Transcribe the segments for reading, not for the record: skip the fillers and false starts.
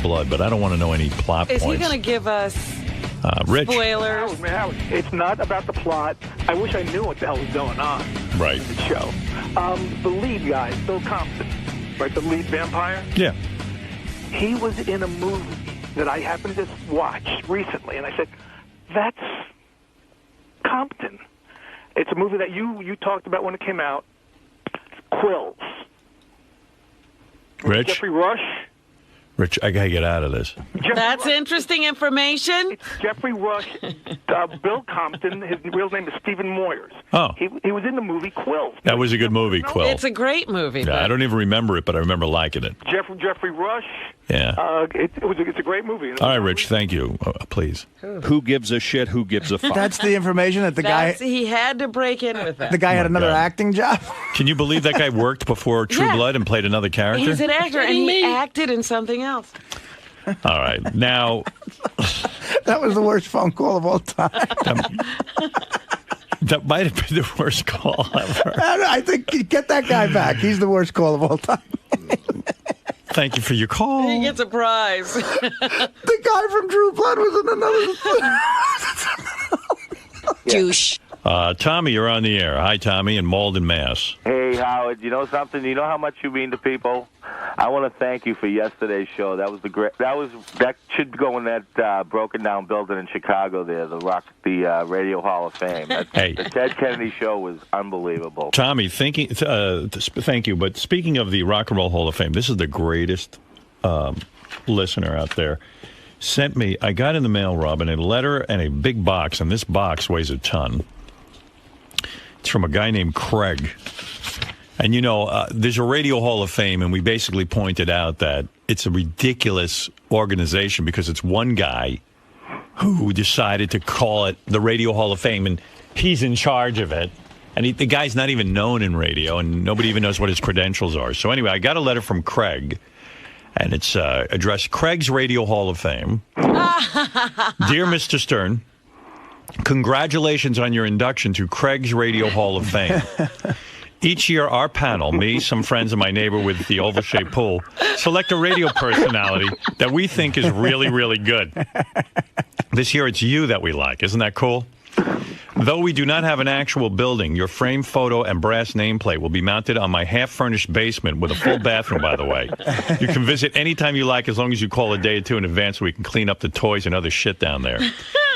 blood, but I don't want to know any plot points. Is he going to give us Rich? spoilers? Howard, it's not about the plot. I wish I knew what the hell was going on. Right. In the show. The lead guy, Bill Compton, right, the lead vampire? Yeah. He was in a movie that I happened to watch recently, and I said, that's Compton. It's a movie that you talked about when it came out. Quills. Rich? Jeffrey Rush. Rich, I got to get out of this. That's interesting information. It's Jeffrey Rush, Bill Compton. His real name is Stephen Moyers. Oh. He was in the movie Quills. That was a good movie, Quill. It's a great movie. Yeah, I don't even remember it, but I remember liking it. Jeffrey Rush. Yeah. It's a great movie. All right, Rich, thank you. Please. Who gives a shit? Who gives a fuck? That's the information that the guy... He had to break in with that. The guy had another acting job? Can you believe that guy worked before True Blood and played another character? He's an actor, and he acted in something else. All right. Now... That was the worst phone call of all time. That might have been the worst call ever. I think get that guy back. He's the worst call of all time. Thank you for your call. He gets a prize. The guy from True Blood was in another... Douche. Tommy, you're on the air. Hi, Tommy, in Malden, Mass. Hey, Howard. You know something? You know how much you mean to people? I want to thank you for yesterday's show. That was that should go in that broken down building in Chicago there, the Radio Hall of Fame. Hey. The Ted Kennedy show was unbelievable. Tommy, thank you. But speaking of the Rock and Roll Hall of Fame, this is the greatest listener out there. Sent me, I got in the mail, Robin, a letter and a big box, and this box weighs a ton. It's from a guy named Craig. And, you know, there's a Radio Hall of Fame, and we basically pointed out that it's a ridiculous organization because it's one guy who decided to call it the Radio Hall of Fame, and he's in charge of it. And the guy's not even known in radio, and nobody even knows what his credentials are. So anyway, I got a letter from Craig, and it's addressed Craig's Radio Hall of Fame. Dear Mr. Stern, congratulations on your induction to Craig's Radio Hall of Fame. Each year, our panel, me, some friends, and my neighbor with the oval-shaped pool, select a radio personality that we think is really, really good. This year, it's you that we like. Isn't that cool? Though we do not have an actual building, your framed photo and brass nameplate will be mounted on my half-furnished basement with a full bathroom, by the way. You can visit anytime you like as long as you call a day or two in advance so we can clean up the toys and other shit down there.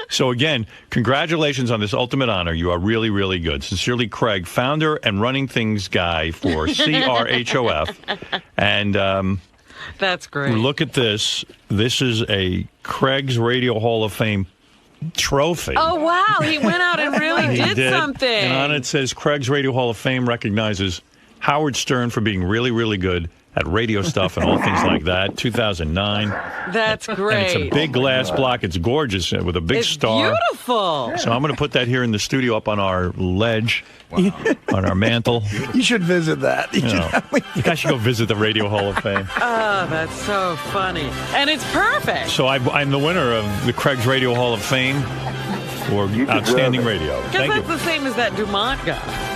So again, congratulations on this ultimate honor. You are really, really good. Sincerely, Craig, founder and running things guy for CRHOF. And that's great. Look at this. This is a Craig's Radio Hall of Fame trophy. Oh, wow. He went out and really did something. And on it says, Craig's Radio Hall of Fame recognizes Howard Stern for being really, really good at radio stuff and all things like that. 2009. That's great. And it's a big glass block. It's gorgeous with a big star. It's beautiful. So I'm going to put that here in the studio up on our ledge, on our mantle. You should visit that. You guys should go visit the Radio Hall of Fame. Oh, that's so funny. And it's perfect. So I'm the winner of the Craig's Radio Hall of Fame for Outstanding Radio. Because that's the same as that Dumont guy.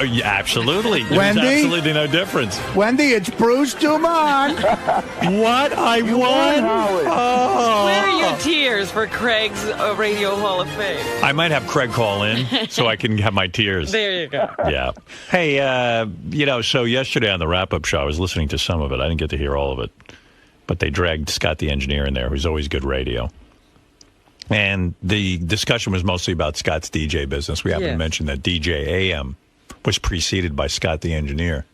Yeah, absolutely. There's Wendy? absolutely no difference. Wendy, it's Bruce Dumont. What? I won? Oh. Where are your tears for Craig's Radio Hall of Fame? I might have Craig call in so I can have my tears. There you go. Yeah. Hey, so yesterday on the wrap-up show, I was listening to some of it. I didn't get to hear all of it. But they dragged Scott the engineer in there, who's always good radio. And the discussion was mostly about Scott's DJ business. We haven't mentioned that DJ AM was preceded by Scott the engineer.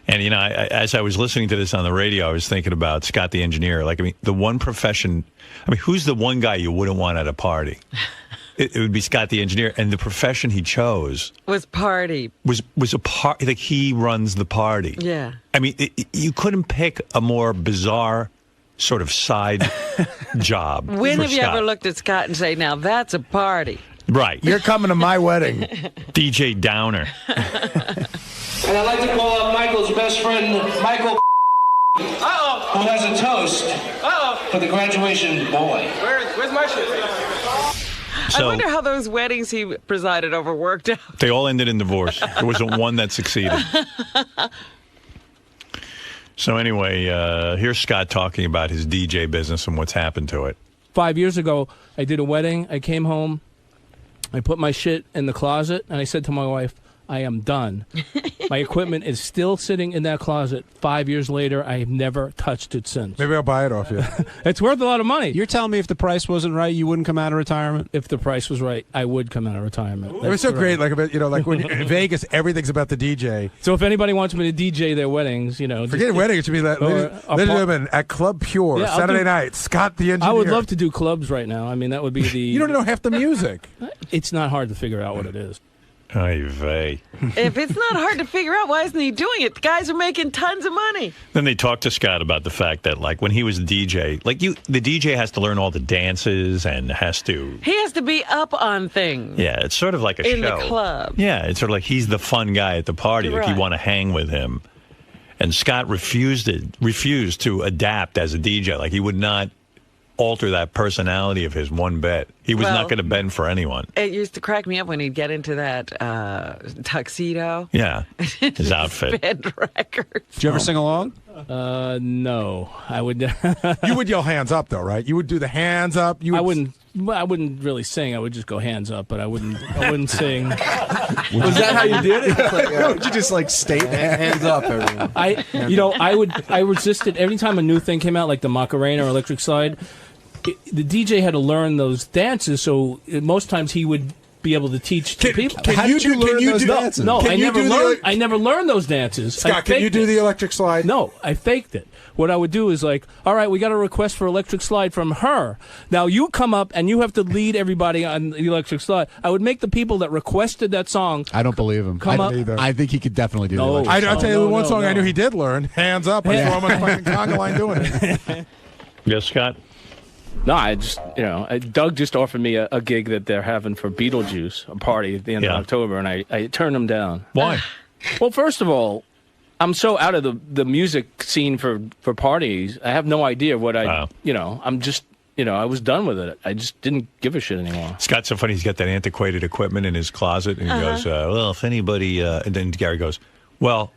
And, as I was listening to this on the radio, I was thinking about Scott the engineer. The one profession, who's the one guy you wouldn't want at a party? It would be Scott the engineer. And the profession he chose was party. Was a party. Like, he runs the party. Yeah. You couldn't pick a more bizarre sort of side job. When have you Scott. ever looked at Scott and say, now that's a party? Right. You're coming to my wedding. DJ Downer. And I'd like to call up Michael's best friend, Michael, who has a toast for the graduation boy. Where's my shit? So, I wonder how those weddings he presided over worked out. They all ended in divorce. There wasn't one that succeeded. So anyway, here's Scott talking about his DJ business and what's happened to it. 5 years ago, I did a wedding. I came home. I put my shit in the closet, and I said to my wife, I am done. My equipment is still sitting in that closet. 5 years later, I have never touched it since. Maybe I'll buy it off you. It's worth a lot of money. You're telling me if the price wasn't right, you wouldn't come out of retirement? If the price was right, I would come out of retirement. It was so great, like when you're in Vegas, everything's about the DJ. So if anybody wants me to DJ their weddings, forget wedding. It should be ladies and gentlemen at Club Pure Saturday night. Scott the engineer. I would love to do clubs right now. I mean, that would be the. You don't know half the music. It's not hard to figure out what it is. Oy vey. If it's not hard to figure out, why isn't he doing it? The guys are making tons of money. Then they talked to Scott about the fact that, like, when he was a DJ, the DJ has to learn all the dances and has to. He has to be up on things. Yeah, it's sort of like a show. In the club. Yeah, it's sort of like he's the fun guy at the party. Like you want to hang with him. And Scott refused to adapt as a DJ. Like he would not alter that personality of his one bit. He was not going to bend for anyone. It used to crack me up when he'd get into that tuxedo. Yeah, his outfit. Bend records. Did you ever sing along? No, I would. You would yell hands up though, right? You would do the hands up. I wouldn't really sing. I would just go hands up, but I wouldn't sing. Was that how you did it? Would you just state hands up? Everyone? I resisted every time a new thing came out, like the Macarena or Electric Slide. The DJ had to learn those dances, so most times he would be able to teach people. Can you learn those dances? No, I never learned those dances. Scott, can you do the Electric Slide? No, I faked it. What I would do is all right, we got a request for Electric Slide from her. Now you come up and you have to lead everybody on the Electric Slide. I would make the people that requested that song. I don't believe him. I think he could definitely do that. I'll tell you one song I knew he did learn. Hands up. I saw him on fucking conga line doing it. Yes, Scott? No, I just, Doug just offered me a gig that they're having for Beetlejuice, a party at the end of October, and I turned him down. Why? Well, first of all, I'm so out of the music scene for parties. I have no idea what I'm just, I was done with it. I just didn't give a shit anymore. Scott's so funny. He's got that antiquated equipment in his closet, and he goes, well, if anybody, and then Gary goes, well,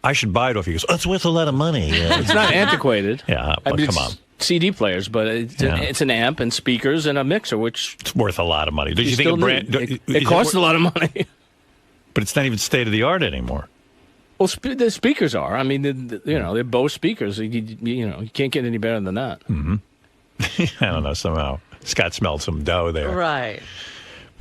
I should buy it off you. He goes, it's worth a lot of money. It's not antiquated. Yeah, come on. CD players, but it's an amp and speakers and a mixer, which it's worth a lot of money. Did you think a brand? It costs a lot of money, but it's not even state of the art anymore. Well, the speakers are. I mean, they're Bose speakers. You can't get any better than that. Mm-hmm. I don't know. Somehow Scott smelled some dough there, right?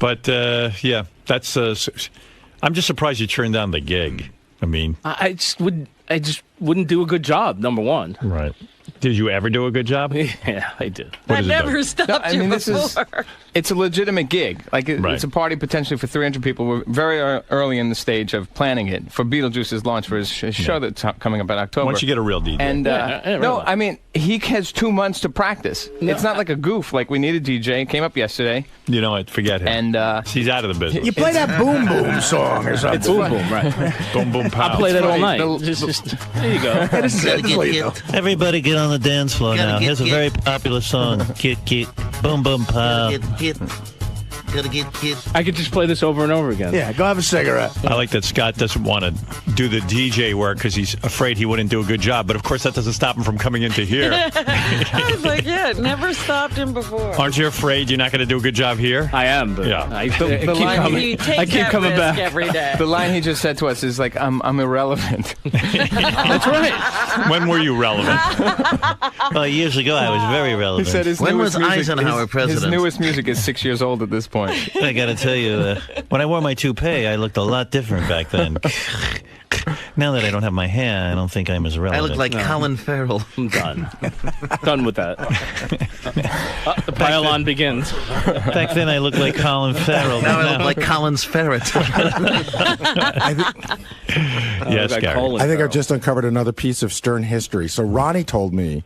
But that's. I'm just surprised you turned down the gig. I mean, I just wouldn't do a good job. Number one, right? Did you ever do a good job? Yeah, I did. I never stopped you before. It's a legitimate gig. It's a party potentially for 300 people. We're very early in the stage of planning it for Beetlejuice's launch for his show that's coming up in October. Why don't you get a real DJ? And I mean, he has 2 months to practice. No, it's not like a goof. Like we need a DJ. Came up yesterday. You know what? Forget him. And he's out of the business. You play that Boom Boom song or something. It's Boom Boom, right? Boom Boom Pow. I play that all night. There you go. Everybody get on the dance floor now. Here's a very popular song. Kit, kit, boom, boom, pow. Gotta get hit. I could just play this over and over again. Yeah, go have a cigarette. I like that Scott doesn't want to do the DJ work because he's afraid he wouldn't do a good job. But of course, that doesn't stop him from coming into here. I was like, yeah, it never stopped him before. Aren't you afraid you're not going to do a good job here? I am, but yeah. I keep coming back every day. The line he just said to us is like, I'm irrelevant. That's right. When were you relevant? Well, years ago, I was very relevant. He said his when was music, Eisenhower president? His newest music is 6 years old at this point. I got to tell you, when I wore my toupee, I looked a lot different back then. Now that I don't have my hair, I don't think I'm as relevant. I look like Colin Farrell. I'm done. Done with that. The pile-on begins. Back then, I looked like Colin Farrell. Now I look like Colin's ferret. Yes, Gary. I think I've just uncovered another piece of Stern history. So Ronnie told me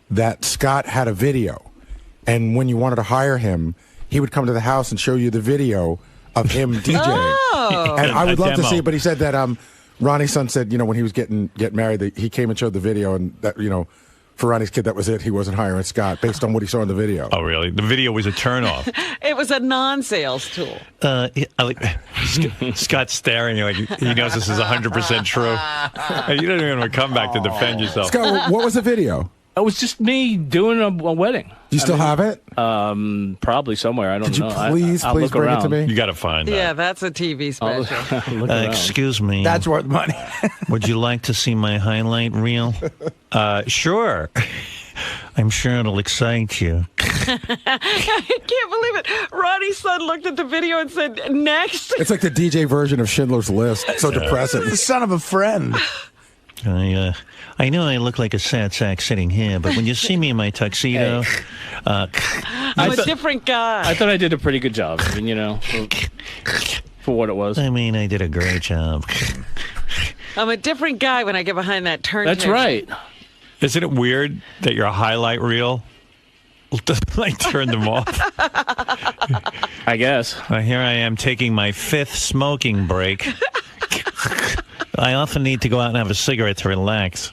that Scott had a video, and when you wanted to hire him, he would come to the house and show you the video of him DJing. Oh. And I would love to demo. see it, but he said that Ronnie's son said, when he was getting married, that he came and showed the video, and that, for Ronnie's kid, that was it. He wasn't hiring Scott based on what he saw in the video. Oh, really? The video was a turnoff. It was a non-sales tool. Scott's staring like he knows this is 100% true. And you don't even have a comeback to defend yourself. Scott, what was the video? It was just me doing a wedding. Do you still have it? Probably somewhere. I don't Could you know. please I'll bring it to me? You got to find that. Yeah, that's a TV special. Excuse me. That's worth money. Would you like to see my highlight reel? Sure. I'm sure it'll excite you. I can't believe it. Ronnie's son looked at the video and said, next. It's like the DJ version of Schindler's List. So depressing. The son of a friend. I know I look like a sad sack sitting here, but when you see me in my tuxedo, I'm a different guy. I thought I did a pretty good job. I mean, for what it was. I mean, I did a great job. I'm a different guy when I get behind that turntable. That's right. Isn't it weird that your highlight reel like turned them off? I guess. Here I am taking my 5th smoking break. I often need to go out and have a cigarette to relax.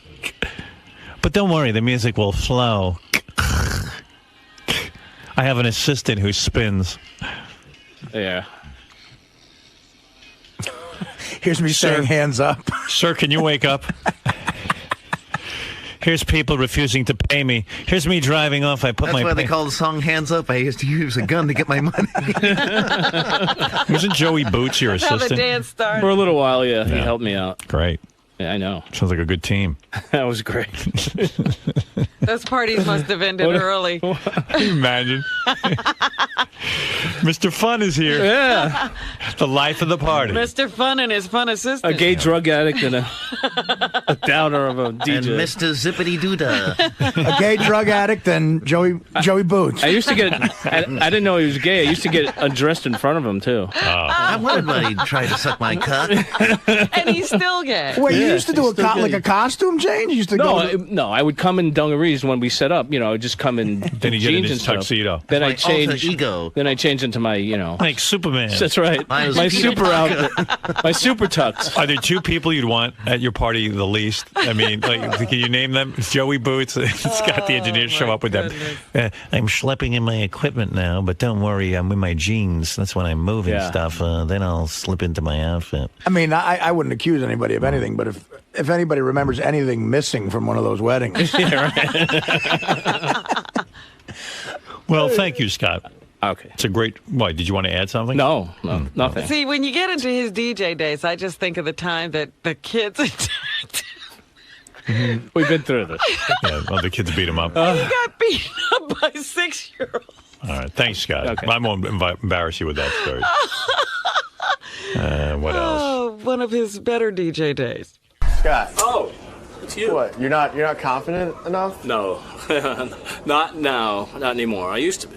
But don't worry, the music will flow. I have an assistant who spins. Yeah. Here's me saying hands up. Sir, can you wake up? Here's people refusing to pay me. Here's me driving off. That's why they call the song Hands Up. I used to use a gun to get my money. Wasn't Joey Boots your That's how assistant? the dance started. For a little while, yeah. He helped me out. Great. Yeah, I know. Sounds like a good team. That was great. Those parties must have ended early. Can you imagine? Mr. Fun is here. Yeah. The life of the party. Mr. Fun and his fun assistant. A gay drug addict and a downer of a DJ. And Mr. Zippity Doodah. A gay drug addict and Joey Boots. I used to get. I didn't know he was gay. I used to get undressed in front of him too. I wondered why he'd try to suck my cock. And he's still gay. Wait, you used to do like a costume change? You used to No, I would come in dungarees when we set up. I would just come in then he get in jeans his and stuff. tuxedo. Then I My change. alter ego. Then I change into my, like Superman. That's right. Mine was My Peter super Parker. outfit. My super tux. Are there 2 people you'd want at your party the least? I mean, like, can you name them? Joey Boots. Scott the engineer show up with them. I'm schlepping in my equipment now, but don't worry, I'm in my jeans. That's when I'm moving stuff. Then I'll slip into my outfit. I mean, I wouldn't accuse anybody of anything, but if anybody remembers anything missing from one of those weddings. Well, thank you, Scott. Okay. It's a great... Why, did you want to add something? No, nothing. See, when you get into his DJ days, I just think of the time that the kids attacked. We've been through this. Yeah, well, the kids beat him up. He got beaten up by 6-year-olds. All right. Thanks, Scott. Okay. I won't embarrass you with that story. What else? Oh, one of his better DJ days. Scott. Oh, it's you. What? You're not confident enough? No, not now. Not anymore. I used to be.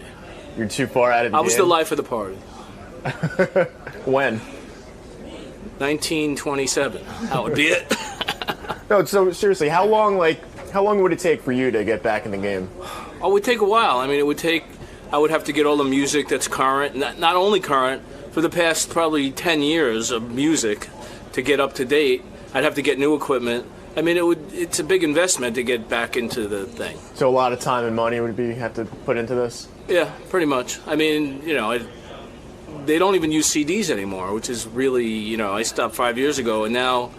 You're too far out of the I was game? the life of the party. When? 1927. That would be it. No, so seriously, how long would it take for you to get back in the game? Oh, it would take a while. I mean, it would take. I would have to get all the music that's current, not only current, for the past probably 10 years of music to get up to date. I'd have to get new equipment. I mean, it's a big investment to get back into the thing. So a lot of time and money would have to put into this? Yeah, pretty much. I mean, they don't even use CDs anymore, which is really, I stopped 5 years ago, and now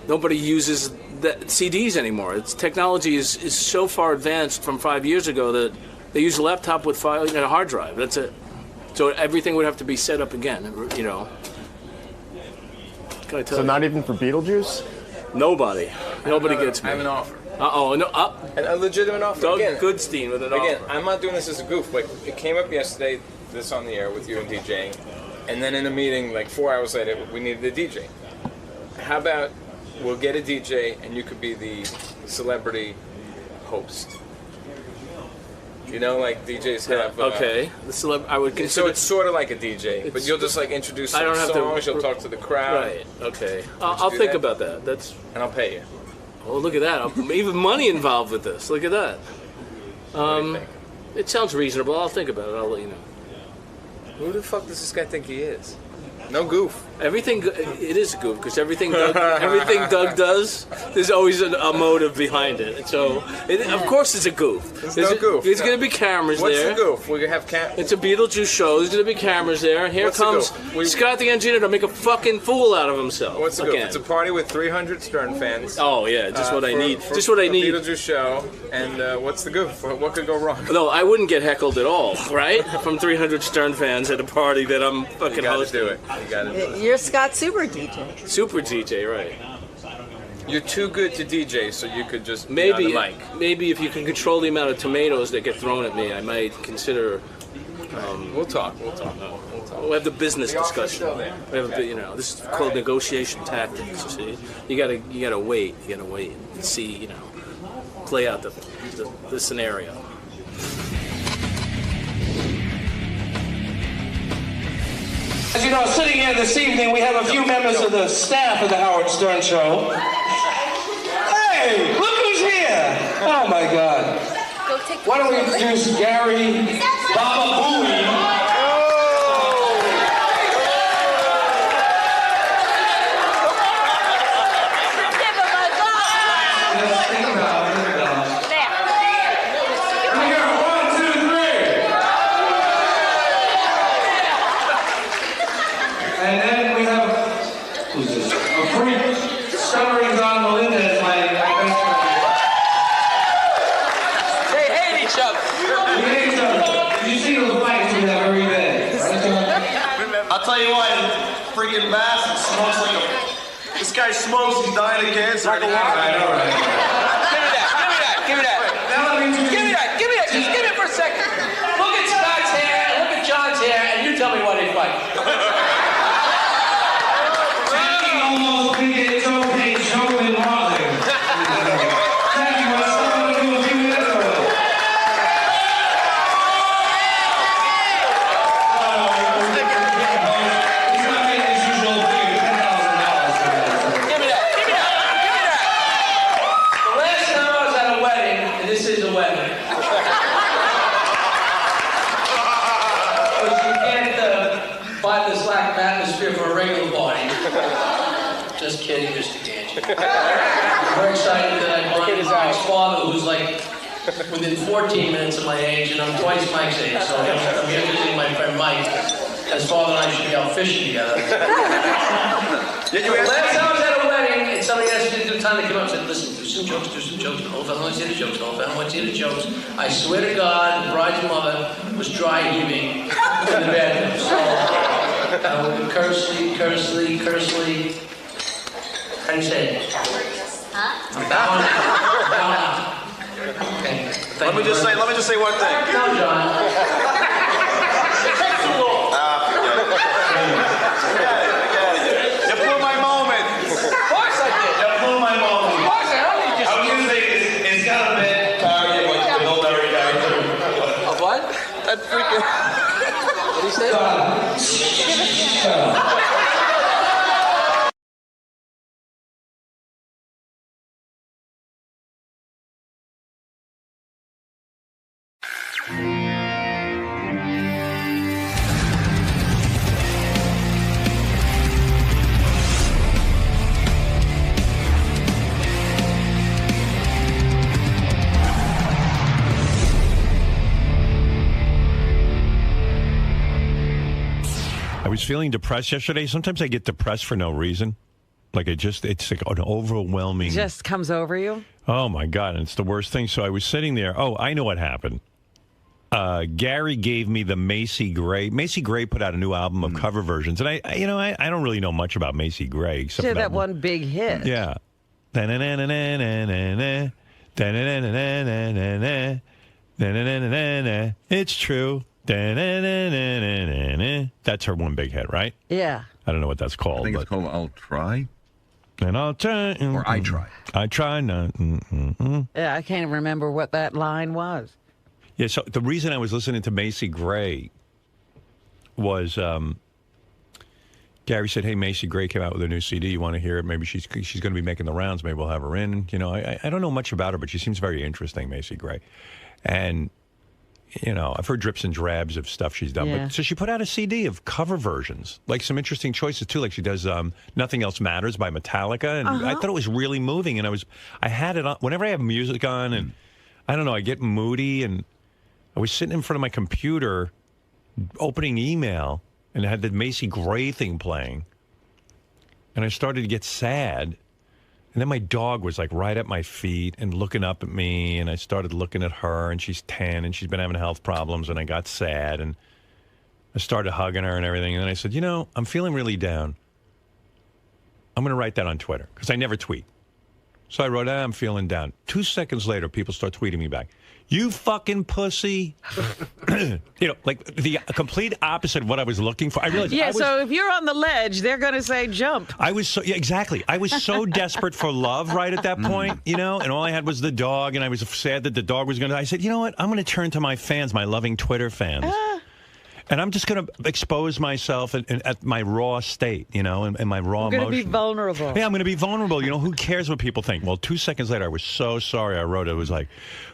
nobody uses CDs anymore. Technology is so far advanced from 5 years ago that they use a laptop with a hard drive. That's it. So everything would have to be set up again, Can I tell So you? not even for Beetlejuice? Nobody gets me. I have an offer. Uh-oh. No, A legitimate offer. Doug Again, Goodstein with an offer. Again, I'm not doing this as a goof, but it came up yesterday, this on the air with you and DJing, and then in a meeting, like 4 hours later, we needed a DJ. How about we'll get a DJ and you could be the celebrity host? Like DJs have... okay. I would consider... So it's sort of like a DJ, but you'll just introduce some songs, you'll talk to the crowd. Right, okay. I'll think about that. And I'll pay you. Oh, look at that. Even money involved with this. Look at that. What do you think? It sounds reasonable. I'll think about it. I'll let you know. Who the fuck does this guy think he is? No goof. Everything, it is a goof, because everything Doug does, there's always a motive behind it. And so, of course it's a goof. There's no goof. There's going to be cameras there. What's the goof? We're going to have cameras. It's a Beetlejuice show. There's going to be cameras there. And here comes Scott the engineer to make a fucking fool out of himself. What's the goof? It's a party with 300 Stern fans. Oh, yeah, just what I need. Just what I need. Beetlejuice show. And what's the goof? What could go wrong? No, I wouldn't get heckled at all, right? From 300 Stern fans at a party that I'm fucking hosting. You gotta do it. You're Scott Super DJ. Super DJ, right. You're too good to DJ, so you could just maybe be on the mic. Maybe if you can control the amount of tomatoes that get thrown at me, I might consider. We'll talk. We'll have the business discussion. We have this is called negotiation tactics. You see, you gotta wait. You gotta wait and see. Play out the scenario. As you know, sitting here this evening, we have a few members of the staff of the Howard Stern Show. Hey, look who's here! Oh my God. Why don't we introduce Gary Baba Booey? I'll tell you what, freaking bastard smokes like a... This guy smokes, he's dying of cancer. I know, right? Give me that. Just give me it for a second. Look at Scott's hair, and look at John's hair, and you tell me what it's like. Jackie almost beat its own page, Silverman Marley. Jackie, what's someone to do a few minutes ago? For a regular party. Just kidding, Mr. Ganji. I'm very excited that I brought my father, who's like within 14 minutes of my age, and I'm twice Mike's age, so I'm here visiting my friend Mike. His father and I should be out fishing together. Last time I was at a wedding, and somebody asked me to do time to come up and said, listen, do some jokes. The whole family wants to hear the jokes. The whole family wants to hear the jokes. I swear to God, the bride's mother was dry heaving in the bathroom. So, Kersely. How do you say it? Huh? Down. Okay. Let me just say one thing. No, John. You blew my moment. Of course I did. You blew my moment. Of course I only just. I was gonna say it's got a bit the military character. Of what? That freaking. What do you say? I was feeling depressed yesterday. Sometimes I get depressed for no reason. Like it's like an overwhelming. It just comes over you? Oh, my God. And it's the worst thing. So I was sitting there. Oh, I know what happened. Gary gave me the Macy Gray. Macy Gray put out a new album of cover versions. And I don't really know much about Macy Gray. She had that one big hit. Yeah. It's true. That's her one big hit, right? Yeah. I don't know what that's called. I think it's called I'll Try. And I'll try. Or I Try. I try not. Yeah, I can't even remember what that line was. Yeah, so the reason I was listening to Macy Gray was Gary said, hey, Macy Gray came out with a new CD. You want to hear it? Maybe she's going to be making the rounds. Maybe we'll have her in. I don't know much about her, but she seems very interesting, Macy Gray. And you know, I've heard drips and drabs of stuff she's done. Yeah. But, so she put out a CD of cover versions, like some interesting choices too. Like she does "Nothing Else Matters" by Metallica, and I thought it was really moving. And I had it on whenever I have music on, and I don't know, I get moody, and I was sitting in front of my computer, opening email, and it had the Macy Gray thing playing, and I started to get sad. And then my dog was like right at my feet and looking up at me, and I started looking at her, and she's 10, and she's been having health problems, and I got sad, and I started hugging her and everything. And then I said, you know, I'm feeling really down. I'm going to write that on Twitter, because I never tweet. So I wrote, I'm feeling down. 2 seconds later, people start tweeting me back. You fucking pussy. You know, like the complete opposite of what I was looking for. I realized. Yeah, so if you're on the ledge, they're going to say jump. I was so, yeah, exactly. I was so desperate for love right at that point, you know, and all I had was the dog, and I was sad that the dog was going to die. I said, you know what? I'm going to turn to my fans, my loving Twitter fans. And I'm just going to expose myself at my raw state, you know, and my raw emotion. You're going to be vulnerable. Yeah, I'm going to be vulnerable. You know, who cares what people think? Well, 2 seconds later, I was so sorry. I wrote it. It was like,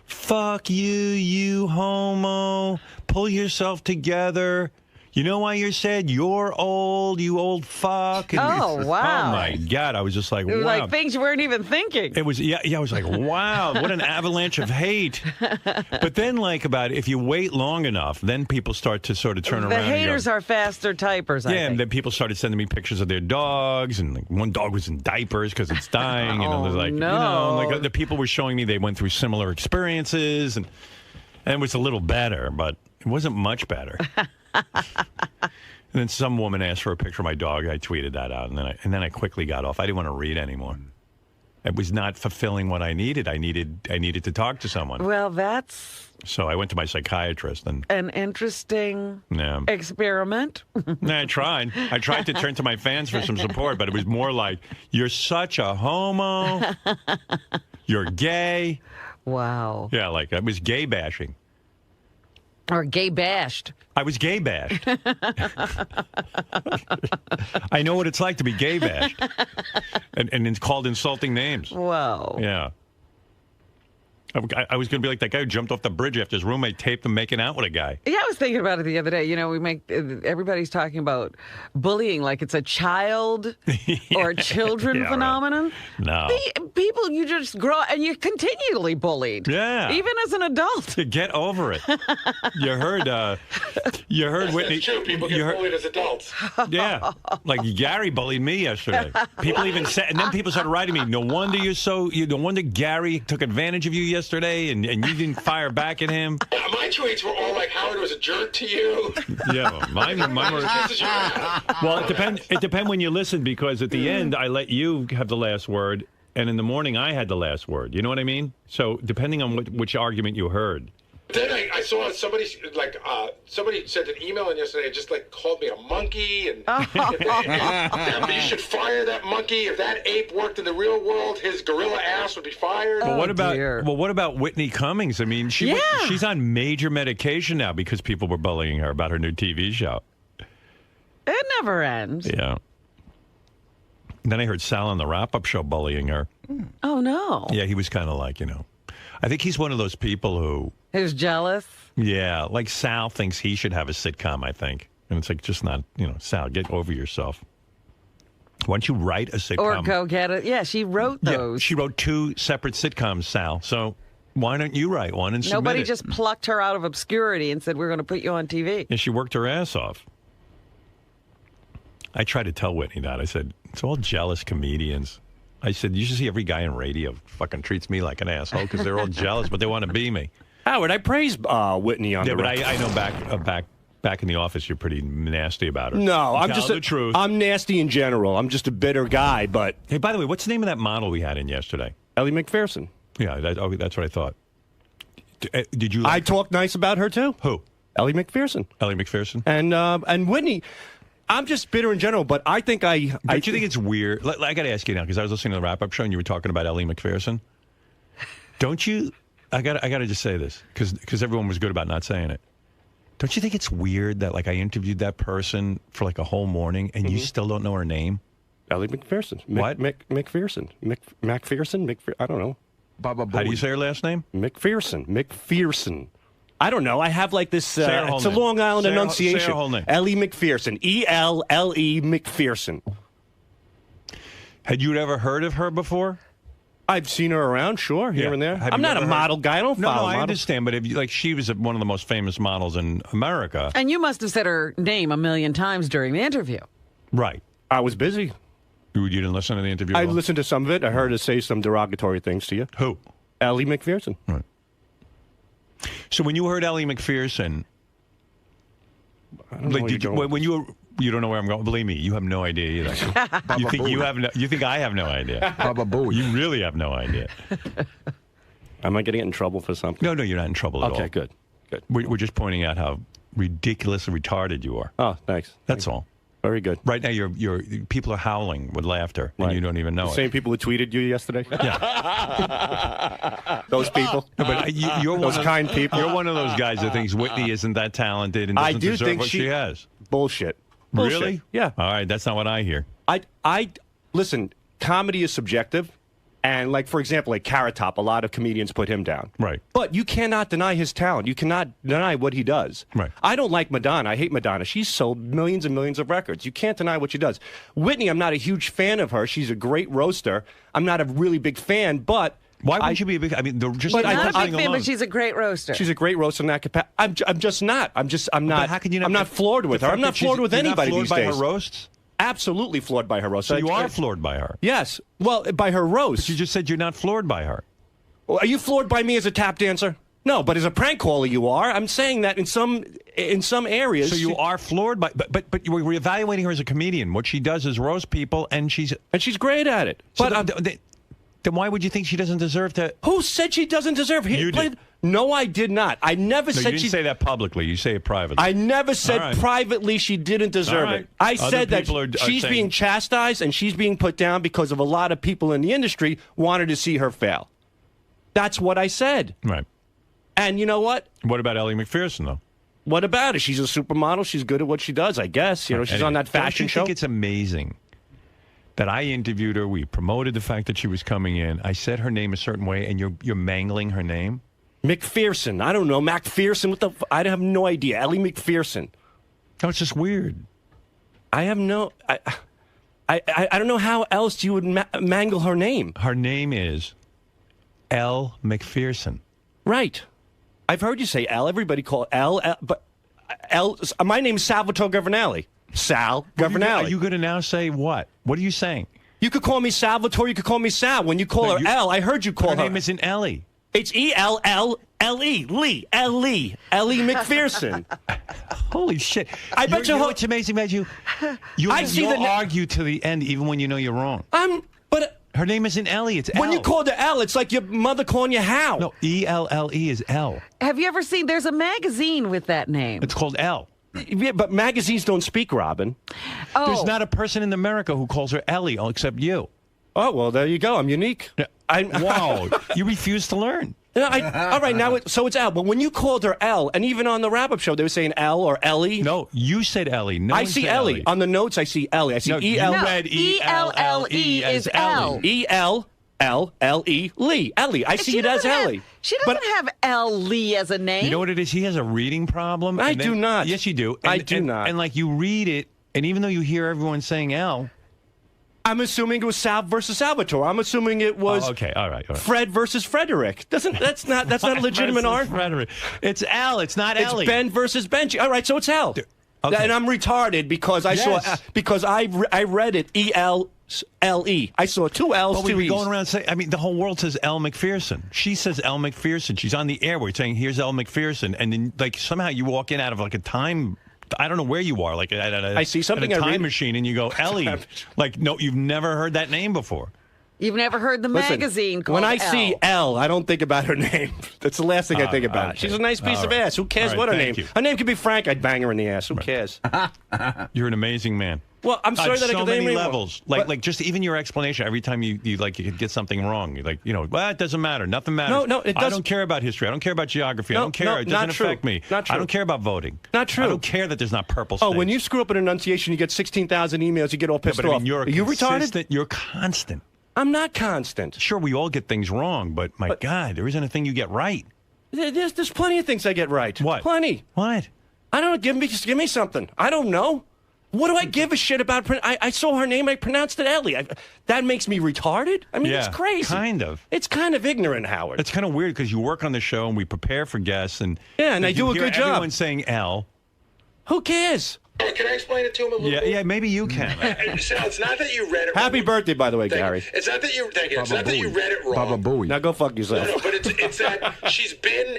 fuck you, you homo. Pull yourself together. You know why you're sad? You're old, you old fuck. And oh, wow. Oh, my God. I was just like, it was wow. like things you weren't even thinking. It was, yeah, I was like, wow, what an avalanche of hate. But then, like, if you wait long enough, then people start to sort of turn around. The haters are faster typers, I think. And then people started sending me pictures of their dogs, and like, one dog was in diapers because it's dying. And it was like, you know, like the people were showing me they went through similar experiences, and it was a little better, but it wasn't much better. And then some woman asked for a picture of my dog. I tweeted that out, and then I quickly got off. I didn't want to read anymore. It was not fulfilling what I needed. I needed to talk to someone. Well, that's so I went to my psychiatrist, and an interesting experiment. I tried to turn to my fans for some support, but it was more like, you're such a homo. You're gay. Wow. Yeah, like I was gay bashing. Or gay bashed. I was gay bashed. I know what it's like to be gay bashed. And it's called insulting names. Wow. Yeah. I was going to be like that guy who jumped off the bridge after his roommate taped him making out with a guy. Yeah, I was thinking about it the other day. You know, everybody's talking about bullying like it's a child or a children phenomenon. Right. No. People, you just grow and you're continually bullied. Yeah. Even as an adult. Get over it. You heard Whitney. It's true. People get bullied as adults. Yeah. Like Gary bullied me yesterday. People even said, and then people started writing me, no wonder Gary took advantage of you yesterday, and you didn't fire back at him. My tweets were all like, Howard was a jerk to you. Yeah, well, mine were. Well, it depends when you listen, because at the end I let you have the last word, and in the morning I had the last word. You know what I mean? So depending on which argument you heard. Then I saw somebody sent an email in yesterday and just like called me a monkey and you should fire that monkey. If that ape worked in the real world, his gorilla ass would be fired. But what about Whitney Cummings? I mean, she's on major medication now because people were bullying her about her new TV show. It never ends. Yeah. And then I heard Sal on the wrap-up show bullying her. Oh, no. Yeah, he was kind of like, I think he's one of those people who's jealous. Yeah, like Sal thinks he should have a sitcom, I think. And it's like, just not, Sal, get over yourself. Why don't you write a sitcom? Or go get it. Yeah, she wrote those. Yeah, she wrote 2 separate sitcoms, Sal. So why don't you write one and submit it? Nobody just plucked her out of obscurity and said, we're going to put you on TV. Yeah, she worked her ass off. I tried to tell Whitney that. I said, it's all jealous comedians. I said, you should see every guy in radio fucking treats me like an asshole because they're all jealous, but they want to be me. Howard, I praise Whitney on the but I know back in the office, you're pretty nasty about her. No, I'm just the truth. I'm nasty in general. I'm just a bitter guy, but... Hey, by the way, what's the name of that model we had in yesterday? Ellie McPherson. Yeah, that's what I thought. Did you... I talked nice about her, too. Who? Ellie McPherson. Ellie McPherson? And Whitney... I'm just bitter in general, but I think I... Don't you think it's weird? I got to ask you now, because I was listening to the wrap-up show, and you were talking about Ellie McPherson. Don't you... I got to just say this, because everyone was good about not saying it. Don't you think it's weird that, I interviewed that person for, a whole morning, and you still don't know her name? Ellie McPherson. What? McPherson. McPherson? I don't know. How do you say her last name? McPherson. I don't know. I have like this. It's a Long Island enunciation. Say her whole name. Ellie McPherson. ELLE McPherson. Had you ever heard of her before? I've seen her around, sure, here and there. I'm not a model guy. I don't follow models. I understand, but she was one of the most famous models in America. And you must have said her name a million times during the interview. Right. I was busy. You didn't listen to the interview? I listened to some of it. I heard her say some derogatory things to you. Who? Ellie McPherson. Right. So when you heard Ellie McPherson, when you don't know where I'm going. Believe me, you have no idea either. You think I have no idea? You really have no idea. Am I going to get in trouble for something? No, you're not in trouble at all. Okay, good. We're just pointing out how ridiculously retarded you are. Oh, thanks. That's all. Very good. Right now, people are howling with laughter, and you don't even know the it. Same people who tweeted you yesterday? Yeah. Those people? No, but you're those kind people? You're one of those guys that thinks Whitney isn't that talented and doesn't deserve what she has. Bullshit. Really? Yeah. All right, that's not what I hear. Listen, comedy is subjective. And, for example, Carrot Top, a lot of comedians put him down. Right. But you cannot deny his talent. You cannot deny what he does. Right. I don't like Madonna. I hate Madonna. She's sold millions and millions of records. You can't deny what she does. Whitney, I'm not a huge fan of her. She's a great roaster. I'm not a really big fan, but... Why wouldn't you be a big... I mean, she's not a big fan, but she's a great roaster. She's a great roaster in that capacity. I'm just not. I'm not... But how can you not... I'm not floored with her. I'm not floored with anybody these days. You're not floored by her roasts? Absolutely floored by her roast. So you are floored by her? Yes. Well, by her roast. But you just said you're not floored by her. Well, are you floored by me as a tap dancer? No, but as a prank caller, you are. I'm saying that in some areas. So you are floored by, but we're evaluating her as a comedian. What she does is roast people, and she's great at it. So then why would you think she doesn't deserve to? Who said she doesn't deserve? You did. No, I did not. I never said you didn't say that publicly. You say it privately. I never said privately she didn't deserve it. I said that she's being chastised and she's being put down because of a lot of people in the industry wanted to see her fail. That's what I said. Right. And you know what? What about Ellie McPherson, though? What about it? She's a supermodel. She's good at what she does, I guess. She's on that fashion show. I think it's amazing that I interviewed her. We promoted the fact that she was coming in. I said her name a certain way, and you're mangling her name? McPherson. I don't know. McPherson. I have no idea. Ellie McPherson. No, it's just weird. I have no... I don't know how else you would mangle her name. Her name is Elle McPherson. Right. I've heard you say Elle. Everybody call it Elle. But Elle... My name is Salvatore Governale. Sal Governale. Are you going to now say what? What are you saying? You could call me Salvatore. You could call me Sal. When you call her Elle, I heard you call her... Her name isn't Ellie. It's ELLLE. Lee. Ellie McPherson. Holy shit. I bet you what's amazing about you? You'll argue to the end even when you know you're wrong. But her name isn't Ellie, it's Elle. When you called her Elle, it's like your mother calling you Hal. No, ELLE is Elle. Have you ever seen, there's a magazine with that name. It's called Elle. Yeah, but magazines don't speak, Robin. Oh. There's not a person in America who calls her Ellie except you. Oh, well, there you go. I'm unique. Yeah. Wow. You refuse to learn. All right, now so it's Elle. But when you called her Elle, and even on the wrap-up show, they were saying Elle or Ellie. No, you said Ellie. No, I see Ellie. On the notes, I see Ellie. I see E-L. You read E-L-L-E as Ellie. E-L-L-E, Lee. Ellie. I see it as Ellie. She doesn't have Elle Lee as a name. You know what it is? He has a reading problem. I do not. Yes, you do. I do not. And you read it, and even though you hear everyone saying Elle, I'm assuming it was Sal versus Salvatore. I'm assuming it was okay. All right. Fred versus Frederick. That's not a legitimate art. Frederick. It's Elle. It's not Ellie. It's Ben versus Benji. All right, so it's Elle. Okay. And I'm retarded because I saw I read it ELLE. I saw two L's, but two E's. Going around saying, I mean, the whole world says Elle McPherson. She says Elle McPherson. She's on the air. We're saying, here's Elle McPherson, and then somehow you walk in out of a time. I don't know where you are, I see something at a time machine, and you go, Ellie. No, you've never heard that name before. You've never heard the magazine called When I Elle. see Elle, I don't think about her name. That's the last thing I think about. Okay. She's a nice piece of ass. Who cares what her name? Her name could be Frank. I'd bang her in the ass. Who cares? You're an amazing man. Well, I'm sorry that I so could many name levels. Like just even your explanation. Every time you could get something wrong, well, it doesn't matter. Nothing matters. No, it doesn't. I don't care about history. I don't care about geography. I don't care. It doesn't affect me. Not true. I don't care about voting. Not true. I don't care that there's not purple states. Oh, when you screw up an enunciation, you get 16,000 emails. You get all pissed off. I mean, Are you retarded? You're constant. I'm not constant. Sure, we all get things wrong, but my God, there isn't a thing you get right. There's plenty of things I get right. What? Plenty. What? I don't know. Just give me something. I don't know. What do I give a shit about? I saw her name. I pronounced it Ellie. That makes me retarded? I mean, it's crazy. Kind of. It's kind of ignorant, Howard. It's kind of weird because you work on the show and we prepare for guests. And I do a good job. Everyone's saying Elle. Who cares? Can I explain it to him a little bit? Yeah, maybe you can. Sal, it's not that you read it wrong. Happy birthday, by the way, Gary. It's not that you. Thank you. It's not that you read it wrong. Baba Booey. Now go fuck yourself. No, but it's that she's been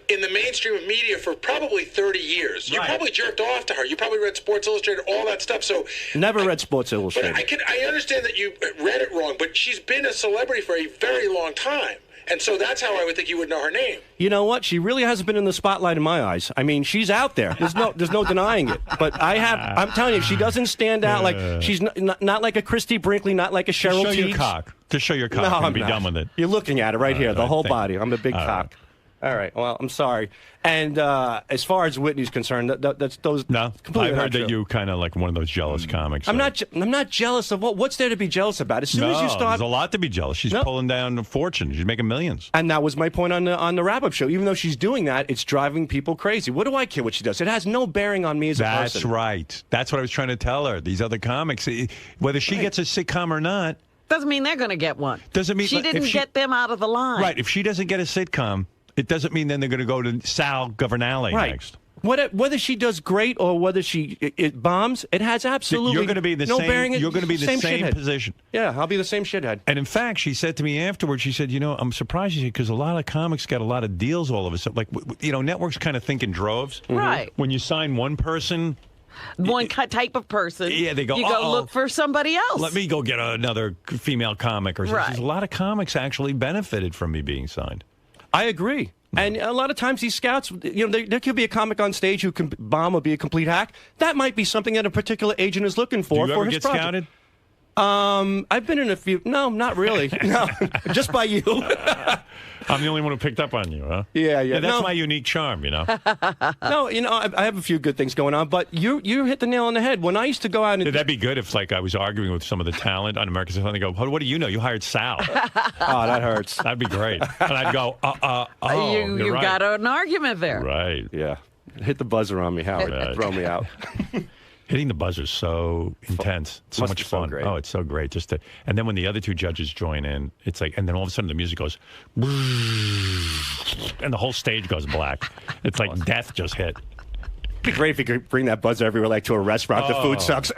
in the mainstream of media for probably 30 years. You probably jerked off to her. You probably read Sports Illustrated, all that stuff. So never read Sports Illustrated. But I understand that you read it wrong, but she's been a celebrity for a very long time. And so that's how I would think you would know her name. You know what? She really hasn't been in the spotlight in my eyes. I mean, she's out there. There's no denying it. But I'm telling you, she doesn't stand out like she's not like a Christy Brinkley, not like a Cheryl Teague. Show your cock. Just show your cock and be done with it. You're looking at it right here, the whole body. I'm a big cock. All right. Well, I'm sorry. And as far as Whitney's concerned, that's those. No, I've heard that you kind of like one of those jealous comics. I'm not jealous of what's there to be jealous about. As soon as you start, there's a lot to be jealous. She's pulling down a fortune. She's making millions. And that was my point on the wrap-up show. Even though she's doing that, it's driving people crazy. What do I care what she does? It has no bearing on me as a person. That's right. That's what I was trying to tell her. These other comics, whether she gets a sitcom or not, doesn't mean they're going to get one. Doesn't mean she didn't get them out of the line. Right. If she doesn't get a sitcom, it doesn't mean then they're going to go to Sal Governale next. Whether she does great or whether it bombs, it has absolutely you're going to be the no same, bearing. You're going to be the same position. Yeah, I'll be the same shithead. And in fact, she said to me afterwards, she said, I'm surprised because a lot of comics got a lot of deals all of a sudden. Like, networks kind of think in droves. Right. When you sign one person, one type of person. Yeah, they go, you go look for somebody else. Let me go get another female comic or something. Right. A lot of comics actually benefited from me being signed. I agree. And a lot of times these scouts, there could be a comic on stage who can bomb or be a complete hack. That might be something that a particular agent is looking for. Do you ever get scouted? I've been in a few. No, not really. No, just by you. I'm the only one who picked up on you, huh? Yeah. That's my unique charm, No, I have a few good things going on, but you hit the nail on the head. When I used to go out and... That'd be good if, I was arguing with some of the talent on America's Son. They go, what do you know? You hired Sal. Oh, that hurts. That'd be great. And I'd go, you got an argument there. Right. Yeah. Hit the buzzer on me, Howard. Right. Throw me out. Hitting the buzzer is so intense. It's so much fun. So it's so great. And then when the other two judges join in, it's like, and then all of a sudden the music goes, and the whole stage goes black. It's like death just hit. It'd be great if you could bring that buzzer everywhere, like to a restaurant. The food sucks.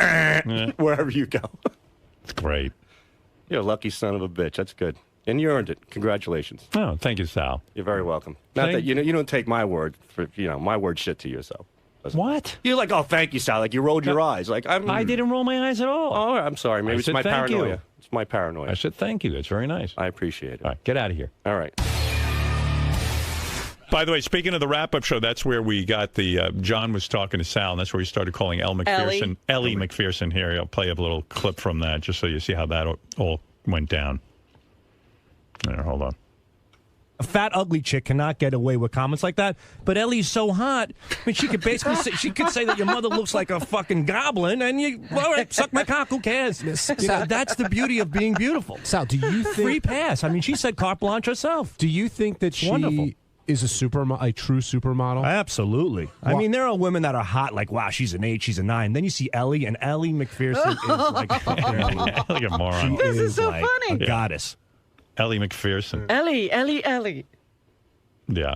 Wherever you go. It's great. You're a lucky son of a bitch. That's good. And you earned it. Congratulations. Oh, thank you, Sal. You're very welcome. Not that you don't take my word for my word shit to you, so. What? You're like, oh, thank you, Sal. Like you rolled your eyes. Like I didn't roll my eyes at all. Oh, I'm sorry. Maybe it's my paranoia. It's my paranoia. I said thank you. That's very nice. I appreciate it. All right, get out of here. All right. By the way, speaking of the wrap-up show, that's where we got the John was talking to Sal, and that's where he started calling Elle McPherson. Ellie McPherson here. I'll play a little clip from that just so you see how that all went down. There, hold on. A fat, ugly chick cannot get away with comments like that. But Ellie's so hot. I mean, she could basically say that your mother looks like a fucking goblin, and all right, suck my cock. Who cares? That's the beauty of being beautiful. Sal, do you think free pass? I mean, she said carte blanche herself. Do you think that she is a true supermodel? Absolutely. I mean, there are women that are hot, like wow, she's an 8, she's a 9. Then you see Ellie, and Elle McPherson is like like a moron. This is so funny. A goddess. Ellie McPherson. Ellie. Yeah.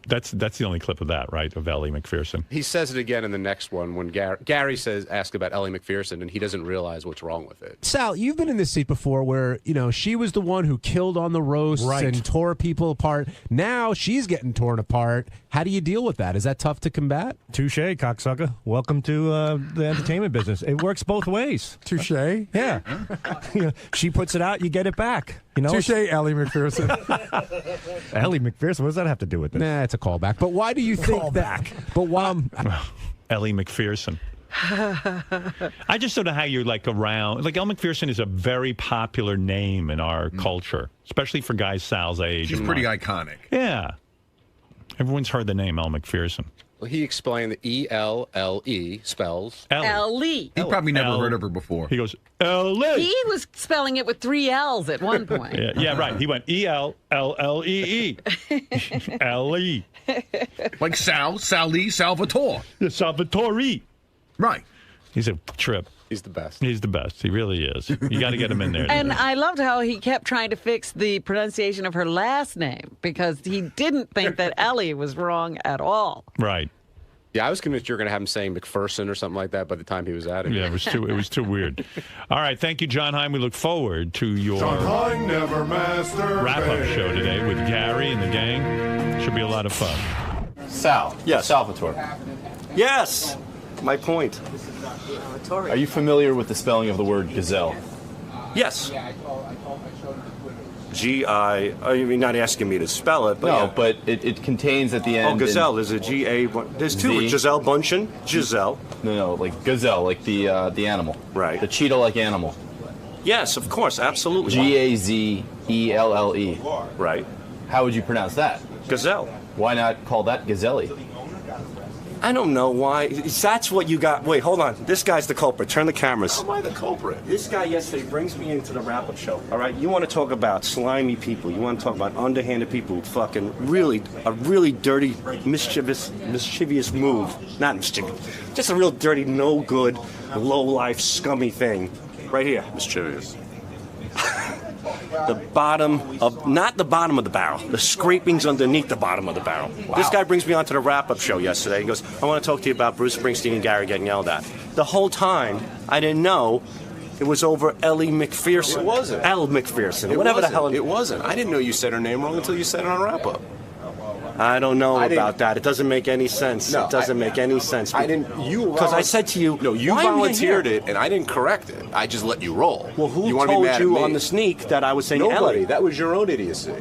That's the only clip of that, right, of Ellie McPherson. He says it again in the next one when Gary asks about Ellie McPherson, and he doesn't realize what's wrong with it. Sal, you've been in this seat before where, she was the one who killed on the roasts and tore people apart. Now she's getting torn apart. How do you deal with that? Is that tough to combat? Touche, cocksucker. Welcome to the entertainment business. It works both ways. Touche? Yeah. She puts it out, you get it back. Touche, Ellie McPherson. Ellie McPherson, what does that have to do with this? Nah, it's a callback. But why do you think that? But why? Ellie McPherson. I just don't know how you're around. Elle McPherson is a very popular name in our culture, especially for guys Sal's age. She's pretty iconic. Yeah. Everyone's heard the name Elle McPherson. Well, he explained that E-L-L-E spells... Ellie. He probably never heard of her before. He goes, Ellie. He was spelling it with 3 L's at one point. Yeah, right. He went E-L-L-L-E-E. Ellie. Like Sally, Salvatore. Salvatore. Right. He's a trip. He's the best. He's the best. He really is. You got to get him in there. And I loved how he kept trying to fix the pronunciation of her last name because he didn't think that Ellie was wrong at all. Right. Yeah, I was convinced you were going to have him saying McPherson or something like that by the time he was at it. Yeah, it was too weird. All right, thank you, John Hein. We look forward to your wrap-up show today with Gary and the gang. Should be a lot of fun. Sal. Yes. Salvatore. Yes. My point. Are you familiar with the spelling of the word gazelle? Yes. G-I... You're not asking me to spell it, but... No, yeah. but it contains at the end... Oh, gazelle. There's a G-A... There's two. Giselle Bundchen. Giselle. No, like gazelle, like the animal. Right. The cheetah-like animal. Yes, of course. Absolutely. G-A-Z-E-L-L-E. Right. How would you pronounce that? Gazelle. Why not call that gazelle? I don't know why. That's what you got. Wait, hold on. This guy's the culprit. Turn the cameras. How am I the culprit? This guy yesterday brings me into the wrap-up show. All right, you want to talk about slimy people. You want to talk about underhanded people who fucking a really dirty, mischievous move. Not mischievous. Just a real dirty, no good, low-life, scummy thing. Right here. Mischievous. Not the bottom of the barrel, the scrapings underneath the bottom of the barrel. Wow. This guy brings me onto the wrap-up show yesterday. He goes, I want to talk to you about Bruce Springsteen and Gary getting yelled at. The whole time, I didn't know it was over Ellie McPherson. It wasn't. Elle McPherson. Whatever the hell. It wasn't. I didn't know you said her name wrong until you said it on wrap-up. I don't know about that. It doesn't make any sense. No, it doesn't make any sense. I didn't. Because I said to you, no, you why am I volunteered here? it, and I didn't correct it. I just let you roll. Well, who you wanna be told mad you at me? on the sneak that I was saying Nobody. Ellie? That was your own idiocy.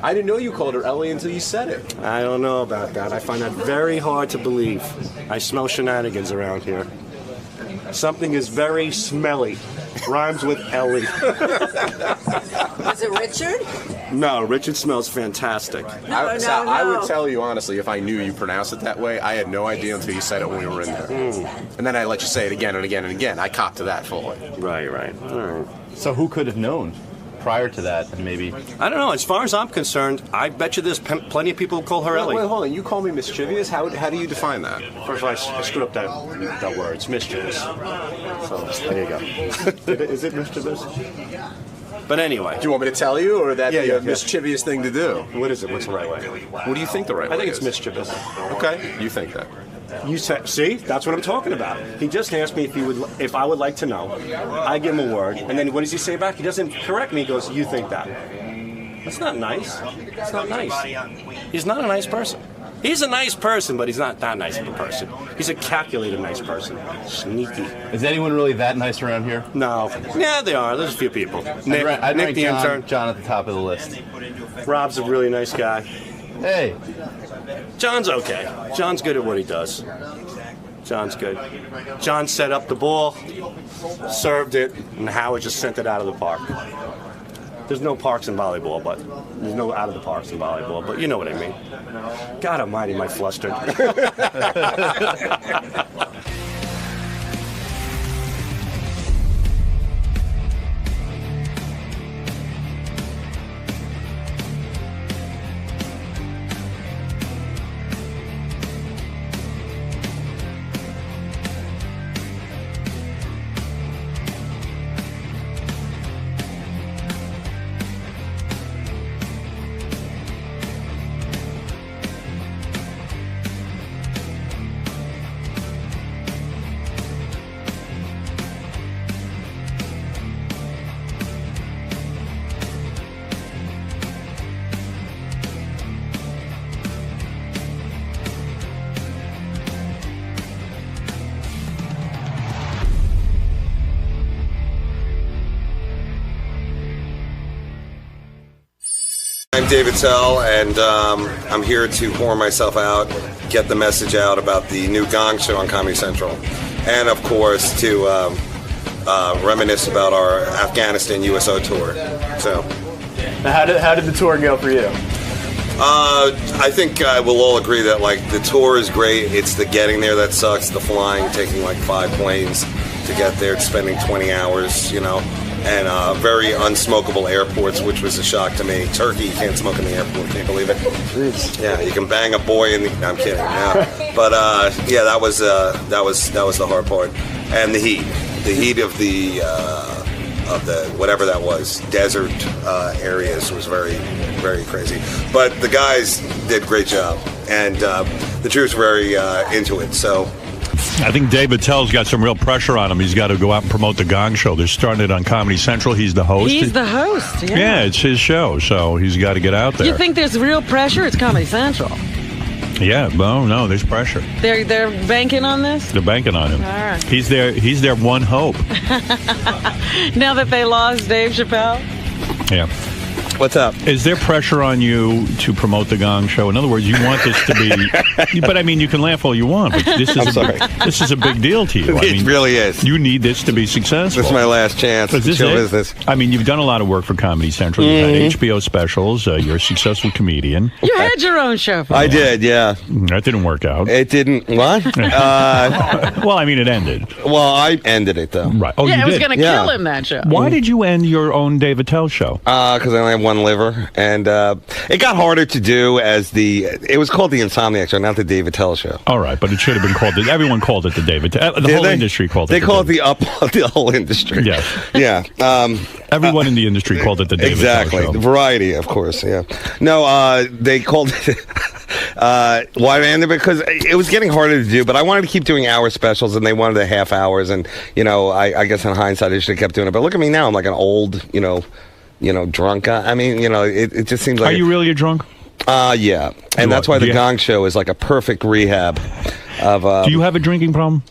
I didn't know you called her Ellie until you said it. I don't know about that. I find that very hard to believe. I smell shenanigans around here. Something is very smelly. Rhymes with Ellie. Was it Richard? No, Richard smells fantastic. I would tell you honestly, if I knew you pronounced it that way, I had no idea until you said it when we were in there. And then I let you say it again and again and again. I copped to that fully. Right. All right. So who could have known prior to that? And maybe I don't know. As far as I'm concerned, I bet you there's plenty of people who call her Ellie. Wait, hold on. You call me mischievous? How do you define that? First of all, I screwed up that word. It's mischievous. So there you go. Is it mischievous? But anyway. Do you want me to tell you, or that be a mischievous thing to do? What is it? What's the right way? What do you think the right way is? I think it's mischievous. Okay, you think that. You see, that's what I'm talking about. He just asked me if I would like to know. I give him a word, and then what does he say back? He doesn't correct me. He goes, "You think that?" That's not nice. It's not nice. He's not a nice person. He's a nice person, but he's not that nice of a person. He's a calculated nice person. Sneaky. Is anyone really that nice around here? No. Yeah, they are. There's a few people. Nick the intern. John at the top of the list. Rob's a really nice guy. Hey. John's okay. John's good at what he does. John's good. John set up the ball, served it, and Howard just sent it out of the park. There's no parks in volleyball, but there's no out of the parks in volleyball, but you know what I mean. God almighty, am I flustered. I'm David Attell, and I'm here to pour myself out, get the message out about the new Gong Show on Comedy Central, and of course to reminisce about our Afghanistan USO tour. So, now, how did the tour go for you? I think we'll all agree that like the tour is great. It's the getting there that sucks. The flying, taking like 5 planes to get there, spending 20 hours, you know, and very unsmokable airports, which was a shock to me. Turkey, you can't smoke in the airport. Can you believe it? Yeah, you can bang a boy in the. No, I'm kidding. No. But yeah, that was the hard part, and the heat of the whatever that was, desert areas was very, very crazy. But the guys did a great job, and the troops were very into it. So I think Dave Attell's got some real pressure on him. He's got to go out and promote the Gong Show. They're starting it on Comedy Central. He's the host. He's the host, yeah. Yeah, it's his show, so he's got to get out there. You think there's real pressure? It's Comedy Central. Yeah, no, there's pressure. They're banking on this? They're banking on him. All right. He's their one hope. Now that they lost Dave Chappelle? Yeah. What's up? Is there pressure on you to promote the Gong Show? In other words, you want this to be... But, I mean, you can laugh all you want, but this is a big deal to you. I mean, it really is. You need this to be successful. This is my last chance to show business. I mean, you've done a lot of work for Comedy Central. You've had HBO specials. You're a successful comedian. You had your own show for I did, yeah. That didn't work out. It didn't... What? Well, I mean, it ended. Well, I ended it, though. Right. Oh, yeah, you it was did? going to kill him, that show. Why did you end your own Dave Attell show? Because I only have one liver, and it got harder to do as it was called the Insomniac Show, not the Dave Attell Show. All right, but it should have been called. Everyone called it the Dave Attell. The whole industry called it. They called it the whole industry. Yeah, yeah. Everyone in the industry called it the Dave Attell Show. Exactly, Variety, of course. Yeah. No, they called it. Why I ended it? Because it was getting harder to do, but I wanted to keep doing hour specials, and they wanted the half hours, and you know, I guess in hindsight, I should have kept doing it. But look at me now; I'm like an old, you know, drunk guy. I mean, you know, it just seems like... Are you really a drunk? Yeah. And that's why the Gong Show is like a perfect rehab of... Do you have a drinking problem?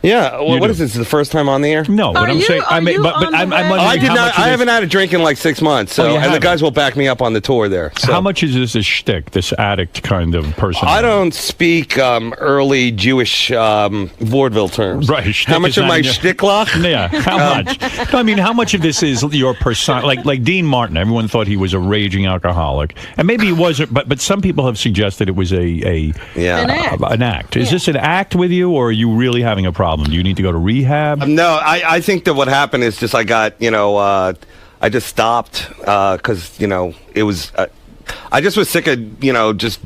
Yeah. Well, what is this? The first time on the air? No, but I'm saying... I'm wondering I haven't had a drink in like 6 months, so and the guys will back me up on the tour there. So. How much is this a shtick, this addict kind of person? I don't speak early Jewish vaudeville terms. Right. How much of my shticklock? Yeah. How much? No, I mean, how much of this is your persona? Like Dean Martin, everyone thought he was a raging alcoholic, and maybe he wasn't. But some people have suggested it was an act. Is this an act with you, or are you really having a problem? Do you need to go to rehab? No, I think that what happened is just I got, I just stopped because, it was, I just was sick of, just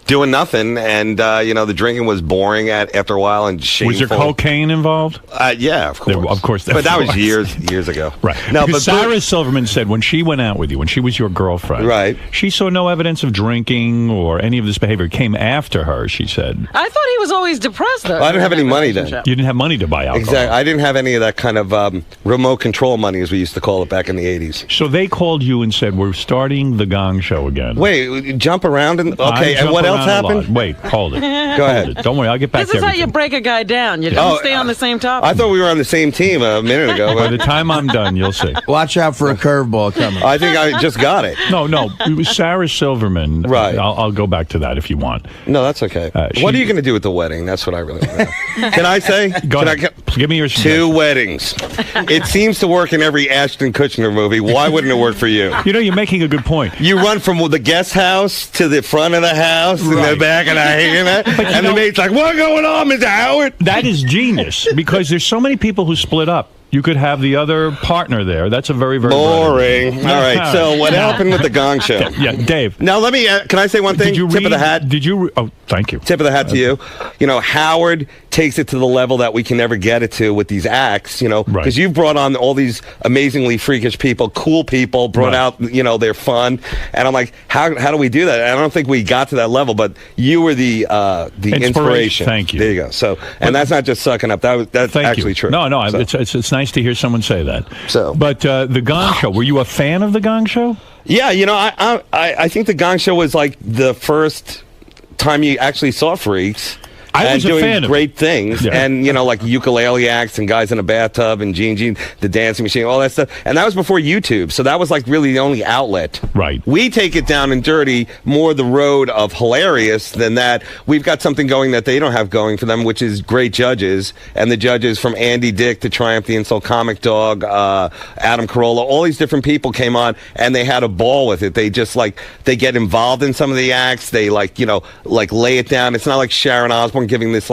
doing nothing. And, the drinking was boring after a while and shameful. Was there cocaine involved? Yeah, of course. Of course. But that was years ago. Right. No, because Sarah Silverman said when she went out with you, when she was your girlfriend, right, she saw no evidence of drinking or any of this behavior. It came after her, she said. I thought he was always depressed, though. Well, I didn't have any money then. You didn't have money to buy alcohol. Exactly. I didn't have any of that kind of remote control money, as we used to call it back in the 80s. So they called you and said, we're starting the Gong Show again. Wait, jump around and okay, and what else happened? Wait, hold it. Go ahead. Don't worry, I'll get back to everything. This is how everything. you break a guy down. You don't stay on the same topic. I thought we were on the same team a minute ago. By the time I'm done, you'll see. Watch out for a curveball coming. I think I just got it. No, it was Sarah Silverman. Right. I'll go back to that if you want. No, that's okay. What are you going to do with the wedding? That's what I really want to know. Can I say? Go ahead. Give me your suggestion. 2 weddings. It seems to work in every Ashton Kutcher movie. Why wouldn't it work for you? You're making a good point. You run from the guest house to the front of the house and the back of the and the mate's like, "What's going on, Mr. Howard?" That is genius because there's so many people who split up. You could have the other partner there. That's a very, very boring. All right. So what happened with the Gong Show? Yeah, Dave. Now let me. Can I say one thing? Tip of the hat. Did you? Oh, thank you. Tip of the hat to you. Howard takes it to the level that we can never get it to with these acts. Because you've brought on all these amazingly freakish people, cool people, brought out. They're fun, and I'm like, how do we do that? And I don't think we got to that level, but you were the inspiration. Thank you. There you go. So, and that's not just sucking up. That's actually true. No, so. It's nice to hear someone say that. So, but the Gong Show. Were you a fan of the Gong Show? Yeah, I think the Gong Show was like the first time you actually saw freaks. I was and a doing fan of great things, Yeah. and like ukulele acts and guys in a bathtub and Gene, the dancing machine, all that stuff. And that was before YouTube, so that was like really the only outlet. Right. We take it down and dirty, more the road of hilarious than that. We've got something going that they don't have going for them, which is great judges, and the judges from Andy Dick to Triumph the Insult Comic Dog, Adam Carolla, all these different people came on, and they had a ball with it. They just they get involved in some of the acts. They lay it down. It's not like Sharon Osbourne giving this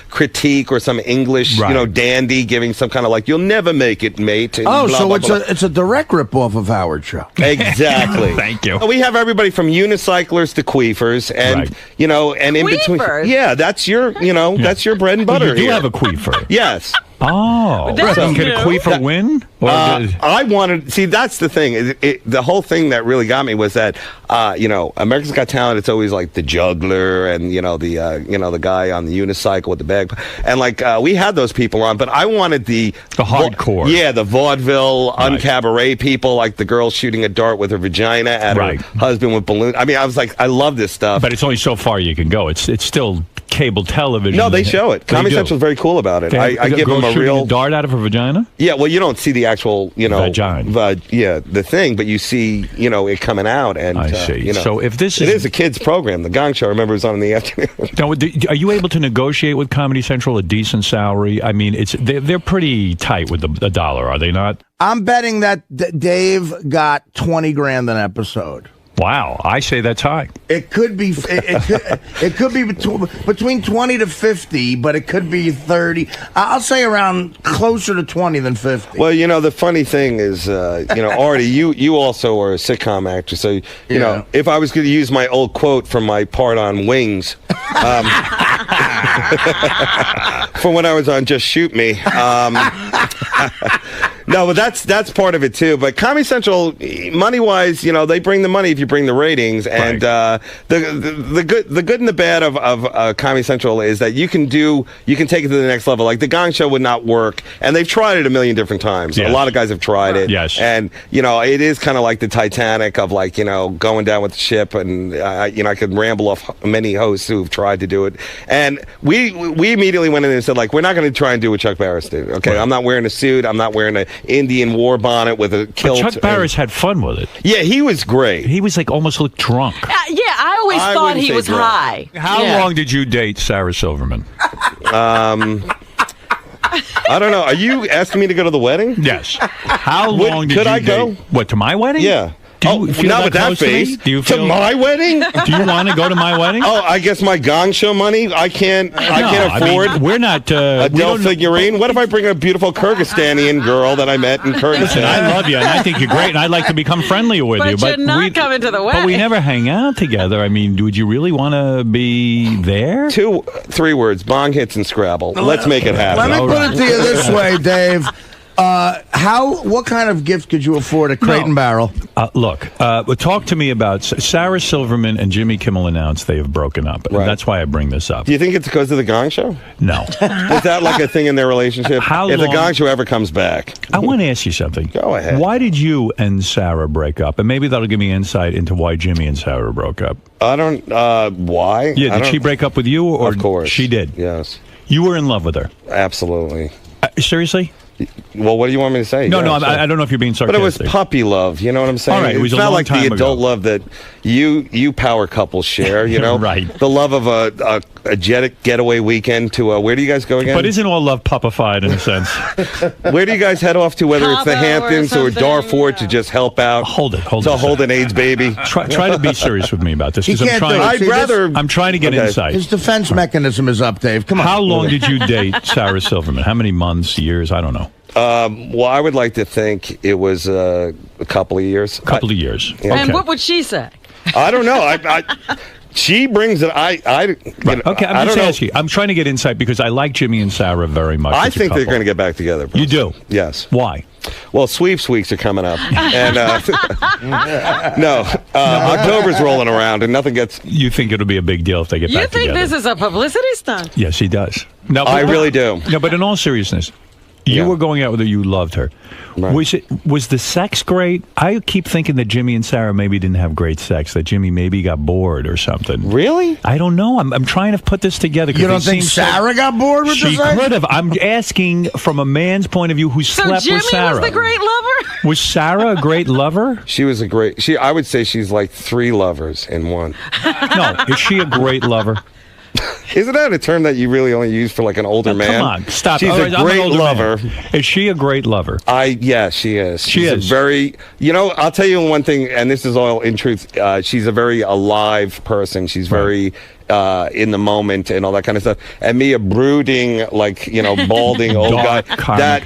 critique or some English dandy giving some kind of you'll never make it, mate. And Oh, blah, so blah, it's blah. it's a direct ripoff of Howard's show. Exactly. Thank you. We have everybody from unicyclers to queefers, and and in between. Queefers? Yeah, that's your that's your bread and butter. You do here. have a queefer. Yes. Oh, That's so can a queefer win? Or I wanted see. That's the thing. The whole thing that really got me was that America's Got Talent. It's always like the juggler and the guy on the unicycle with the bag, and we had those people on. But I wanted the hardcore. Yeah, the vaudeville, uncabaret people, like the girl shooting a dart with her vagina at her husband with balloon. I mean, I was like, I love this stuff. But it's only so far you can go. It's still cable television. No, they show it. Comedy Central's very cool about it. I give them a real dart out of her vagina. Yeah, well, you don't see the actual, vagina. The thing, but you see, it coming out. And I see. So if this is a kids program, the Gong Show, I remember, was on in the afternoon. Now, are you able to negotiate with Comedy Central a decent salary? I mean, they're pretty tight with the dollar, are they not? I'm betting that Dave got $20,000 an episode. Wow, I say that's high. It could be. It could be between 20 to 50, but it could be 30. I'll say around closer to 20 than 50. Well, the funny thing is, Artie, you also are a sitcom actor, so if I was going to use my old quote from my part on Wings, from when I was on Just Shoot Me. No, but that's part of it too. But Comedy Central, money-wise, they bring the money if you bring the ratings. And the good and the bad of Comedy Central is that you can take it to the next level. Like the Gong Show would not work, and they've tried it a million different times. Yes. A lot of guys have tried it. Yes. And it is kind of like the Titanic of going down with the ship. And I could ramble off many hosts who've tried to do it. And we immediately went in and said we're not going to try and do what Chuck Barris did. Okay, right. I'm not wearing a suit. I'm not wearing an Indian war bonnet with a kilt. But Chuck Barris had fun with it. Yeah, he was great. He was almost looked drunk. Yeah, I always thought he was high. How long did you date Sarah Silverman? I don't know. Are you asking me to go to the wedding? Yes. How long did could you I go? date? What, to my wedding? Yeah. Do you feel not with that close to me? face. Do you feel, to my wedding? Do you want to go to my wedding? Oh, I guess my Gong Show money. I can't afford. I mean, we're not. Adele figurine. What if I bring a beautiful Kyrgyzstanian girl that I met in Kyrgyzstan? Listen, I love you, and I think you're great, and I'd like to become friendly with you. But you're not coming to the wedding. But we never hang out together. I mean, would you really want to be there? 2, 3 words: bong hits and Scrabble. Let's make it happen. Let me put it to you this way, Dave. What kind of gift could you afford at Crate and Barrel? Look, talk to me about Sarah Silverman and Jimmy Kimmel announced they have broken up. Right. That's why I bring this up. Do you think it's because of the Gong Show? No. Is that a thing in their relationship? If the Gong Show ever comes back. I want to ask you something. Go ahead. Why did you and Sarah break up? And maybe that'll give me insight into why Jimmy and Sarah broke up. I don't, why? Yeah, did she break up with you? Or of course. She did? Yes. You were in love with her? Absolutely. Seriously? Well, what do you want me to say? No, I don't know if you're being sarcastic. But it was puppy love, you know what I'm saying? All right, it was it's a not long like time the adult ago. love that you power couples share, you know? Right. The love of a jet getaway weekend to where do you guys go again? But isn't all love puppified in a sense? Where do you guys head off to, whether it's the Hamptons or Darfur to just help out? Hold it. To hold an AIDS baby. Try to be serious with me about this. He can't do it. I'm trying to get insight. His defense mechanism is up, Dave. Come on. How long did you date Sarah Silverman? How many months, years? I don't know. Well, I would like to think it was a couple of years. Couple of years. Yeah. And what would she say? I don't know. She brings it. Okay, I'm just asking. I'm trying to get insight because I like Jimmy and Sarah very much. I think they're going to get back together. You do? Yes. Why? Well, sweeps weeks are coming up, and October's rolling around, and nothing gets. You think it'll be a big deal if they get back together? You think this is a publicity stunt? Yes, he does. No, I really do. No, but in all seriousness, You were going out with her. You loved her. Right. Was the sex great? I keep thinking that Jimmy and Sarah maybe didn't have great sex. That Jimmy maybe got bored or something. Really? I don't know. I'm trying to put this together. You don't think Sarah got bored with the sex? She could have. I'm asking from a man's point of view who slept Jimmy with Sarah. was the great lover? Was Sarah a great lover? She was a great. I would say she's like 3 lovers in one. No, is she a great lover? Isn't that a term that you really only use for like an older man? Come on, stop. She's a great lover. Man. Is she a great lover? Yeah, she is. She's a very. I'll tell you one thing, and this is all in truth. She's a very alive person. She's very in the moment and all that kind of stuff. And me, a brooding, balding old guy.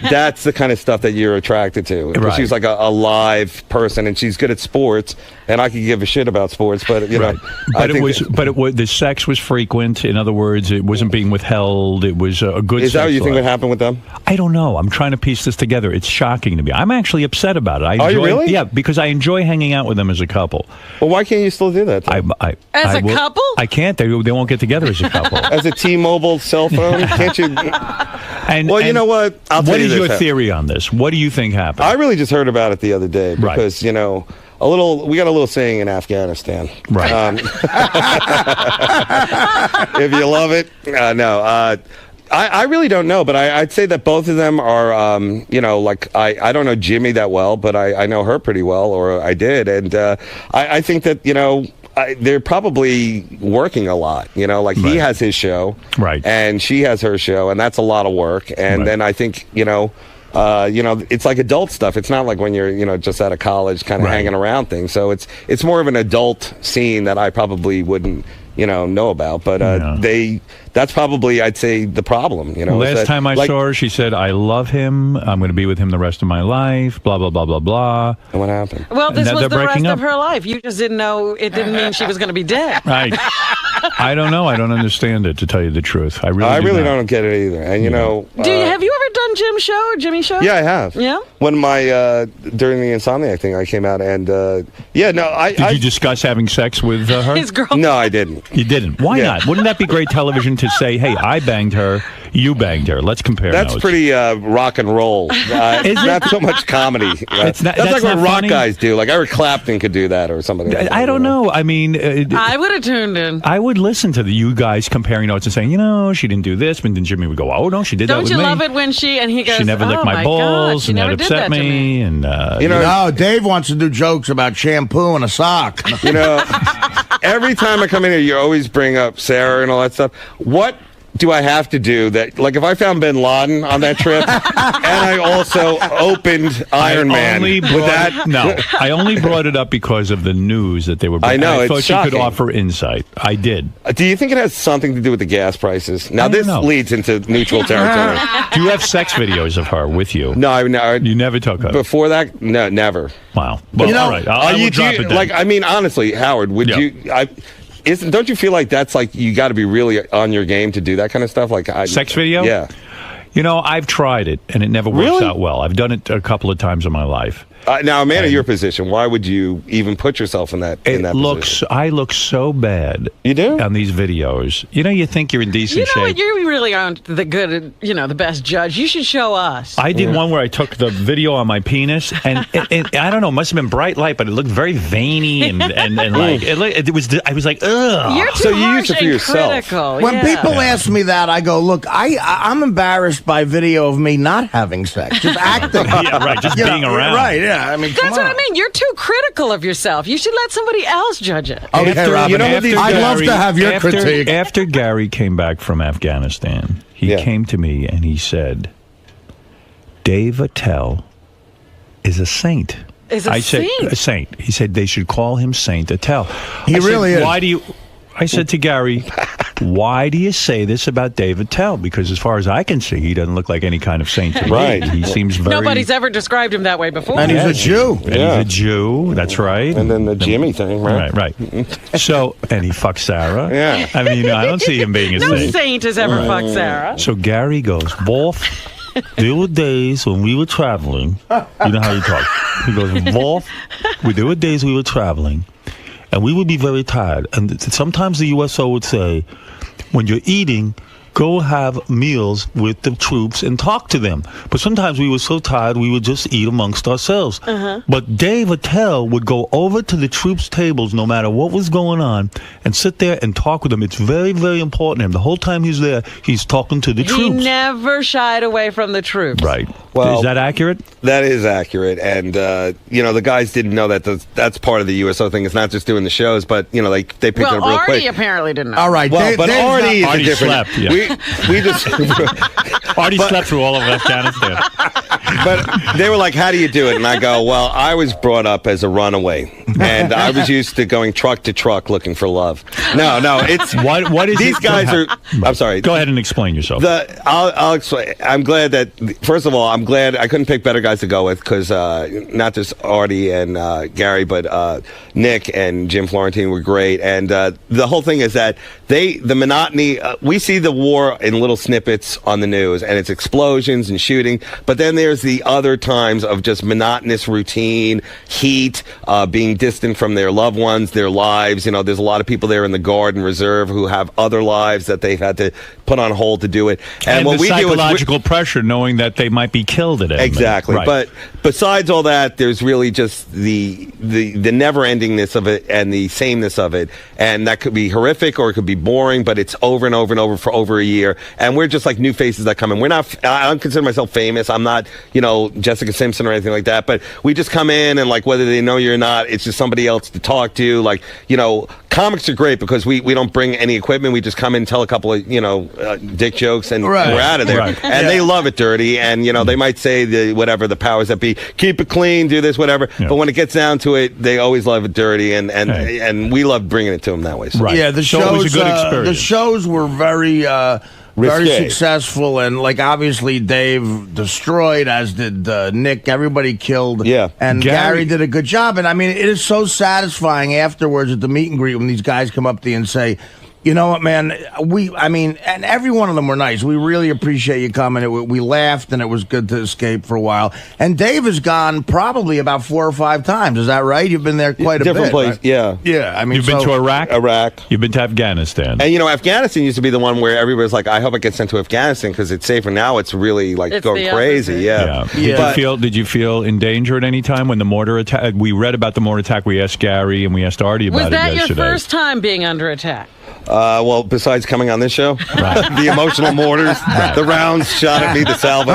That's the kind of stuff that you're attracted to. Right. She's like a live person, and she's good at sports. And I could give a shit about sports, but know. But the sex was frequent. In other words, it wasn't being withheld. It was a good. Is that sex what you think life. would happen with them? I don't know. I'm trying to piece this together. It's shocking to me. I'm actually upset about it. Are you really? Yeah, because I enjoy hanging out with them as a couple. Well, why can't you still do that? As a couple? I can't. They won't get together as a couple. As a T-Mobile cell phone, can't you? You know what? What is your theory on this? What do you think happened? I really just heard about it the other day because we got a little saying in Afghanistan. Right. If you love it, no. I really don't know, but I'd say that both of them are, I don't know Jimmy that well, but I know her pretty well, or I did, and I think that they're probably working a lot. He has his show, right, and she has her show, and that's a lot of work. And then I think it's like adult stuff. It's not like when you're just out of college, kind of hanging around things. So it's more of an adult scene that I probably wouldn't know about. But that's probably, I'd say, the problem. Last time I saw her, she said, "I love him. I'm going to be with him the rest of my life." Blah blah blah blah blah. And what happened? Well, this was the rest up. of her life. You just didn't know. It didn't mean she was going to be dead. Right. I don't know. I don't understand it, to tell you the truth. I really don't get it either. And have you ever done Jimmy's show? Yeah, I have. Yeah. When during the Insomniac thing, I came out and Did you discuss having sex with her? His girl? No, I didn't. You didn't. Why not? Wouldn't that be great television to say, "Hey, I banged her, you banged her. Let's compare That's notes." pretty rock and roll. It's not so much comedy. That's like what rock funny? guys do. Like Eric Clapton could do that or something like that. I don't know. I mean... I would have tuned in. I would listen to you guys comparing notes and saying, she didn't do this. But then Jimmy would go, "Oh, no, she did that with me." Don't you love it when and he goes, "She never licked my balls," and that upset me. And no, Dave wants to do jokes about shampoo and a sock. Every time I come in here, you always bring up Sarah and all that stuff. What do I have to do that? Like, if I found Bin Laden on that trip, and I also opened Iron Man, would that? No, I only brought it up because of the news that they were. I know. I it's thought shocking. you could offer insight. I did. Do you think it has something to do with the gas prices? Now this leads into neutral territory. Do you have sex videos of her with you? No, you never took her. Before that, no, never. Wow. Well, all right. I will drop it then. I mean, honestly, Howard, would you? Don't you feel like that's like you got to be really on your game to do that kind of stuff? Like sex video? Yeah. I've tried it and it never works out well. I've done it a couple of times in my life. Now, a man in your position, why would you even put yourself in that position? I look so bad. You do? On these videos. You think you're in decent shape. What? You really aren't the the best judge. You should show us. I did one where I took the video on my penis, and I don't know, it must have been bright light, but it looked very veiny and like it was. I was like, ugh. You're too harsh and critical. When people ask me that, I go, look, I'm embarrassed by video of me not having sex, just acting. Yeah, right, just being around. Right, yeah. I mean, that's what I mean. You're too critical of yourself. You should let somebody else judge it. Okay, Robin. I'd love to have your critique. After Gary came back from Afghanistan, he came to me and he said, "Dave Attell is a saint." I said, a saint. He said they should call him Saint Attell. He really is. Why do you? I said to Gary, "Why do you say this about Dave Attell? Because as far as I can see, he doesn't look like any kind of saint to me. Right. He seems very... Nobody's ever described him that way before. And he's a Jew. And he's a Jew. That's right. And then the Jimmy thing, right? Right. So, and he fucked Sarah. Yeah. I mean, I don't see him being a saint. No saint has ever fucked Sarah. So Gary goes, "Wolf, there were days when we were traveling." You know how he talks. He goes, "Wolf, there were days we were traveling. And we would be very tired. And sometimes the USO would say, when you're eating, go have meals with the troops and talk to them. But sometimes we were so tired we would just eat amongst ourselves. But Dave Attell would go over to the troops' tables no matter what was going on and sit there and talk with them. It's very, very important to him. The whole time he's there, he's talking to the troops. He never shied away from the troops. Right. Well, is that accurate? That is accurate. And, the guys didn't know that that's part of the USO thing. It's not just doing the shows, but, they picked it up real quick. Artie apparently didn't know. All right. Well, but Artie is Artie different. slept, yeah. We just... Artie slept through all of Afghanistan. But they were like, how do you do it? And I go, well, I was brought up as a runaway. And I was used to going truck to truck looking for love. No, it's... What is these guys are... I'm sorry. Go ahead and explain yourself. I'll explain. I'm glad that... First of all, I'm glad I couldn't pick better guys to go with because not just Artie and Gary, but Nick and Jim Florentine were great. And the whole thing is that the monotony... we see the war in little snippets on the news, and it's explosions and shooting. But then there's the other times of just monotonous routine, heat, being distant from their loved ones, their lives. There's a lot of people there in the Guard and Reserve who have other lives that they've had to put on hold to do it. And what the we psychological pressure knowing that they might be killed at any exactly. minute. Right. But besides all that, there's really just the never-endingness of it and the sameness of it. And that could be horrific or it could be boring, but it's over and over and over for over a year. And we're just like new faces that come in. I don't consider myself famous. I'm not, Jessica Simpson or anything like that. But we just come in and like whether they know you or not, it's just somebody else to talk to. Like, comics are great because we don't bring any equipment. We just come in, tell a couple of, dick jokes and we're out of there. Right. And they love it dirty. And, they might say the powers that be, keep it clean, do this, whatever. Yeah. But when it gets down to it, they always love it dirty. And we love bringing it to them that way. So. Right. Yeah, the shows, it was a good experience. The shows were very successful, and obviously Dave destroyed, as did Nick. Everybody killed. Yeah, and Gary did a good job. And it is so satisfying afterwards at the meet and greet when these guys come up to you and say, you know what, man? And every one of them were nice. We really appreciate you coming. We laughed, and it was good to escape for a while. And Dave has gone probably about 4 or 5 times. Is that right? You've been there quite a bit. Different place, right? yeah. Yeah, you've been to Iraq? Iraq. You've been to Afghanistan. And, Afghanistan used to be the one where everybody's like, I hope I get sent to Afghanistan because it's safer. Now it's really, going crazy. Yeah. Did you feel in danger at any time when the mortar attack? We read about the mortar attack. We asked Gary and we asked Artie about it yesterday. Was that your first time being under attack? Well, besides coming on this show, the emotional mortars, the rounds shot at me, the salvo.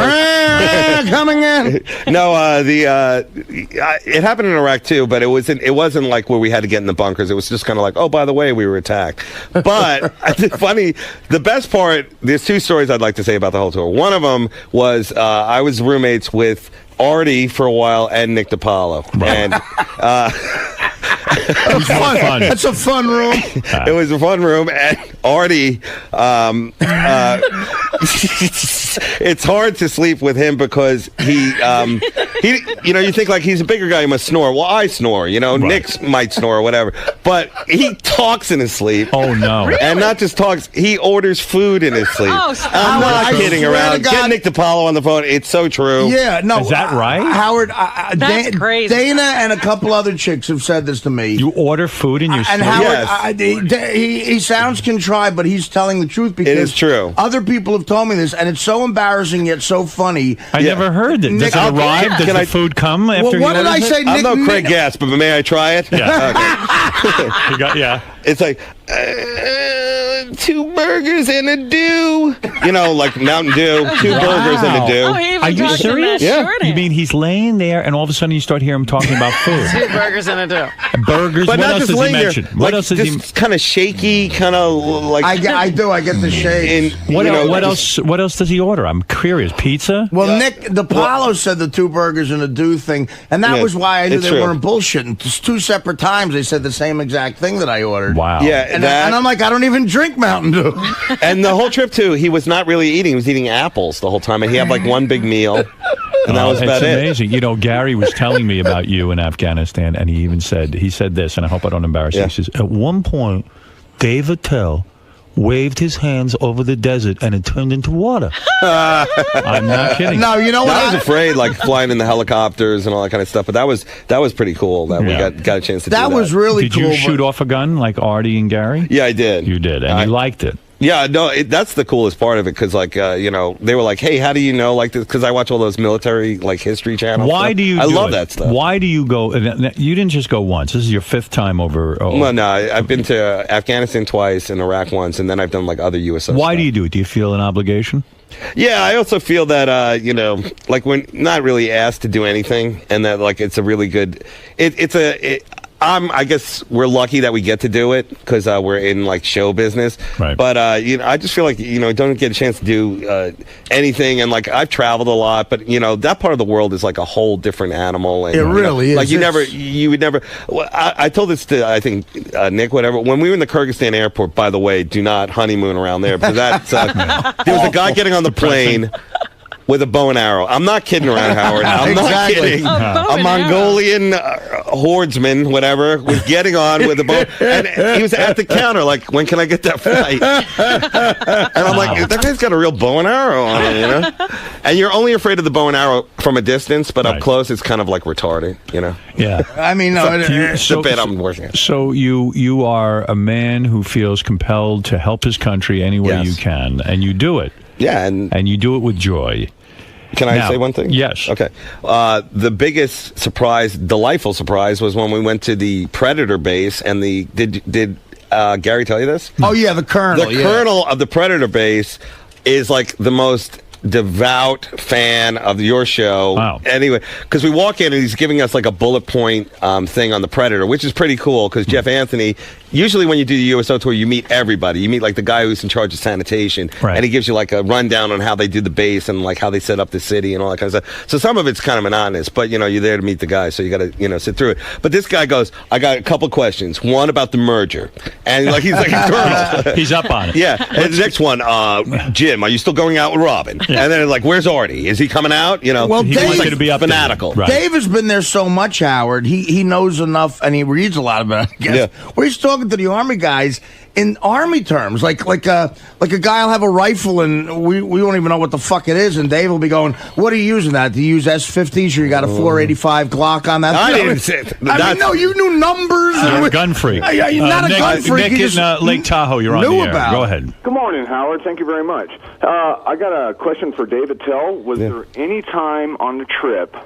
Coming in. No, it happened in Iraq too, but it wasn't like where we had to get in the bunkers. It was just kind of like, oh, by the way, we were attacked. But the best part, there's 2 stories I'd like to say about the whole tour. One of them was I was roommates with Artie for a while and Nick DiPaolo. And it was fun. That's a fun room. It was a fun room, and Artie. It's hard to sleep with him because he, you think like he's a bigger guy, he must snore. Well, I snore. Right. Nick might snore or whatever, but he talks in his sleep. Oh no! Really? And not just talks, he orders food in his sleep. Oh, stop. I'm not kidding around. Get Nick DiPaolo on the phone. It's so true. Yeah, no, is that right, Howard? That's crazy. Dana and a couple other chicks have said this to me. You order food in your sleep? And Howard, he sounds contrived, but he's telling the truth because it is true. Other people have told me this, and it's so embarrassing yet so funny. I never heard it. Does it arrive? Does the food come after what did I say? I'm no Craig Gass, but may I try it? Yeah. Okay. It's like 2 burgers and a dew. Like Mountain Dew, 2 burgers and a dew. Oh, are you serious? Yeah. You mean he's laying there, and all of a sudden you start hearing him talking about food? 2 burgers and a dew. Burgers. But what not else just does he laying mention? there. What else does he? Kind of shaky, kind of like. I do. I get the shake. What else? What else does he order? I'm curious. Pizza. Well, Nick DiPaolo said the 2 burgers and a dew thing, and that was why I knew they weren't bullshitting. Just 2 separate times they said the same exact thing that I ordered. Wow. Yeah, and I'm like, I don't even drink Mountain Dew. And the whole trip too, he was not really eating. He was eating apples the whole time, and he had like 1 big meal, and that was about it. It's amazing. Gary was telling me about you in Afghanistan, and he said this, and I hope I don't embarrass you. He says, at one point, Dave Attell waved his hands over the desert, and it turned into water. I'm not kidding. No, you know what? I was afraid, like flying in the helicopters and all that kind of stuff. But that was pretty cool that we got a chance to do that. That was really did cool. Did you shoot off a gun like Artie and Gary? Yeah, I did. You did, and you liked it. Yeah, no, that's the coolest part of it because, like, you know, they were like, "Hey, how do you know like this?" Because I watch all those military like history channels. Why do you? I love it? that stuff. Why do you go? You didn't just go once. This is your 5th time over. Well, no, I've been to Afghanistan twice and Iraq once, and then I've done like other USO. Why stuff. do you do it? Do you feel an obligation? Yeah, I also feel that you know, like when not really asked to do anything, and that like it's a really good. I guess we're lucky that we get to do it because we're in like show business. Right. But you know, I just feel like don't get a chance to do anything. And like I've traveled a lot, but you know that part of the world is like a whole different animal. And, it really is. Like you would never. Well, I told this to I think Nick. Whatever. When we were in the Kyrgyzstan airport, by the way, do not honeymoon around there because that's there was a guy getting on the plane with a bow and arrow. I'm not kidding around, Howard. I'm not kidding. A Mongolian hordeman, whatever, was getting on with a bow, and he was at the counter like, when can I get that flight? And I'm like, that guy's got a real bow and arrow on him, you know? And you're only afraid of the bow and arrow from a distance, but up close, it's kind of like retarded, you know? Yeah. I mean, it's the bit I'm working at. So you are a man who feels compelled to help his country any way you can, and you do it. Yeah, and you do it with joy. Can I say one thing? Yes. Okay. The biggest surprise, delightful surprise, was when we went to the Predator base and did Gary tell you this? Oh yeah, the colonel. The colonel of the Predator base is like the most devout fan of your show. Wow. Anyway, because we walk in and he's giving us like a bullet point thing on the Predator, which is pretty cool because Jeff Anthony, usually when you do the USO tour, you meet everybody. You meet like the guy who's in charge of sanitation, and he gives you like a rundown on how they do the base and like how they set up the city and all that kind of stuff. So some of it's kind of monotonous, but you know, you're there to meet the guy, so you got to, sit through it. But this guy goes, I got a couple questions. One about the merger. And like he's like a colonel. He's up on it. Yeah. And the next one, Jim, are you still going out with Robin? Yeah. And then like, where's Artie? Is he coming out? You know, well, he Dave, wants you to be fanatical. Right. Dave has been there so much, Howard. He knows enough, and he reads a lot about it, I guess. Yeah. Where he's talking to the Army guys in Army terms, like a guy will have a rifle, and we won't even know what the fuck it is, and Dave will be going, "What are you using that? Do you use S50s, or you got a 485 Glock on that?" I didn't say that. I mean, no, you knew numbers. You're a gun freak. Not a gun freak. Nick in Lake Tahoe, you're on the air. Go ahead. Good morning, Howard. Thank you very much. I got a question for Dave Attell. Was there any time on the trip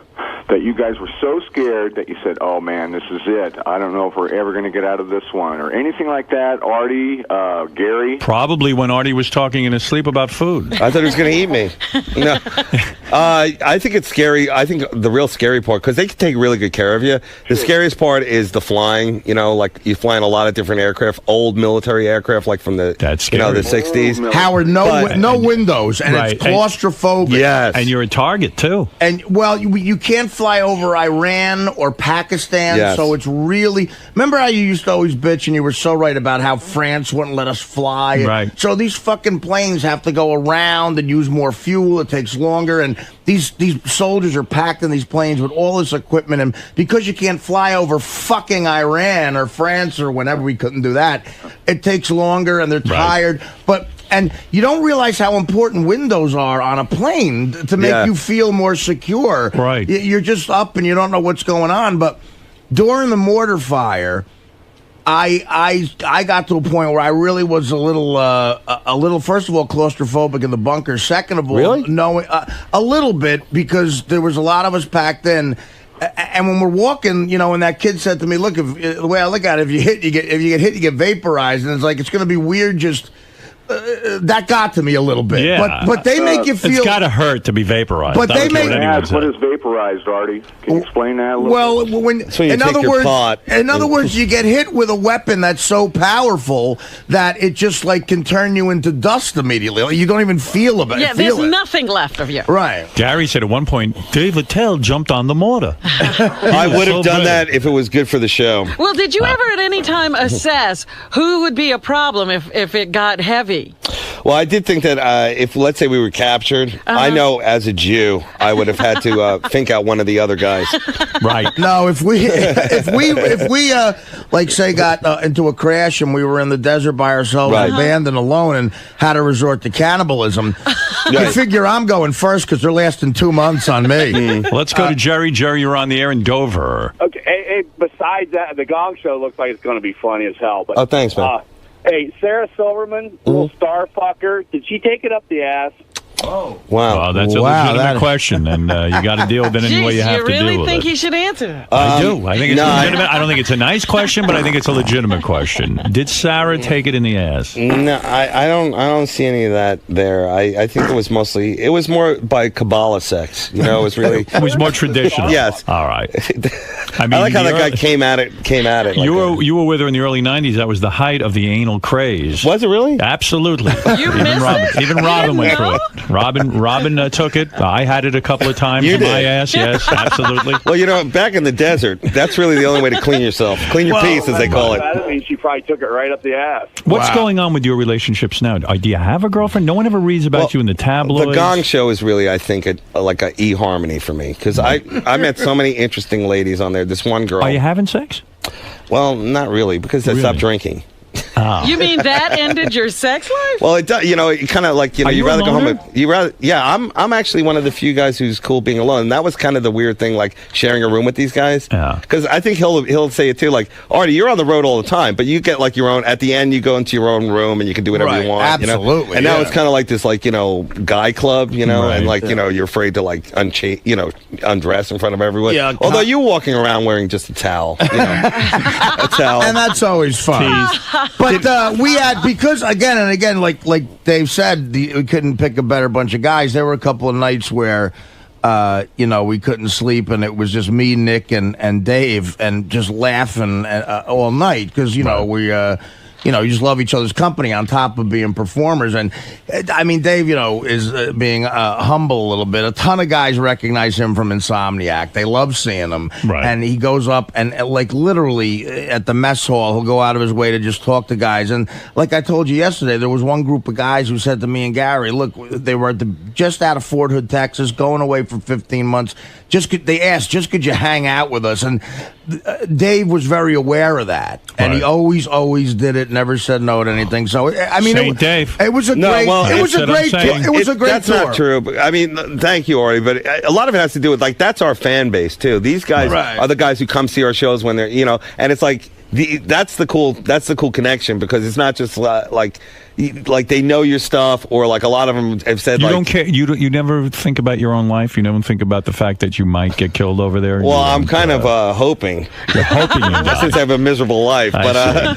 that you guys were so scared that you said, "Oh man, this is it. I don't know if we're ever going to get out of this one," or anything like that? Artie, Gary? Probably when Artie was talking in his sleep about food. I thought he was going to eat me. No. I think it's scary. I think the real scary part, because they can take really good care of you. The scariest part is the flying. You know, like you fly in a lot of different aircraft, old military aircraft, like from the the 60s. Howard, no windows, and it's claustrophobic. Yes, and you're a target too. And well, you can't fly over Iran or Pakistan, so it's really. Remember how you used to always bitch, and you were so right about how France wouldn't let us fly. Right. So these fucking planes have to go around and use more fuel. It takes longer, and these soldiers are packed in these planes with all this equipment, and because you can't fly over fucking Iran or France or whenever we couldn't do that, it takes longer, and they're tired. And you don't realize how important windows are on a plane to make you feel more secure. Right. You're just up and you don't know what's going on. But during the mortar fire, I got to a point where I really was a little first of all claustrophobic in the bunker. Second of all, a little bit, because there was a lot of us packed in. And when we're walking, and that kid said to me, "Look, the way I look at it, if you get hit, you get vaporized." And it's like, it's going to be weird just. That got to me a little bit. Yeah. But they make you feel... It's got to hurt to be vaporized. But they make... What is vaporized, Artie? Can you explain that a little bit? When, so you in take other your words, pot. In other words, you get hit with a weapon that's so powerful that it just can turn you into dust immediately. Like, you don't even feel it. Yeah, there's nothing left of you. Right. Gary said at one point, Dave Attell jumped on the mortar. I would have done that if it was good for the show. Well, did you ever at any time assess who would be a problem if it got heavy? Well, I did think that if, let's say, we were captured, I know as a Jew, I would have had to think out one of the other guys. Right. No, if we say got into a crash and we were in the desert by ourselves, abandoned, alone, and had to resort to cannibalism, you figure I'm going first because they're lasting 2 months on me. Let's go to Jerry. Jerry, you're on the air in Dover. Okay. Hey, besides that, the Gong Show looks like it's going to be funny as hell. But, thanks, man. Hey, Sarah Silverman, little star fucker. Did she take it up the ass? Oh. Wow. That's a legitimate question, and you got to deal with it any way you have to deal with it. You really think he should answer? I do. I think it's legitimate. I don't think it's a nice question, but I think it's a legitimate question. Did Sarah take it in the ass? No, I don't see any of that there. I think it was more by Kabbalah sex. You know, it was really it was more traditional. Yes. All right. I like how that guy came at it. Like you were with her in the early '90s. That was the height of the anal craze. Was it really? Absolutely. Even Robin went through it. Robin took it. I had it a couple of times in my ass. Yes, absolutely. Well, you know, back in the desert, that's really the only way to clean yourself. Clean your piece, as they call it. That means she probably took it right up the ass. What's going on with your relationships now? Do you have a girlfriend? No one ever reads about you in the tabloids. The Gong Show is really, I think, like a eHarmony for me, because I met so many interesting ladies on there. This one girl. Are you having sex? Well, not really, because I stopped drinking. You mean that ended your sex life? Well, it does. You know, it kind of like you'd rather go home. Yeah, I'm actually one of the few guys who's cool being alone. And that was kind of the weird thing, like sharing a room with these guys. Yeah. Because I think he'll say it too. Like, Artie, you're on the road all the time, but you get like your own. At the end, you go into your own room and you can do whatever you want. Absolutely. You know? And now it's kind of like this, like guy club. You know, and like you're afraid to like undress in front of everyone. Yeah. Although you're walking around wearing just a towel. You know, a towel, and that's always fun. But we had, because again and again, like Dave said, we couldn't pick a better bunch of guys. There were a couple of nights where, we couldn't sleep, and it was just me, Nick, and Dave, and just laughing all night because we just love each other's company on top of being performers. And I mean, Dave, is being humble a little bit. A ton of guys recognize him from Insomniac. They love seeing him. Right. And he goes up and like literally at the mess hall, he'll go out of his way to just talk to guys. And like I told you yesterday, there was one group of guys who said to me and Gary, look, they were just out of Fort Hood, Texas, going away for 15 months. They asked, could you hang out with us? And Dave was very aware of that. And he always did it, never said no to anything. So, I mean, Dave. It was a great tour. That's not true. But, I mean, thank you, Artie. But a lot of it has to do with, like, that's our fan base, too. These guys are the guys who come see our shows when they're, and it's like, that's the cool connection, because it's not just like they know your stuff, or like a lot of them have said you don't care. You never think about your own life. You never think about the fact that you might get killed over there. Well, I'm kind of hoping. You're hoping you die. Since I have a miserable life, but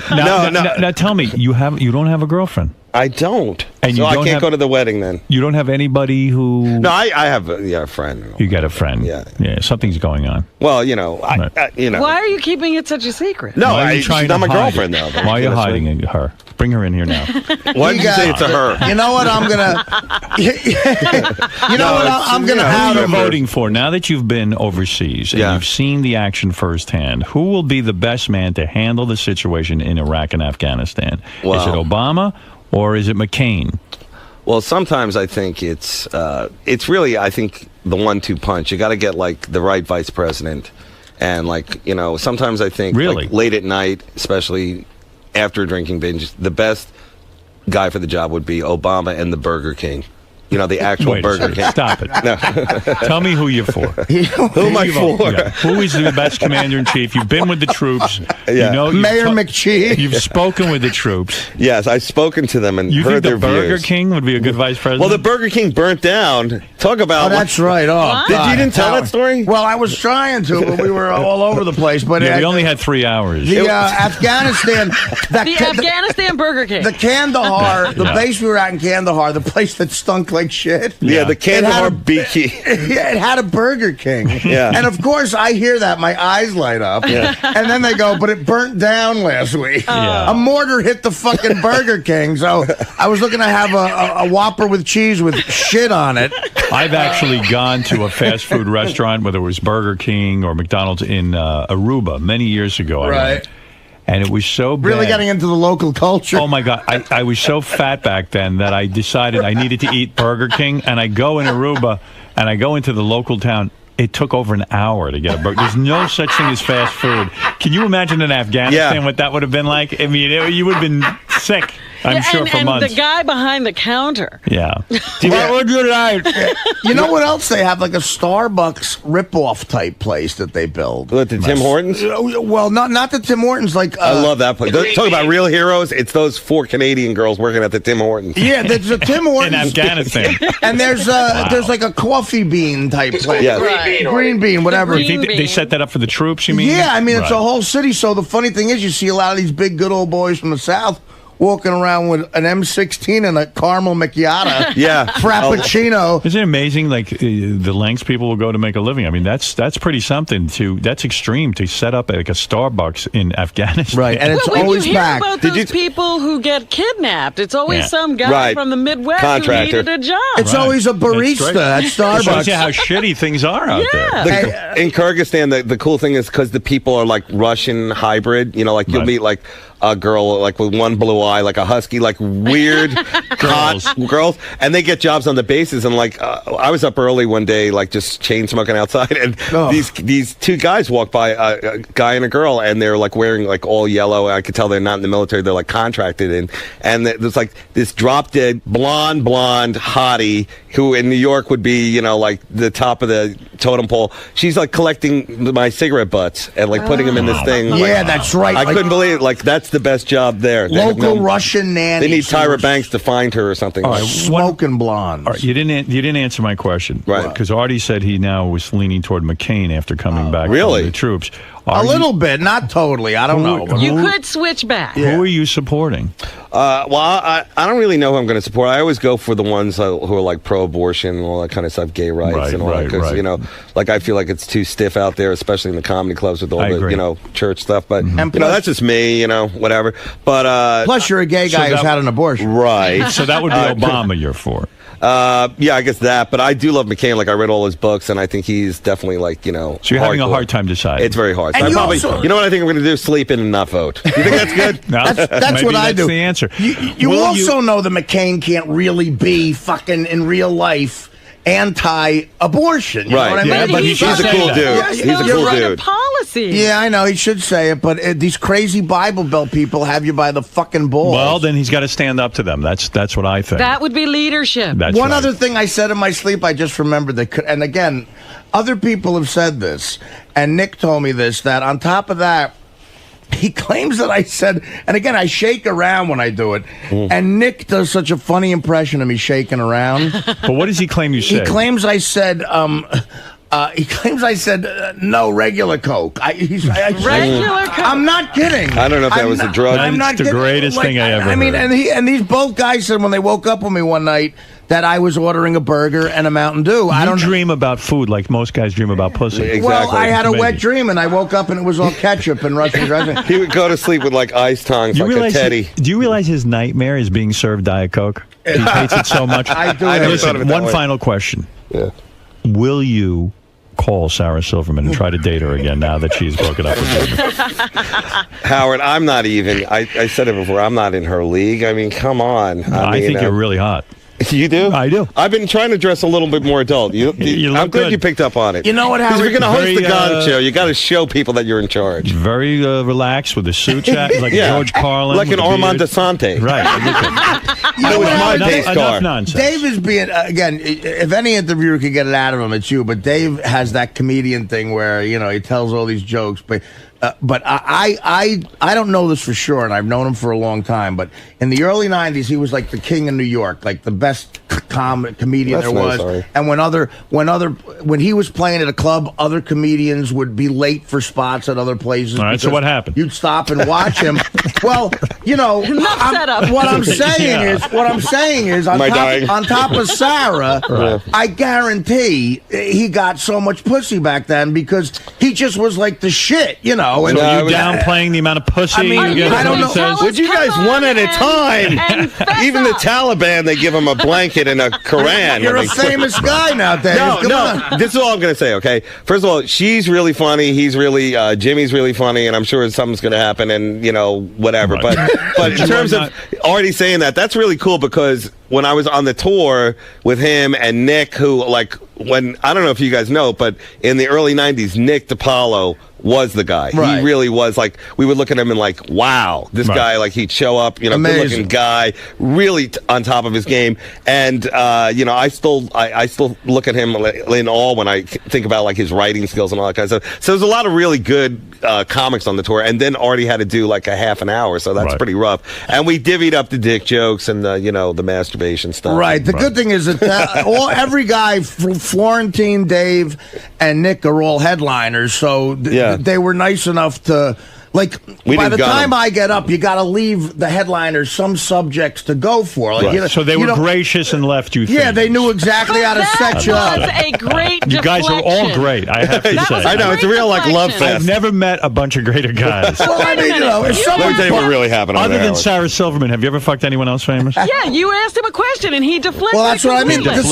now tell me, you don't have a girlfriend. I don't. And so I can't go to the wedding then. You don't have anybody who... No, I have a friend. You got a friend. Yeah, something's going on. Well, Why are you keeping it such a secret? No, she's not my girlfriend now. Why are you hiding her? Bring her in here now. Why did you say it to her? You know what? I'm gonna. I'm gonna have. Who you're voting for now that you've been overseas and you've seen the action firsthand? Who will be the best man to handle the situation in Iraq and Afghanistan? Is it Obama or is it McCain? Well, sometimes I think it's really, I think, the 1-2 punch. You got to get like the right vice president, and sometimes I think like, late at night, especially after a drinking binge, the best guy for the job would be Obama and the Burger King. The actual Burger King. Stop it. No. Tell me who you're for. Who am I for? Yeah. Who is the best commander-in-chief? You've been with the troops. Yeah. Mayor McChee. You've spoken with the troops. Yes, I've spoken to them and heard their views. You think the Burger King would be a good vice president? Well, the Burger King burnt down. Talk about... Oh, that's right. Oh, you didn't tell that story? Well, I was trying to, but we were all over the place. But we only had 3 hours. The Afghanistan... The Afghanistan Burger King. The Kandahar, the base we were at in Kandahar, the place that stunk like shit. Yeah, the Kandahar BK. Yeah, it had a Burger King. Yeah. And of course, I hear that, my eyes light up. Yeah. And then they go, but it burnt down last week. Yeah. A mortar hit the fucking Burger King. So I was looking to have a Whopper with cheese with shit on it. I've actually gone to a fast food restaurant, whether it was Burger King or McDonald's in Aruba many years ago. Right. And it was so bad. Really getting into the local culture. Oh, my God. I was so fat back then that I decided I needed to eat Burger King. And I go in Aruba, and I go into the local town. It took over an hour to get a burger. There's no such thing as fast food. Can you imagine in Afghanistan what that would have been like? I mean, you would have been sick. I'm sure for and months. the guy behind the counter. Yeah. What would you like? You know what else they have? Like a Starbucks ripoff type place that they build. What, the Tim Hortons? Well, not the Tim Hortons. Like I love that place. Talk about real heroes. It's those 4 Canadian girls working at the Tim Hortons. Yeah, there's a Tim Hortons in Afghanistan. And there's like a coffee bean type place. Yes. Green bean, whatever. You think they set that up for the troops? You mean? Yeah, I mean it's Right. a whole city. So the funny thing is, you see a lot of these big, good old boys from the South walking around with an M16 and a caramel macchiato. Yeah. Frappuccino. Isn't it amazing, like, the lengths people will go to make a living? I mean, that's pretty something that's extreme to set up like a Starbucks in Afghanistan. Right, and it's Well, when always you hear packed. about those people who get kidnapped, it's always some guy Right. from the Midwest Contractor. who needed a job. It's always a barista at It shows Starbucks. you how shitty things are out there. In Kyrgyzstan, the cool thing is because the people are like Russian hybrid. You know, like you'll Right. meet like a girl like with one blue eye, like a husky, like weird hot girls, and they get jobs on the bases. And like I was up early one day, like just chain smoking outside, and these 2 guys walked by, a guy and a girl, and they're like wearing like all yellow. I could tell they're not in the military; they're like contracted in. And there's like this drop dead blonde hottie who in New York would be, you know, like the top of the totem pole. She's like collecting my cigarette butts and like putting them in this thing. Yeah, that's right. I Like- couldn't believe it. Like that's the best job there. They have Local Russian nanny. They need Tyra Banks to find her or something. All right, Smoking blondes. All right, you didn't answer my question, Right. Because Artie said he now was leaning toward McCain after coming back Really? from the troops. A little bit, not totally. I don't know. But You could switch back. Who are you supporting? Well, I don't really know who I'm going to support. I always go for the ones who are like pro-abortion and all that kind of stuff, gay rights Right, and all that. right, Because right. you know, like I feel like it's too stiff out there, especially in the comedy clubs with all I the agree. church stuff. But And you know, plus- that's just me. You know, whatever. But Plus, you're a gay guy who's had an abortion. right. So that would be Obama you're for. Yeah, I guess that. But I do love McCain. Like I read all his books, and I think he's definitely like So you're having a hardcore. hard time deciding. It's very hard. So And I you probably, also- you know what I think I'm going to do? Sleep in and not vote. You think that's good? No, That's maybe what I that's do. the answer. You Will also know that McCain can't really be fucking in real life anti-abortion. You Right. know what I Yeah, mean? but he He's should a say cool that. dude. Yeah, He's a you're cool right. dude. Policy. Yeah, I know. He should say it, but these crazy Bible Belt people have you by the fucking balls. Well, then he's got to stand up to them. That's what I think. That would be leadership. That's One right. other thing I said in my sleep, I just remembered that, and again, other people have said this, and Nick told me this, that on top of that, he claims that I said, and again, I shake around when I do it, and Nick does such a funny impression of me shaking around. But what does he claim you He said? claims I said, no, regular Coke. Regular Coke. I'm not kidding. I don't know if that was a drug. I'm not That's the kidding. greatest thing I ever I mean, heard. and these both guys said when they woke up with me one night that I was ordering a burger and a Mountain Dew. I You don't dream about food like most guys dream about pussy. Exactly. Well, I had a Maybe. wet dream and I woke up and it was all ketchup and Russian dressing. He would go to sleep with like ice tongues, like a teddy. Do you realize his nightmare is being served Diet Coke? He hates it so much. I do. I never Listen, thought of it that one way. final question. Yeah. Will you call Sarah Silverman and try to date her again now that she's broken up with you? Howard, I'm not even. I said it before. I'm not in her league. I mean, come on. I mean, think you're really hot. You do? I do. I've been trying to dress a little bit more adult. You I'm look glad good. you picked up on it. You know what, Because if Howard? you're going to host Very, the Gong Show, you got to show people that you're in charge. Very relaxed with a suit jacket, like Yeah. George Carlin. Like with an a Armand beard. DeSante. Right. That was my enough, pace enough car. nonsense. Dave is being, again, if any interviewer could get it out of him, it's you. But Dave has that comedian thing where, you know, he tells all these jokes. But I don't know this for sure, and I've known him for a long time. But in the early '90s, he was like the king of New York, like the best comedian That's there nice, was. Ari. And when he was playing at a club, other comedians would be late for spots at other places. All right, so because what happened? You'd stop and watch him. Well, you know, what I'm saying is, Am I dying? on top of Sarah, Right. I guarantee he got so much pussy back then because he just was like the shit, you know. And So No, you downplaying the amount of pussy I mean, you get? I don't know. Tell us, Would you guys come one on at a time? and fess Even the up. Taliban, they give them a blanket and a Quran. You're when a they quit. famous guy now, Dave. No, Come on. no. This is all I'm going to say, okay? First of all, she's really funny. He's really, Jimmy's really funny, and I'm sure something's going to happen, and, you know, whatever. Right. But in terms of already saying that, that's really cool because when I was on the tour with him and Nick, who, like, I don't know if you guys know, but in the early 90s, Nick DiPaolo was the guy. Right. He really was like, we would look at him and like, wow, this guy, like he'd show up, you know, good-looking guy, really on top of his game. And, you know, I still look at him in awe when I think about like his writing skills and all that kind of stuff. So there's a lot of really good comics on the tour. And then Artie had to do like a half an hour. So that's pretty rough. And we divvied up the dick jokes and the, you know, the masturbation stuff. Right. The good thing is that every guy, Florentine, Dave, and Nick are all headliners. So they were nice enough to, like, by the time I get up, you got to leave the headliners some subjects to go for. Like, you know, so they were gracious and left you. Yeah, they knew exactly how to set you up. That was a great You guys are all great, I have to say. I know, it's a real, like, love fest. I've never met a bunch of greater guys. Well, I mean, you know, if Let me tell you what really happened. Other than Sarah Silverman, have you ever fucked anyone else famous? Yeah, you asked him a question and he deflected. Well, that's what I mean. This is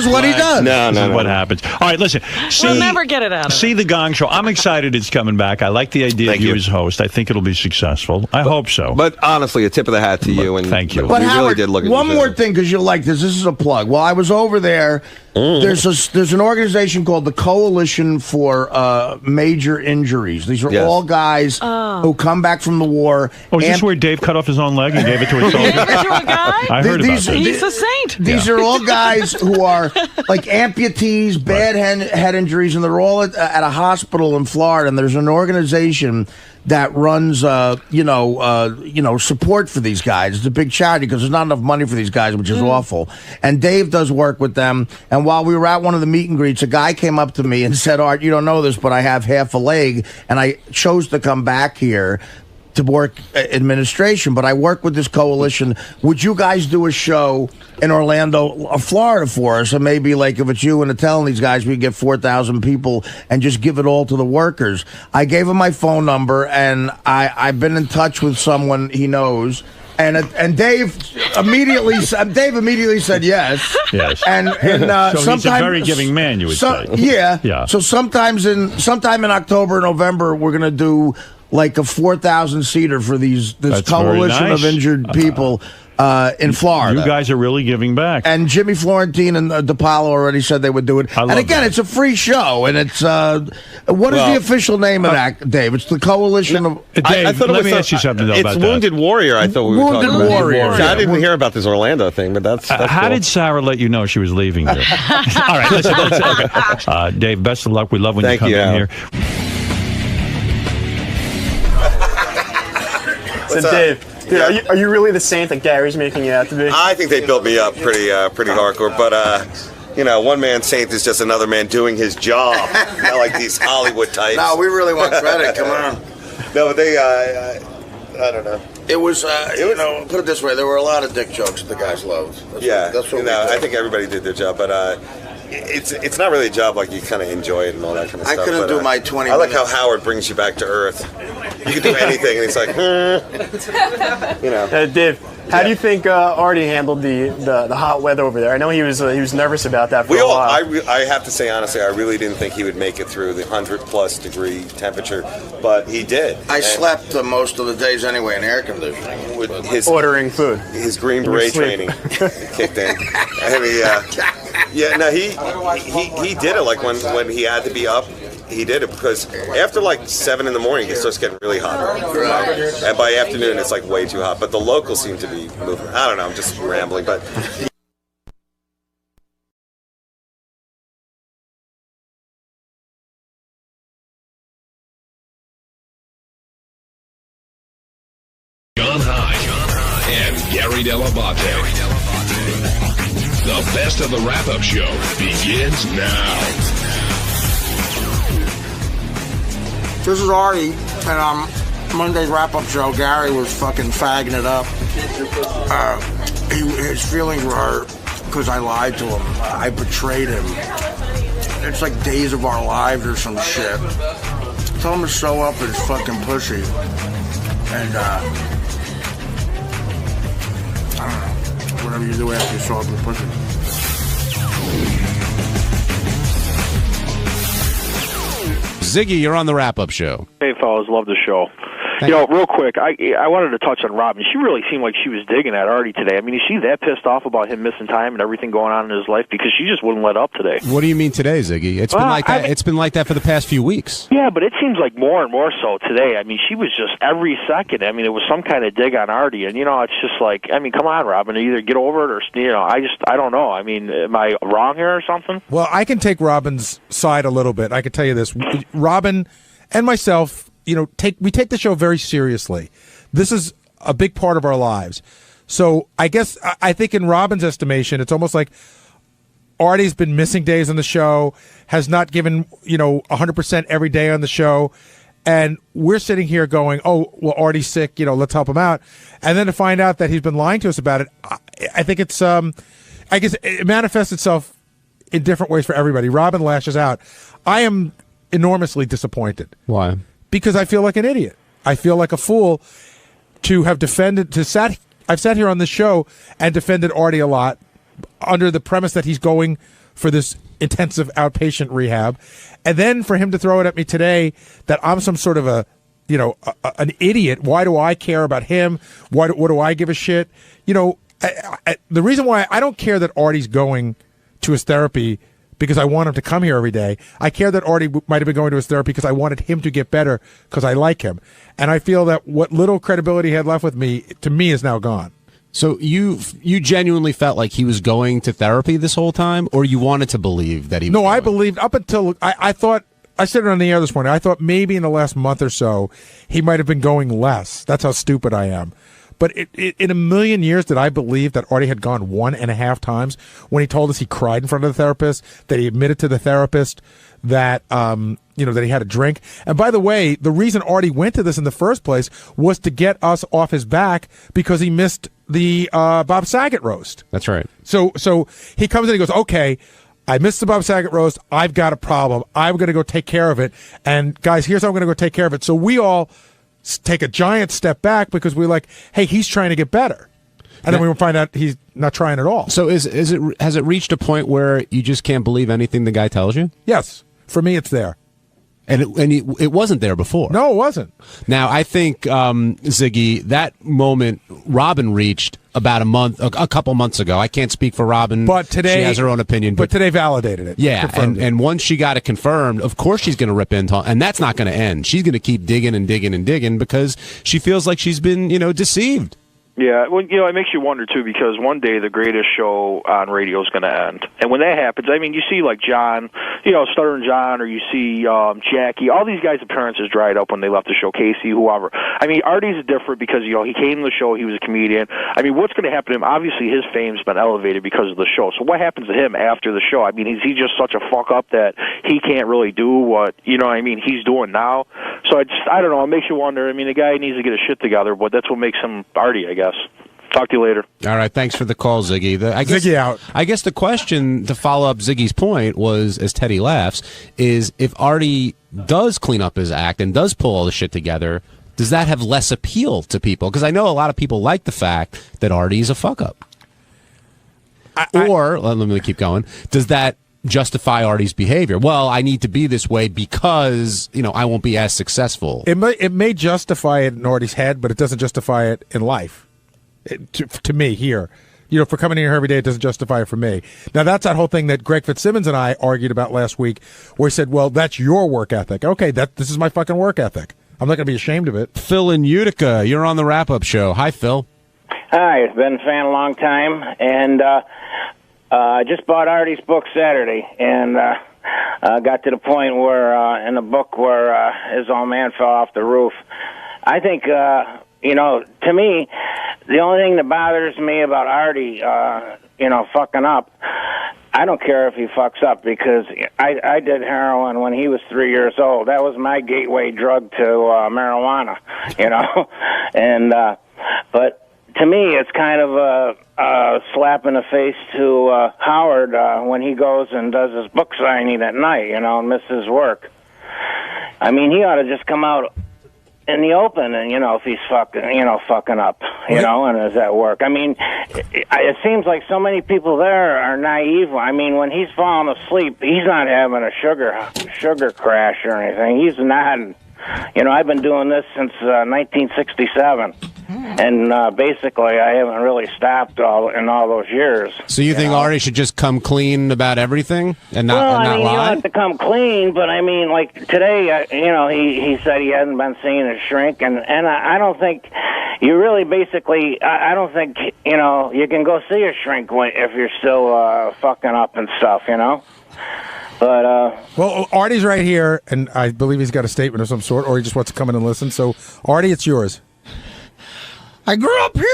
what he does. This is what happens. All right, listen. We'll never get it out of See the Gong Show. I'm excited it's coming back. I like the idea of you as host. I think it'll be successful. I hope so. But honestly, a tip of the hat to you. And thank you. But we Howard, really did look at one more thing, because you'll like this. This is a plug. While I was over there, there's an organization called the Coalition for Major Injuries. These are all guys who come back from the war. Oh, is this where Dave cut off his own leg and gave it to a soldier? Gave it to a guy? I heard about that. He's a saint. These are all guys who are like amputees, bad head injuries, and they're all at a hospital in Florida. And there's an organization that runs, support for these guys. It's a big charity because there's not enough money for these guys, which is awful. And Dave does work with them. And while we were at one of the meet and greets, a guy came up to me and said, Art, you don't know this, but I have half a leg, and I chose to come back here to work administration, but I work with this coalition. Would you guys do a show in Orlando, Florida for us? And maybe, like, if it's you and Attell and these guys, we get 4,000 people and just give it all to the workers. I gave him my phone number, and I've been in touch with someone he knows. And Dave immediately said yes. Yes. And so he's a very giving man, you would say. Yeah. So sometime in October, November, we're gonna do like a 4,000 seater for this coalition of injured people in Florida. You guys are really giving back. And Jimmy Florentine and DePaulo already said they would do it. And again, it's a free show, and it's what is the official name of that, Dave? It's the Coalition of. Dave, let me ask you something though about that. It's Wounded Warrior. I thought we were talking about. Wounded Warrior. So I didn't hear about this Orlando thing, but that's how cool. did Sarah let you know she was leaving you? All right, listen. Okay. Dave, best of luck. We love when you come in here. So Dave, dude, are you really the saint that Gary's making you out to be? I think they built me up pretty hardcore, but one man saint is just another man doing his job. Not like these Hollywood types. No, we really want credit. Come on. No, but they, I don't know. It was, put it this way, there were a lot of dick jokes that the guys loved. That's what I think everybody did their job, but it's not really a job like you kind of enjoy it and all that kind of stuff. I couldn't do my 20 I like minutes. how Howard brings you back to earth. You can do anything, and it's like, Dave, how do you think Artie handled the hot weather over there? I know he was nervous about that for a while. I have to say honestly, I really didn't think he would make it through the 100+ degree temperature, but he did. I slept most of the days anyway in air conditioning. With his ordering food, his Green Beret training kicked in. And he did it. Like when he had to be up, he did it, because after like 7 in the morning, it starts getting really hot. Right. And by afternoon, it's like way too hot. But the locals seem to be moving. I don't know. I'm just rambling, but. John High and Gary Dell'Abate. The best of the wrap-up show begins now. This is Artie, and on Monday's wrap-up show, Gary was fucking fagging it up. His feelings were hurt because I lied to him. I betrayed him. It's like Days of Our Lives or some shit. Tell him to show up as fucking pussy. And, I don't know, whatever you do after you show up as pussy. Ziggy, you're on the wrap-up show. Hey, fellas, love the show. You know, real quick, I wanted to touch on Robin. She really seemed like she was digging at Artie today. I mean, is she that pissed off about him missing time and everything going on in his life? Because she just wouldn't let up today. What do you mean today, Ziggy? It's been like that. It's been like that for the past few weeks. Yeah, but it seems like more and more so today. I mean, she was just every second. I mean, it was some kind of dig on Artie, and it's just like, I mean, come on, Robin, either get over it or I don't know. I mean, am I wrong here or something? Well, I can take Robin's side a little bit. I can tell you this: Robin and myself, we take the show very seriously. This is a big part of our lives. So I think in Robin's estimation, it's almost like Artie's been missing days on the show, has not given 100% every day on the show. And we're sitting here going, oh, well, Artie's sick, let's help him out. And then to find out that he's been lying to us about it, I think it's, I guess it manifests itself in different ways for everybody. Robin lashes out. I am enormously disappointed. Why? Because I feel like an idiot. I feel like a fool to have I've sat here on this show and defended Artie a lot under the premise that he's going for this intensive outpatient rehab. And then for him to throw it at me today that I'm some sort of an idiot. Why do I care about him? What do I give a shit? The reason why I don't care that Artie's going to his therapy because I want him to come here every day. I care that Artie might have been going to his therapy because I wanted him to get better because I like him. And I feel that what little credibility he had left with me, to me, is now gone. So you genuinely felt like he was going to therapy this whole time, or you wanted to believe that he was? No, I believed up until I thought, I said it on the air this morning, I thought maybe in the last month or so he might have been going less. That's how stupid I am. But in a million years did I believe that Artie had gone 1.5 times when he told us he cried in front of the therapist, that he admitted to the therapist that that he had a drink. And by the way, the reason Artie went to this in the first place was to get us off his back because he missed the Bob Saget roast. That's right. So he comes in and he goes, okay, I missed the Bob Saget roast. I've got a problem. I'm going to go take care of it. And guys, here's how I'm going to go take care of it. So we all take a giant step back because we're like, hey, he's trying to get better. And then we find out he's not trying at all. So has it reached a point where you just can't believe anything the guy tells you? Yes. For me, it's there. And it wasn't there before. No, it wasn't. Now, I think, Ziggy, that moment Robin reached about a couple months ago. I can't speak for Robin. But today, she has her own opinion. But today validated it. Yeah, and once she got it confirmed, of course she's going to rip into, and that's not going to end. She's going to keep digging and digging and digging because she feels like she's been, deceived. Yeah, well, it makes you wonder, too, because one day the greatest show on radio is going to end. And when that happens, I mean, you see, like, John, Stuttering John, or you see Jackie, all these guys' appearances dried up when they left the show, Casey, whoever. I mean, Artie's different because, he came to the show, he was a comedian. I mean, what's going to happen to him? Obviously, his fame's been elevated because of the show. So what happens to him after the show? I mean, is he just such a fuck-up that he can't really do what, he's doing now? So I don't know, it makes you wonder. I mean, the guy needs to get his shit together, but that's what makes him Artie, I guess. Talk to you later. All right, thanks for the call, Ziggy. Ziggy out. I guess the question to follow up Ziggy's point was, as Teddy laughs, is if Artie does clean up his act and does pull all the shit together, does that have less appeal to people? Because I know a lot of people like the fact that Artie's a fuck-up. Let me keep going. Does that justify Artie's behavior? Well, I need to be this way because, I won't be as successful. It may justify it in Artie's head, but it doesn't justify it in life. To me here, for coming in here every day, it doesn't justify it for me. Now, that's that whole thing that Greg Fitzsimmons and I argued about last week, where he said, well, that's your work ethic. Okay, this is my fucking work ethic. I'm not going to be ashamed of it. Phil in Utica, you're on the wrap-up show. Hi, Phil. Hi, been a fan a long time, and I just bought Artie's book Saturday, and got to the point where, in the book where his old man fell off the roof. I think, to me, the only thing that bothers me about Artie, fucking up, I don't care if he fucks up because I did heroin when he was 3 years old. That was my gateway drug to marijuana, and but to me, it's kind of a slap in the face to Howard when he goes and does his book signing at night, and misses work. I mean, he ought to just come out in the open, and if he's fucking up, and is at work. I mean, it seems like so many people there are naive. I mean, when he's falling asleep, he's not having a sugar crash or anything. He's nodding. I've been doing this since 1967. And basically, I haven't really stopped in all those years. So you think Artie should just come clean about everything and not, well, and not I mean, lie? you don't have to come clean, but I mean, like today, he said he hasn't been seeing a shrink, and I don't think you really basically, I don't think, you can go see a shrink if you're still fucking up and stuff, But well, Artie's right here, and I believe he's got a statement of some sort, or he just wants to come in and listen. So, Artie, it's yours. I grew up here.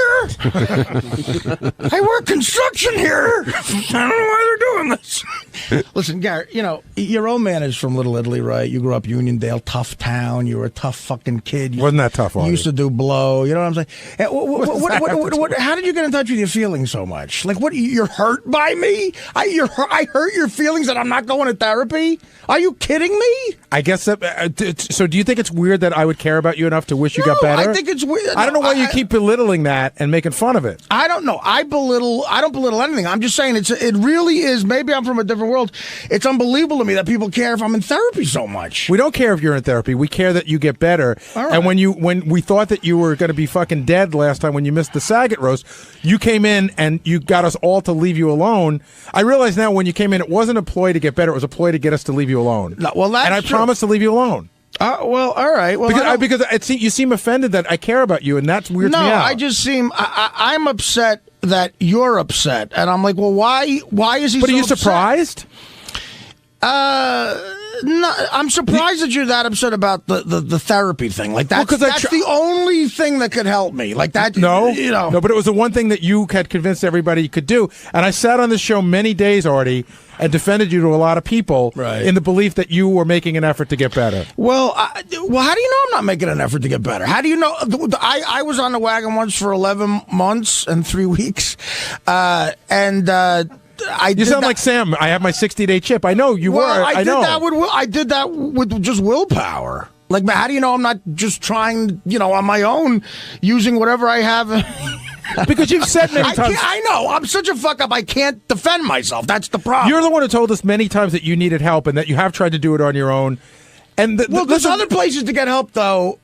I work construction here. I don't know why they're doing this. Listen, Gary, your old man is from Little Italy, right? You grew up Uniondale, tough town. You were a tough fucking kid. Wasn't that tough, You used to do blow. You know what I'm saying? How did you get in touch with your feelings so much? Like, what? You're hurt by me? I hurt your feelings that I'm not going to therapy? Are you kidding me? I guess that. So, do you think it's weird that I would care about you enough to wish you got better? I think it's weird. I don't know why you keep belittling that and making fun of it. I don't know. I don't belittle anything. I'm just saying it really is. Maybe I'm from a different world. It's unbelievable to me that people care if I'm in therapy so much. We don't care if you're in therapy. We care that you get better. All right. And when we thought that you were going to be fucking dead last time when you missed the Saget roast, you came in and you got us all to leave you alone. I realize now when you came in, it wasn't a ploy to get better. It was a ploy to get us to leave you alone. No, well, that's and I true. promised to leave you alone. Well, all right. Well, because you seem offended that I care about you, and that's weird. No, me out. I just seem I'm upset that you're upset, and I'm like, well, why is he? But so are you upset? surprised? No, I'm surprised that you're that upset about the therapy thing. Like that's the only thing that could help me. Like that. No, but it was the one thing that you had convinced everybody you could do. And I sat on this show many days, Artie, and defended you to a lot of people in the belief that you were making an effort to get better. Well, how do you know I'm not making an effort to get better? How do you know? I was on the wagon once for 11 months and 3 weeks, You sound like Sam. I have my 60-day chip. I know you were. I know. I did that with just willpower. Like, how do you know I'm not just trying, on my own, using whatever I have? Because you've said many times. I know. I'm such a fuck up. I can't defend myself. That's the problem. You're the one who told us many times that you needed help and that you have tried to do it on your own. And there's other places to get help, though.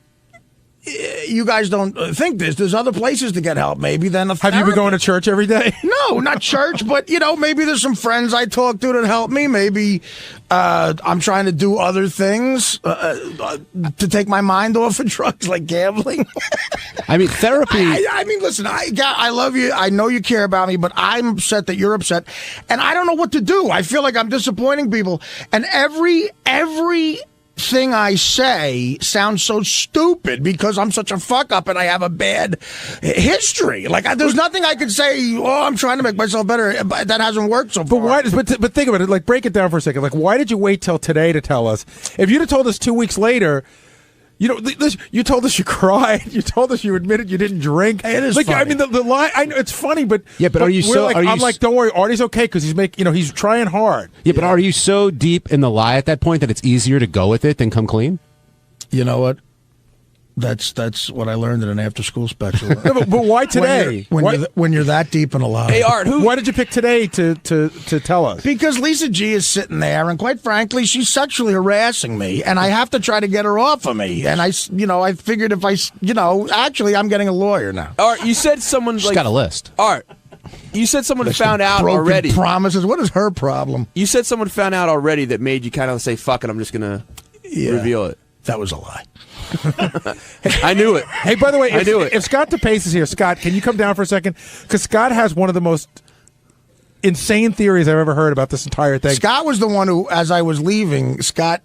You guys don't think this. There's other places to get help, maybe, than a therapy. Have you been going to church every day? No, not church, but, maybe there's some friends I talk to that help me. Maybe I'm trying to do other things to take my mind off of drugs, like gambling. I mean, therapy... I mean, listen, I love you. I know you care about me, but I'm upset that you're upset. And I don't know what to do. I feel like I'm disappointing people. And every thing I say sounds so stupid because I'm such a fuck up and I have a bad history. Like, there's nothing I could say, I'm trying to make myself better. That hasn't worked so far. But think about it. Like, break it down for a second. Like, why did you wait till today to tell us? If you'd have told us 2 weeks later... you told us you cried. You told us you admitted you didn't drink. It is like, funny. I mean, the lie. I know it's funny, but are you so? I'm like, don't worry, Artie's okay because he's trying hard. Yeah, but are you so deep in the lie at that point that it's easier to go with it than come clean? You know what? That's what I learned in an after-school special. No, but why today? When you're that deep in a lie. Hey, Art, why did you pick today to tell us? Because Lisa G is sitting there, and quite frankly, she's sexually harassing me, and I have to try to get her off of me. And I figured if actually, I'm getting a lawyer now. Art, you said someone She's got a list. Art, you said someone found out broken already. Promises. What is her problem? You said someone found out already that made you kind of say, "Fuck it, I'm just gonna reveal it." That was a lie. I knew it. Hey, by the way, I knew it. If Scott DePace is here, Scott, can you come down for a second? Because Scott has one of the most insane theories I've ever heard about this entire thing. Scott was the one who, as I was leaving, Scott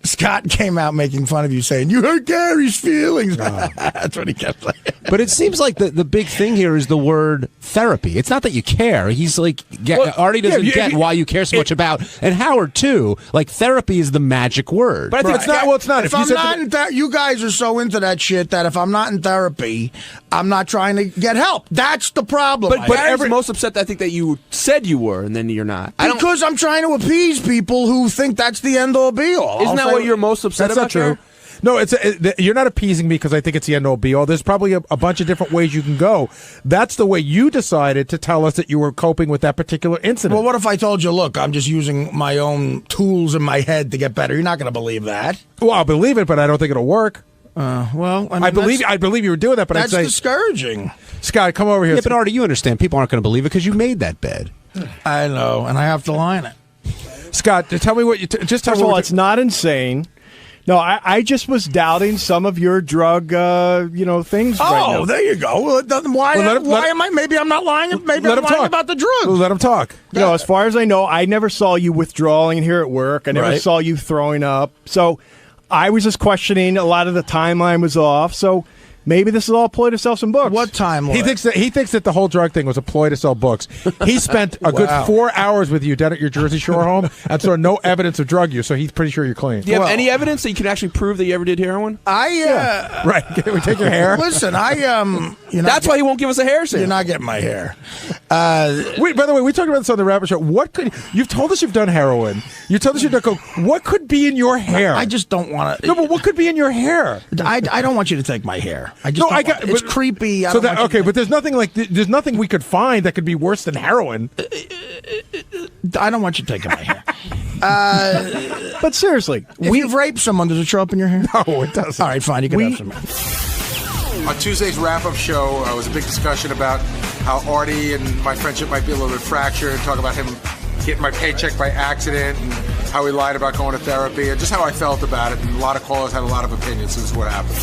came out making fun of you, saying, "You hurt Gary's feelings." That's what he kept saying. But it seems like the big thing here is the word therapy. It's not that you care. He's like, Artie doesn't get why you care so much about, and Howard too. Like, therapy is the magic word. But I think it's not. Well, it's not. If I'm not in you guys are so into that shit that if I'm not in therapy, I'm not trying to get help. That's the problem. But Gary's most upset, I think, that you said you were, and then you're not. Because I'm trying to appease people who think that's the end-all, be-all. Isn't that what you're most upset That's about? That's not true. No, you're not appeasing me because I think it's the end-all, be-all. There's probably a bunch of different ways you can go. That's the way you decided to tell us that you were coping with that particular incident. Well, what if I told you, look, I'm just using my own tools in my head to get better? You're not going to believe that. Well, I'll believe it, but I don't think it'll work. Well, I believe you were doing that, but that's I'd say discouraging. Scott, come over here. Yeah, but Artie, you understand. People aren't going to believe it because you made that bed. I know, and I have to line it. Scott, tell me what you just tell First me. of all, it's not insane. No, I just was doubting some of your drug, things. Oh, right now. there you go. Well, why am I? Maybe I'm not lying. Maybe I'm lying about the drugs. Let him talk. As far as I know, I never saw you withdrawing here at work. I never saw you throwing up. So I was just questioning. A lot of the timeline was off. So maybe this is all a ploy to sell some books. What timeline? He thinks that the whole drug thing was a ploy to sell books. He spent a good 4 hours with you down at your Jersey Shore home and saw no evidence of drug use, so he's pretty sure you're clean. Do you have any evidence that you can actually prove that you ever did heroin? Right. Can we take your hair? Listen, That's why he won't give us a hair sample. You're not getting my hair. Wait, by the way, we talked about this on the Rapper Show. You've told us you've done heroin. You told us you've done coke. What could be in your hair? I just don't want to. No, but what could be in your hair? I don't want you to take my hair. It's creepy. But there's nothing we could find that could be worse than heroin. I don't want you taking my hair. But seriously, if you've raped someone, does it show up in your hair? No, it doesn't. All right, fine. You can have some. On Tuesday's wrap-up show, was a big discussion about how Artie and my friendship might be a little bit fractured. Talk about him getting my paycheck by accident and how he lied about going to therapy and just how I felt about it. And a lot of callers had a lot of opinions. This is what happened.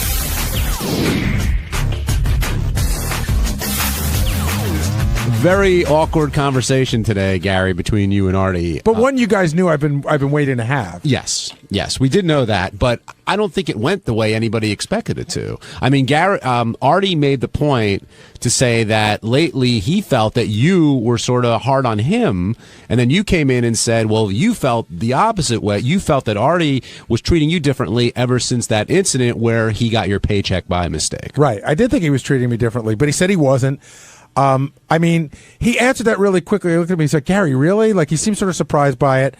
Very awkward conversation today, Gary, between you and Artie. But one you guys knew I've been waiting to have. Yes, we did know that, but I don't think it went the way anybody expected it to. I mean, Artie made the point to say that lately he felt that you were sort of hard on him, and then you came in and said, well, you felt the opposite way. You felt that Artie was treating you differently ever since that incident where he got your paycheck by mistake. Right. I did think he was treating me differently, but he said he wasn't. I mean, he answered that really quickly. He looked at me, he's like, Gary, really? Like, he seemed sort of surprised by it.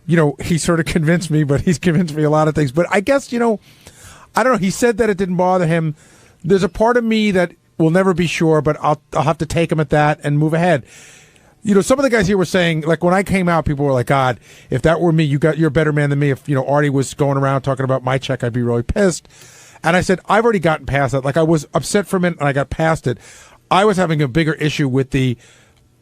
He sort of convinced me, but he's convinced me a lot of things. But I guess, I don't know. He said that it didn't bother him. There's a part of me that will never be sure, but I'll have to take him at that and move ahead. Some of the guys here were saying, like, when I came out, people were like, God, if that were me, you're a better man than me. If, Artie was going around talking about my check, I'd be really pissed. And I said, I've already gotten past that. Like, I was upset for a minute and I got past it. I was having a bigger issue with the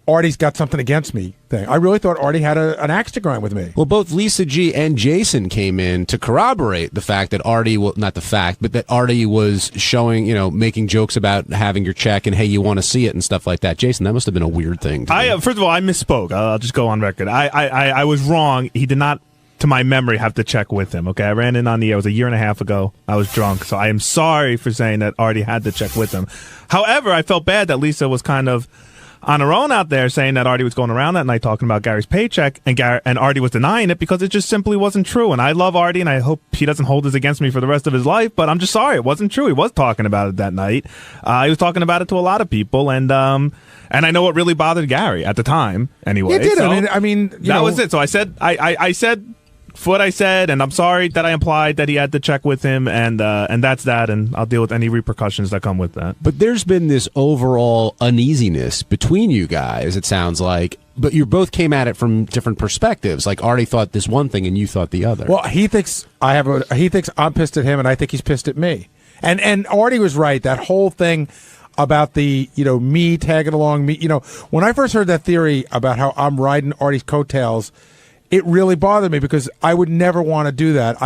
Artie's got something against me thing. I really thought Artie had an axe to grind with me. Well, both Lisa G and Jason came in to corroborate the fact that Artie, well, not the fact, but that Artie was showing, making jokes about having your check and, hey, you want to see it and stuff like that. Jason, that must have been a weird thing. First of all, I misspoke. I'll just go on record. I was wrong. He did not, to my memory, have to check with him. Okay, I ran in on the air. It was a year and a half ago. I was drunk, so I am sorry for saying that Artie had to check with him. However, I felt bad that Lisa was kind of on her own out there saying that Artie was going around that night talking about Gary's paycheck, and Artie was denying it because it just simply wasn't true. And I love Artie, and I hope he doesn't hold this against me for the rest of his life, but I'm just sorry. It wasn't true. He was talking about it that night. He was talking about it to a lot of people, and I know it really bothered Gary at the time anyway. It did. So I mean, that was it. So I said, I said what I said, and I'm sorry that I implied that he had to check with him, and that's that, and I'll deal with any repercussions that come with that. But there's been this overall uneasiness between you guys, it sounds like, but you both came at it from different perspectives. Like Artie thought this one thing and you thought the other. Well, he thinks I'm pissed at him, and I think he's pissed at me. And Artie was right. That whole thing about the, me tagging along, when I first heard that theory about how I'm riding Artie's coattails, it really bothered me because I would never want to do that.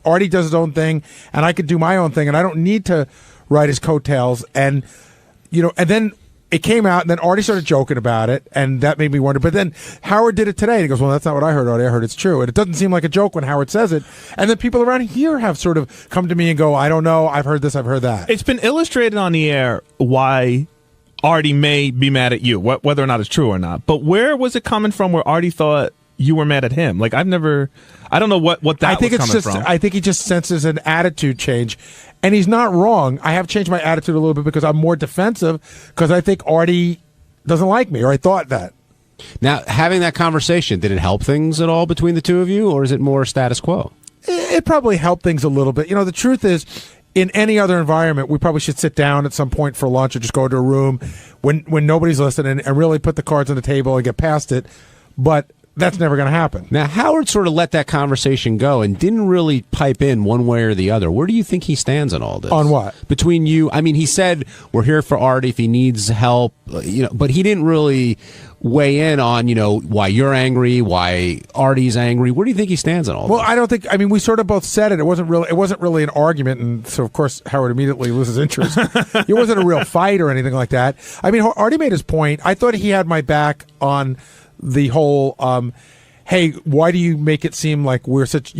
Artie does his own thing, and I could do my own thing, and I don't need to ride his coattails. And and then it came out, and then Artie started joking about it, and that made me wonder. But then Howard did it today, and he goes, "Well, that's not what I heard, Artie. I heard it's true." And it doesn't seem like a joke when Howard says it. And then people around here have sort of come to me and go, "I don't know. I've heard this. I've heard that." It's been illustrated on the air why Artie may be mad at you, whether or not it's true or not. But where was it coming from where Artie thought you were mad at him? Like, I don't know what that was coming from. I think he just senses an attitude change, and he's not wrong. I have changed my attitude a little bit because I'm more defensive because I think Artie doesn't like me, or I thought that. Now, having that conversation, did it help things at all between the two of you, or is it more status quo? It probably helped things a little bit. The truth is, in any other environment, we probably should sit down at some point for lunch or just go to a room when nobody's listening and really put the cards on the table and get past it. But that's never going to happen. Now, Howard sort of let that conversation go and didn't really pipe in one way or the other. Where do you think he stands on all this? On what? Between you, I mean, he said we're here for Artie if he needs help, but he didn't really weigh in on, why you're angry, why Artie's angry. Where do you think he stands on all this? Well, I don't think. I mean, we sort of both said it. It wasn't really an argument, and so of course Howard immediately loses interest. It wasn't a real fight or anything like that. I mean, Artie made his point. I thought he had my back on the whole. Hey, why do you make it seem like we're such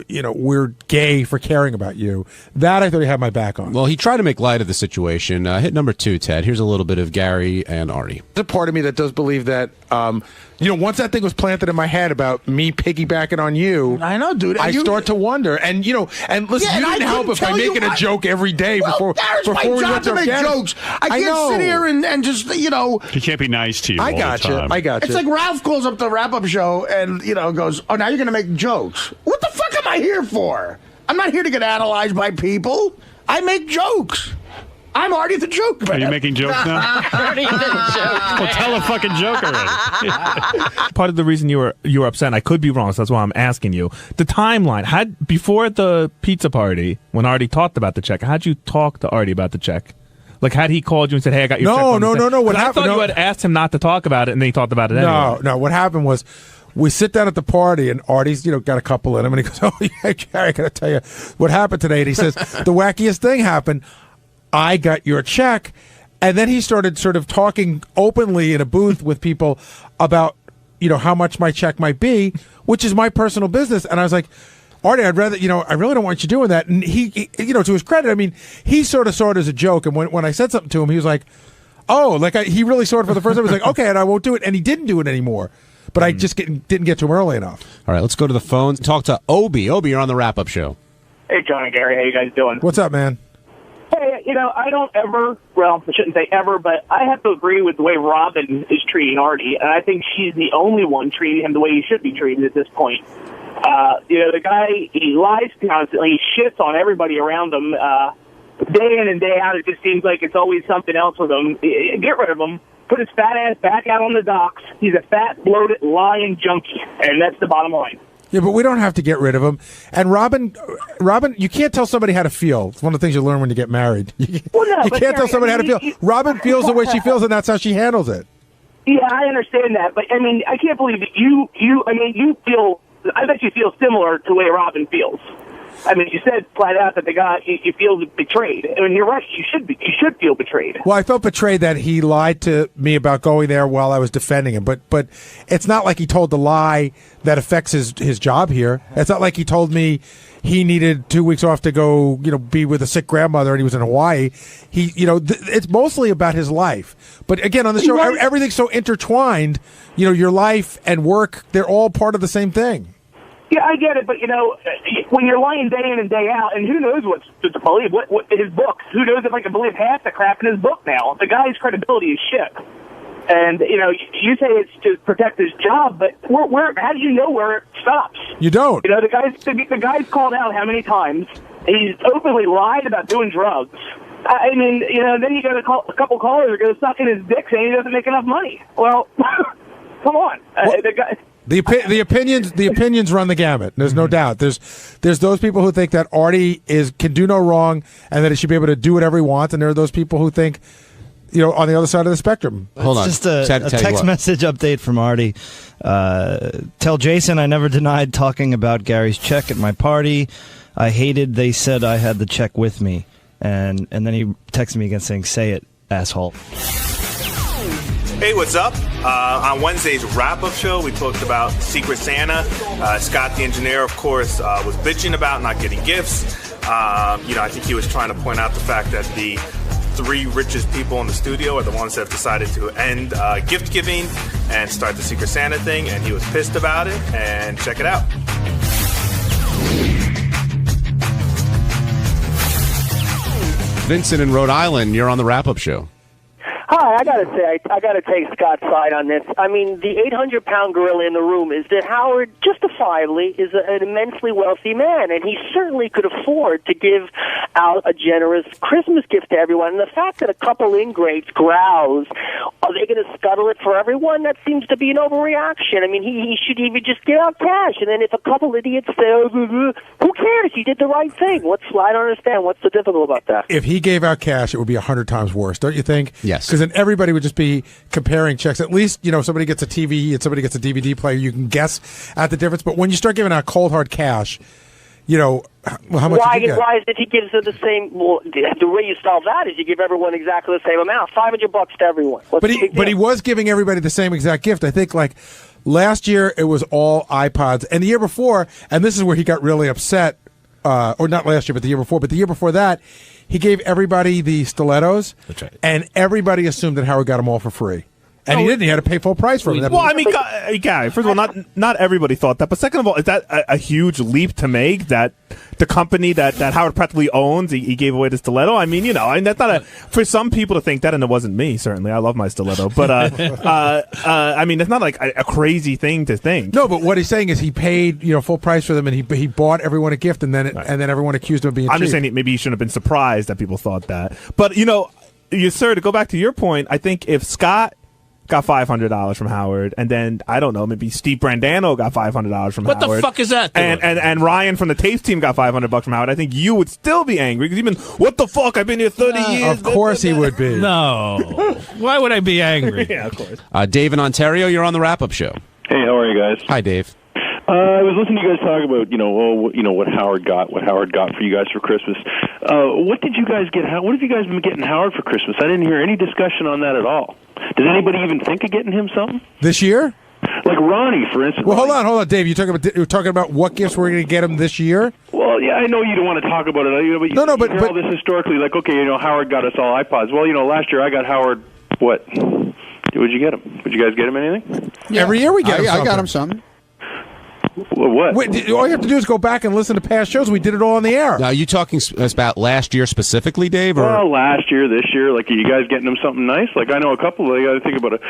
we're gay for caring about you? That I thought he had my back on. Well, he tried to make light of the situation. Hit number 2, Ted. Here's a little bit of Gary and Artie. There's a part of me that does believe that, once that thing was planted in my head about me piggybacking on you, I know, dude. I start to wonder. And listen, you didn't help us by making a joke every day before we went to make jokes. I can't sit here and just He can't be nice to you. I all got the you. time. I got you. It's like Ralph calls up the wrap-up show and goes, "Oh, now you're going to make jokes." What the fuck am I here for? I'm not here to get analyzed by people. I make jokes. I'm Artie the joke man. Are you making jokes now? Artie the joke. Well, tell a fucking joke already. Part of the reason you were upset, and I could be wrong, so that's why I'm asking you. The timeline, before the pizza party, when Artie talked about the check, how'd you talk to Artie about the check? Like, had he called you and said, "Hey, I got your check"? No. What happened? I thought you had asked him not to talk about it, and then he talked about it anyway. No. What happened was, we sit down at the party, and Artie's, got a couple in him, and he goes, "Oh, yeah, Gary, I got to tell you what happened today." And he says, "The wackiest thing happened. I got your check." And then he started sort of talking openly in a booth with people about, how much my check might be, which is my personal business. And I was like, "Artie, I'd rather, I really don't want you doing that." And he to his credit, I mean, he sort of saw it as a joke. And when I said something to him, he was like, "Oh," he really saw it for the first time. He was like, "Okay," and I won't do it. And he didn't do it anymore. But I just didn't get to him early enough. All right, let's go to the phone. Talk to Obi. Obi, you're on the wrap-up show. Hey, John and Gary, how you guys doing? What's up, man? Hey, I don't ever, well, I shouldn't say ever, but I have to agree with the way Robin is treating Artie, and I think she's the only one treating him the way he should be treated at this point. The guy, he lies constantly, he shits on everybody around him, day in and day out. It just seems like it's always something else with him. Get rid of him. Put his fat ass back out on the docks. He's a fat, bloated, lying junkie, and that's the bottom line. Yeah, but we don't have to get rid of him. And Robin, you can't tell somebody how to feel. It's one of the things you learn when you get married. You can't tell somebody how to feel. Robin feels the way she feels, and that's how she handles it. Yeah, I understand that, but I mean, I can't believe that you feel. I bet you feel similar to the way Robin feels. I mean, you said flat out that the guy, you feel betrayed. I mean, you're right. You should feel betrayed. Well, I felt betrayed that he lied to me about going there while I was defending him. But it's not like he told the lie that affects his job here. It's not like he told me he needed 2 weeks off to go, be with a sick grandmother, and he was in Hawaii. It's mostly about his life. But again, on the show, everything's so intertwined. Your life and work, they're all part of the same thing. Yeah, I get it, but when you're lying day in and day out, and who knows what to believe? What his books? Who knows if I can believe half the crap in his book now? The guy's credibility is shit. And you say it's to protect his job, but where? How do you know where it stops? You don't. The guy's called out how many times? He's openly lied about doing drugs. I mean, then you got a couple callers are going to suck in his dick saying he doesn't make enough money. Well, come on, the guy. The opinions run the gamut. There's no doubt. There's those people who think that Artie can do no wrong and that he should be able to do whatever he wants, and there are those people who think, on the other side of the spectrum. Hold on. Just a text message update from Artie. Tell Jason I never denied talking about Gary's check at my party. I hated they said I had the check with me, and then he texted me again saying, "Say it, asshole." Hey, what's up? On Wednesday's wrap-up show, we talked about Secret Santa. Scott, the engineer, of course, was bitching about not getting gifts. I think he was trying to point out the fact that the 3 richest people in the studio are the ones that have decided to end gift giving and start the Secret Santa thing, and he was pissed about it. And check it out. Vincent in Rhode Island, you're on the wrap-up show. Hi, I gotta say, I gotta take Scott's side on this. I mean, the 800-pound gorilla in the room is that Howard, justifiably, is an immensely wealthy man, and he certainly could afford to give out a generous Christmas gift to everyone. And the fact that a couple ingrates grouse, are they going to scuttle it for everyone? That seems to be an overreaction. I mean, he should even just give out cash, and then if a couple idiots say, who cares? He did the right thing. I don't understand. What's so difficult about that? If he gave out cash, it would be 100 times worse, don't you think? Yes. Because then everybody would just be comparing checks. At least, somebody gets a TV and somebody gets a DVD player. You can guess at the difference. But when you start giving out cold, hard cash, how much Why did you get? is it he gives her the same? Well, the way you solve that is you give everyone exactly the same amount, $500 to everyone. But he was giving everybody the same exact gift. I think last year it was all iPods, and the year before, and this is where he got really upset. Or not last year, but the year before. But the year before that, he gave everybody the stilettos. That's right. And everybody assumed that Howard got them all for free. And he didn't. He had to pay full price for them. Well, I mean, Gary, first of all, not everybody thought that. But second of all, is that a huge leap to make that the company that Howard practically owns, he gave away the stiletto? I mean, that's not for some people to think that, and it wasn't me, certainly. I love my stiletto. But, I mean, it's not like a crazy thing to think. No, but what he's saying is he paid, full price for them, and he bought everyone a gift, and then everyone accused him of being cheap. I'm just saying maybe he shouldn't have been surprised that people thought that. But, sir, to go back to your point, I think if Scott got $500 from Howard, and then I don't know, maybe Steve Brandano got $500 from Howard. What the fuck is that doing? And Ryan from the Taste team got $500 from Howard. I think you would still be angry because even what the fuck? I've been here 30 years. Of course he would be. No, why would I be angry? Yeah, of course. Dave in Ontario, you're on the wrap-up show. Hey, how are you guys? Hi, Dave. I was listening to you guys talk about, what Howard got for you guys for Christmas. What did you guys get? What have you guys been getting Howard for Christmas? I didn't hear any discussion on that at all. Did anybody even think of getting him something? This year? Like Ronnie, for instance. Well, hold on, Dave. You're talking about what gifts we're going to get him this year? Well, yeah, I know you don't want to talk about it. But all this historically, Howard got us all iPods. Well, last year I got Howard, what? What'd you get him? Did you guys get him anything? Yeah. Every year we get him something. I got him something. Well, what? Wait, all you have to do is go back and listen to past shows. We did it all on the air. Now, are you talking about last year specifically, Dave? Or? Well, last year, this year, are you guys getting them something nice? I know a couple. I got to think about it.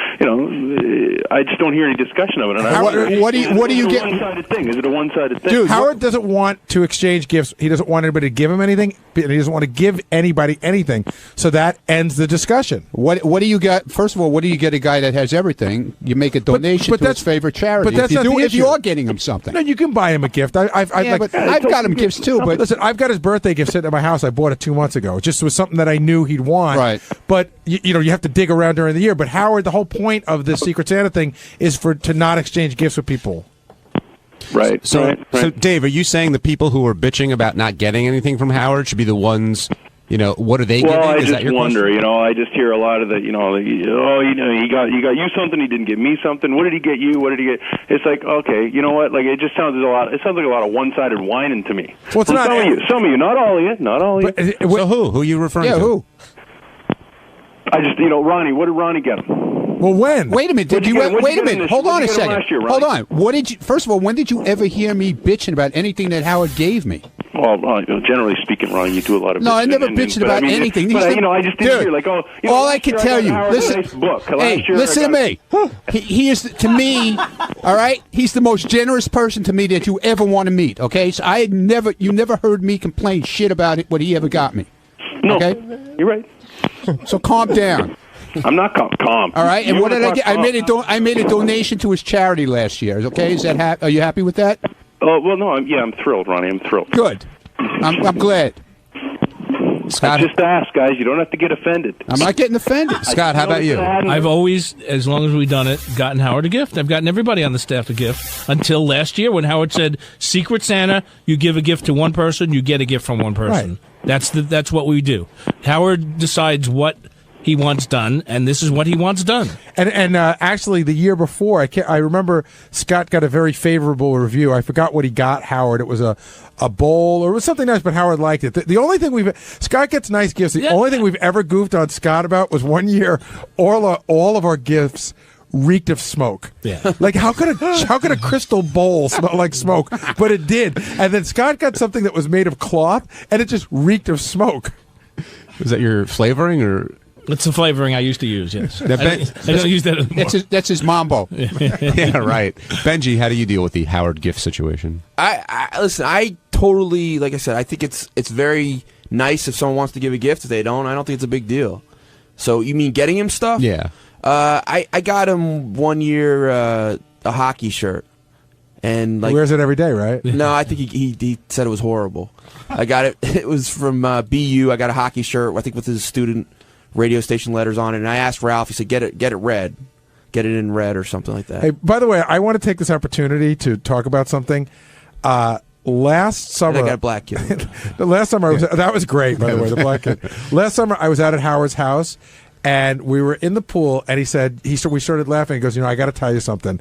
I just don't hear any discussion of it. And what do you get? Is it a one-sided thing? Is it a one-sided thing? Dude, Howard doesn't want to exchange gifts. He doesn't want anybody to give him anything. And he doesn't want to give anybody anything. So that ends the discussion. What do you get? First of all, what do you get a guy that has everything? You make a donation to his favorite charity. But that's not the issue. If you are getting him something. No, you can buy him a gift. But I've got him gifts too. But listen, I've got his birthday gift sitting at my house. I bought it 2 months ago. It just was something that I knew he'd want. Right. But you have to dig around during the year. But Howard, the whole point of the Secret Santa thing is to not exchange gifts with people. Right. So, Dave, are you saying the people who are bitching about not getting anything from Howard should be the ones? What are they getting? Well, I Is that your wonder. question? I just hear a lot of that. He got you something. He didn't get me something. What did he get you? What did he get? It's like, okay, you know what? It just sounds It sounds like a lot of one-sided whining to me. Well, it's not some of you, not all of you, not all of you. So who are you referring to? Yeah, who? I just, Ronnie. What did Ronnie get him? Well, when? Wait a minute. Wait a minute. Hold on a second. Hold on. What did you? First of all, when did you ever hear me bitching about anything that Howard gave me? Well, generally speaking, Ron, you do a lot of. No, I never bitched about anything. I just didn't hear all I can tell you. Listen, listen to me. He is to me. All right, he's the most generous person to me that you ever want to meet. Okay, so you never heard me complain shit about it. What he ever got me. No, okay, you're right. So calm down. I'm not calm. All right, and what did I get? I made a donation to his charity last year. Okay, is that are you happy with that? Oh well, no, I'm thrilled, Ronnie. I'm thrilled. Good. I'm glad. Scott, I just ask, guys. You don't have to get offended. I'm not getting offended. Scott, how about you? I've always, as long as we've done it, gotten Howard a gift. I've gotten everybody on the staff a gift until last year when Howard said, Secret Santa, you give a gift to one person, you get a gift from one person. Right. That's what we do. Howard decides what he wants done, and this is what he wants done. And actually, the year before, I remember Scott got a very favorable review. I forgot what he got Howard. It was a bowl, or it was something nice, but Howard liked it. The only thing Scott gets nice gifts. The only thing we've ever goofed on Scott about was one year, all of our gifts reeked of smoke. Yeah. How could a crystal bowl smell like smoke? But it did. And then Scott got something that was made of cloth, and it just reeked of smoke. Was that your flavoring or? That's the flavoring I used to use, yes. Now, I don't use that anymore. That's his mambo. Yeah, right. Benji, how do you deal with the Howard Gift situation? Listen, I totally, like I said, I think it's very nice if someone wants to give a gift. If they don't, I don't think it's a big deal. So you mean getting him stuff? Yeah. I got him one year a hockey shirt. And like, he wears it every day, right? No, I think he said it was horrible. I got it. It was from BU. I got a hockey shirt, I think, with his student radio station letters on it. And I asked Ralph. He said, "Get it red, get it in red or something like that." Hey, by the way, I want to take this opportunity to talk about something. Last summer, and I got a black kid. The last summer, that was great. By the way, the black kid. Last summer, I was out at Howard's house, and we were in the pool, and we started laughing. He goes, "I got to tell you something."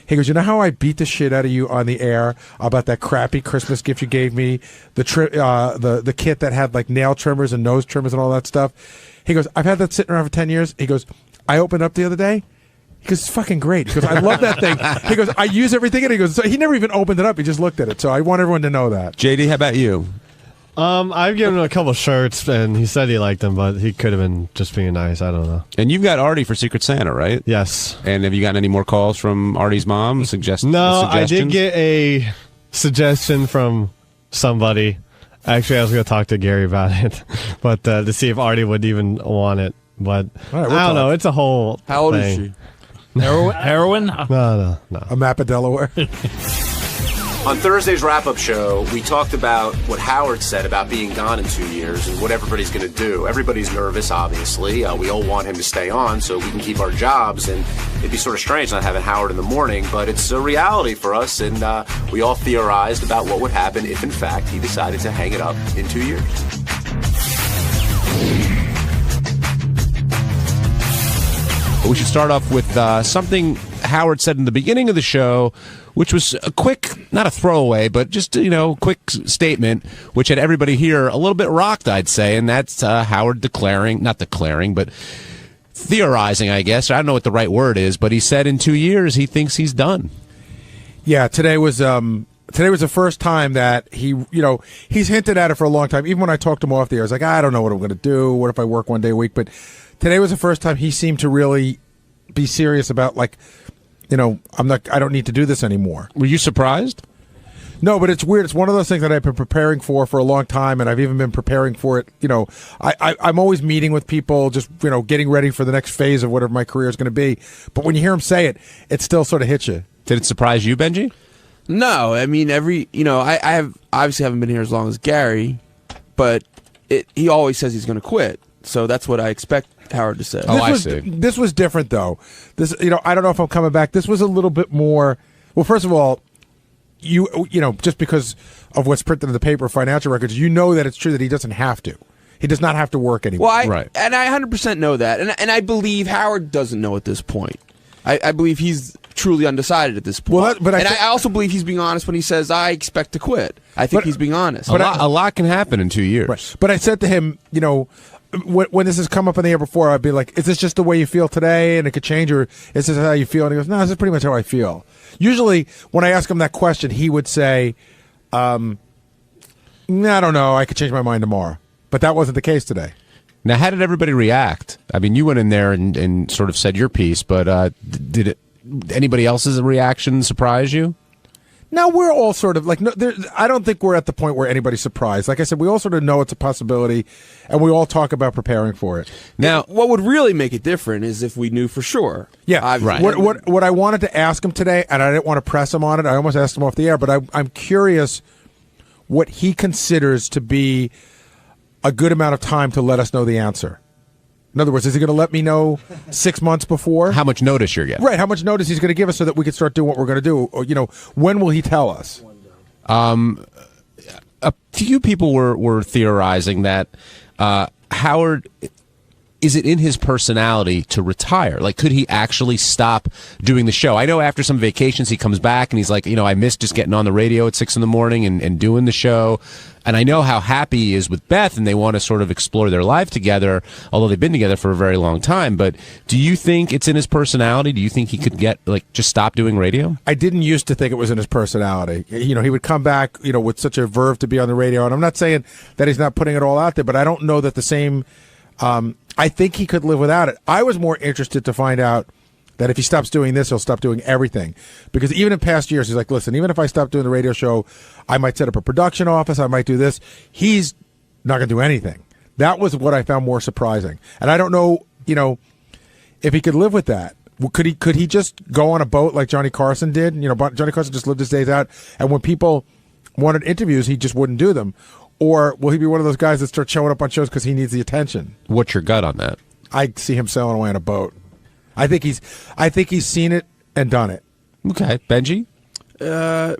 He goes, "You know how I beat the shit out of you on the air about that crappy Christmas gift you gave me, the kit that had like nail trimmers and nose trimmers and all that stuff?" He goes, "I've had that sitting around for 10 years." He goes, "I opened up the other day." He goes, "It's fucking great." He goes, "I love that thing." He goes, "I use everything in it." He goes, so he never even opened it up. He just looked at it. So I want everyone to know that. JD, how about you? I've given him a couple shirts, and he said he liked them, but he could have been just being nice. I don't know. And you've got Artie for Secret Santa, right? Yes. And have you gotten any more calls from Artie's mom? No, suggestions? I did get a suggestion from somebody. Actually, I was going to talk to Gary about it, but to see if Artie would even want it. But right, I don't know. It's a whole How old thing. is she? Heroin? No. A map of Delaware. On Thursday's wrap-up show, we talked about what Howard said about being gone in 2 years and what everybody's going to do. Everybody's nervous, obviously. We all want him to stay on so we can keep our jobs, and it'd be sort of strange not having Howard in the morning, but it's a reality for us, and we all theorized about what would happen if, in fact, he decided to hang it up in 2 years. We should start off with something Howard said in the beginning of the show, which was a quick, not a throwaway, but just, quick statement, which had everybody here a little bit rocked, I'd say, and that's Howard not declaring, but theorizing, I guess. I don't know what the right word is, but he said in 2 years he thinks he's done. Yeah, today was the first time that he's hinted at it for a long time. Even when I talked to him off the air, I was like, I don't know what I'm going to do. What if I work one day a week? But today was the first time he seemed to really be serious about, like, I don't need to do this anymore. Were you surprised? No, but it's weird. It's one of those things that I've been preparing for a long time, and I've even been preparing for it. I'm always meeting with people, just, getting ready for the next phase of whatever my career is going to be. But when you hear him say it, it still sort of hits you. Did it surprise you, Benji? No, I mean, I obviously haven't been here as long as Gary, but he always says he's going to quit. So that's what I expect Howard to say. I see. This was different, though. This, I don't know if I'm coming back. This was a little bit more. Well, first of all, just because of what's printed in the paper, financial records, that it's true that he doesn't have to. He does not have to work anymore. Well, and I 100% know that, and I believe Howard doesn't know at this point. I believe he's truly undecided at this point. Well, I also believe he's being honest when he says, I expect to quit. I think he's being honest. A lot can happen in 2 years. Right. But I said to him, when this has come up in the air before, I'd be like, is this just the way you feel today and it could change, or is this how you feel? And he goes, no, this is pretty much how I feel. Usually when I ask him that question, he would say, I don't know, I could change my mind tomorrow. But that wasn't the case today. Now, how did everybody react? I mean, you went in there and sort of said your piece, but did anybody else's reaction surprise you? No, we're all sort of like, I don't think we're at the point where anybody's surprised. Like I said, we all sort of know it's a possibility, and we all talk about preparing for it. Now, what would really make it different is if we knew for sure. Yeah, right. What I wanted to ask him today, and I didn't want to press him on it, I almost asked him off the air, but I'm curious what he considers to be a good amount of time to let us know the answer. In other words, is he going to let me know 6 months before? How much notice you're getting? Right, how much notice he's going to give us so that we can start doing what we're going to do. Or, when will he tell us? A few people were theorizing that Howard, is it in his personality to retire? Like, could he actually stop doing the show? I know after some vacations he comes back and he's like, I miss just getting on the radio at 6 a.m. and doing the show. And I know how happy he is with Beth, and they want to sort of explore their life together, although they've been together for a very long time. But do you think it's in his personality? Do you think he could just stop doing radio? I didn't used to think it was in his personality. He would come back, with such a verve to be on the radio. And I'm not saying that he's not putting it all out there, but I don't know that the same I think he could live without it. I was more interested to find out that if he stops doing this, he'll stop doing everything. Because even in past years, he's like, listen, even if I stop doing the radio show, I might set up a production office, I might do this. He's not going to do anything. That was what I found more surprising. And I don't know, if he could live with that. Could he just go on a boat like Johnny Carson did? Johnny Carson just lived his days out, and when people wanted interviews, he just wouldn't do them. Or will he be one of those guys that start showing up on shows because he needs the attention? What's your gut on that? I see him sailing away on a boat. I think he's seen it and done it. Okay, Benji. I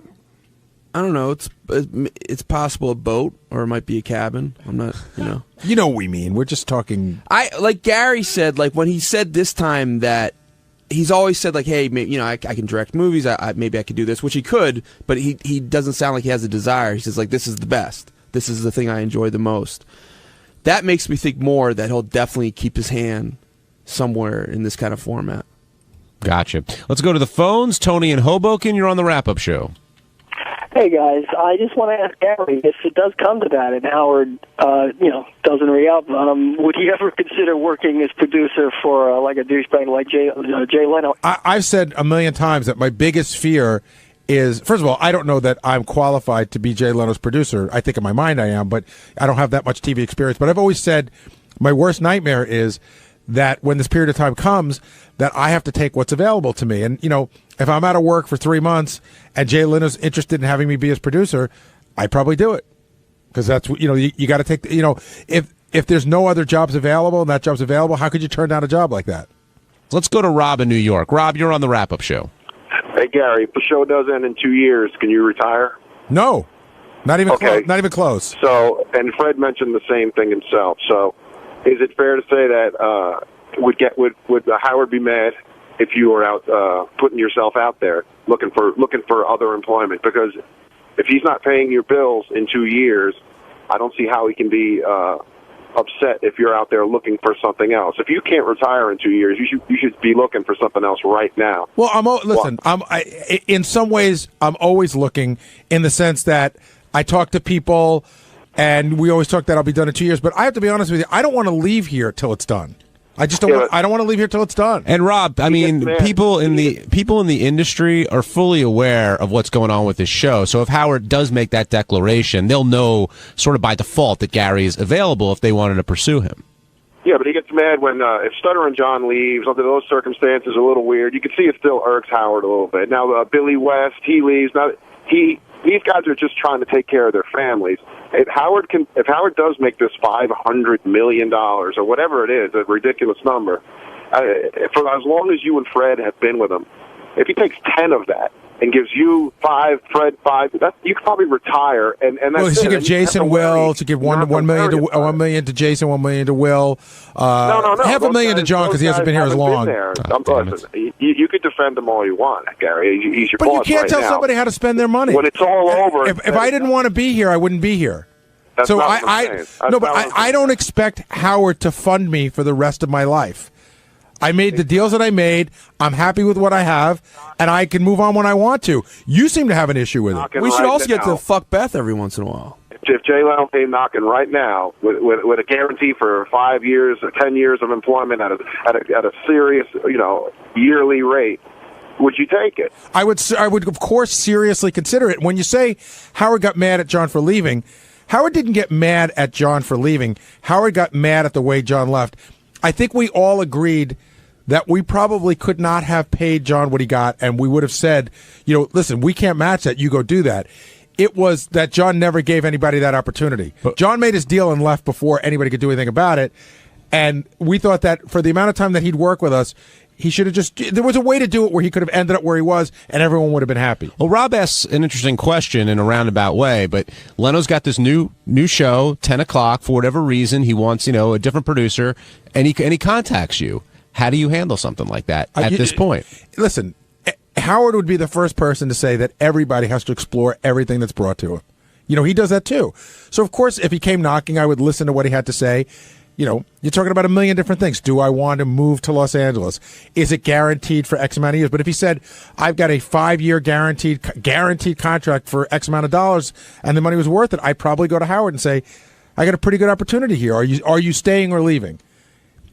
don't know. It's possible a boat, or it might be a cabin. I'm not. You know what we mean. We're just talking. Like Gary said, like when he said this time that he's always said like, hey, maybe, I can direct movies. Maybe I could do this, which he could, but he doesn't sound like he has a desire. He says like, this is the best. This is the thing I enjoy the most. That makes me think more that he'll definitely keep his hand somewhere in this kind of format. Gotcha. Let's go to the phones. Tony in Hoboken, you're on the wrap-up show. Hey, guys. I just want to ask Gary, if it does come to that and Howard, doesn't re-up, would he ever consider working as producer for like a douchebag like Jay Leno? I've said a million times that my biggest fear is, first of all, I don't know that I'm qualified to be Jay Leno's producer. I think in my mind I am, but I don't have that much TV experience. But I've always said my worst nightmare is that when this period of time comes, that I have to take what's available to me. And, if I'm out of work for 3 months and Jay Leno's interested in having me be his producer, I'd probably do it. Because that's, you got to take, if there's no other jobs available and that job's available, how could you turn down a job like that? Let's go to Rob in New York. Rob, you're on the wrap-up show. Hey, Gary, if the show does end in 2 years, can you retire? No. Not even close. So, and Fred mentioned the same thing himself. So, is it fair to say that would Howard be mad if you were out putting yourself out there looking for other employment? Because if he's not paying your bills in 2 years, I don't see how he can be upset if you're out there looking for something else. If you can't retire in 2 years, you should be looking for something else right now. Well, in some ways, I'm always looking, in the sense that I talk to people, and we always talk that I'll be done in 2 years. But I have to be honest with you, I don't want to leave here till it's done. I just don't. I don't want to leave here till it's done. And Rob, I mean, people in the industry are fully aware of what's going on with this show. So if Howard does make that declaration, they'll know sort of by default that Gary is available if they wanted to pursue him. Yeah, but he gets mad when if Stutter and John leaves. Under those circumstances, a little weird. You can see it still irks Howard a little bit. Now Billy West, he leaves. Now these guys are just trying to take care of their families. If Howard does make this $500 million or whatever it is, a ridiculous number, for as long as you and Fred have been with him, if he takes 10 of that and gives you 5, Fred 5, you could probably retire. And that's well, he should give Jason Will to give $1 million to Jason, $1 million to Will. No. $500,000 to John because he hasn't been here as long. Listen, you could defend him all you want, Gary. He's your boss. But you can't tell now. somebody how to spend their money. When it's all over, if I didn't want to be here, I wouldn't be here. That's so not what I'm saying. I don't expect Howard to fund me for the rest of my life. I made the deals that I made. I'm happy with what I have, and I can move on when I want to. You seem to have an issue with it. We should also get to fuck Beth every once in a while. If Jay Leno came knocking right now with a guarantee for 5 years or 10 years of employment at a serious yearly rate, would you take it? I would of course seriously consider it. When you say Howard got mad at John for leaving, Howard didn't get mad at John for leaving. Howard got mad at the way John left. I think we all agreed that we probably could not have paid John what he got, and we would have said, listen, we can't match that. You go do that. It was that John never gave anybody that opportunity. John made his deal and left before anybody could do anything about it, and we thought that for the amount of time that he'd work with us, he should have there was a way to do it where he could have ended up where he was and everyone would have been happy. Well, Rob asks an interesting question in a roundabout way, but Leno's got this new show, 10 o'clock, for whatever reason. He wants, a different producer, and he contacts you. How do you handle something like that at this point? Listen, Howard would be the first person to say that everybody has to explore everything that's brought to him. He does that too. So, of course, if he came knocking, I would listen to what he had to say. You're talking about a million different things. Do I want to move to Los Angeles? Is it guaranteed for X amount of years? But if he said, I've got a 5-year guaranteed contract for X amount of dollars and the money was worth it, I'd probably go to Howard and say, I got a pretty good opportunity here. Are you staying or leaving?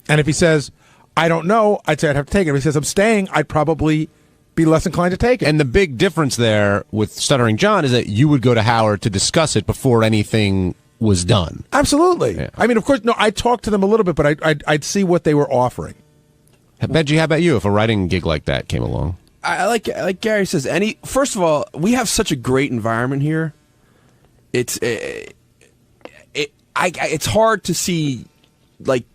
And if he says, I don't know, I'd say I'd have to take it. If he says, I'm staying, I'd probably be less inclined to take it. And the big difference there with Stuttering John is that you would go to Howard to discuss it before anything was done. Absolutely. Yeah. I mean, of course, no, I talked to them a little bit, but I'd see what they were offering. Benji, how about you if a writing gig like that came along? I like Gary says, first of all, we have such a great environment here. It's hard to see, like,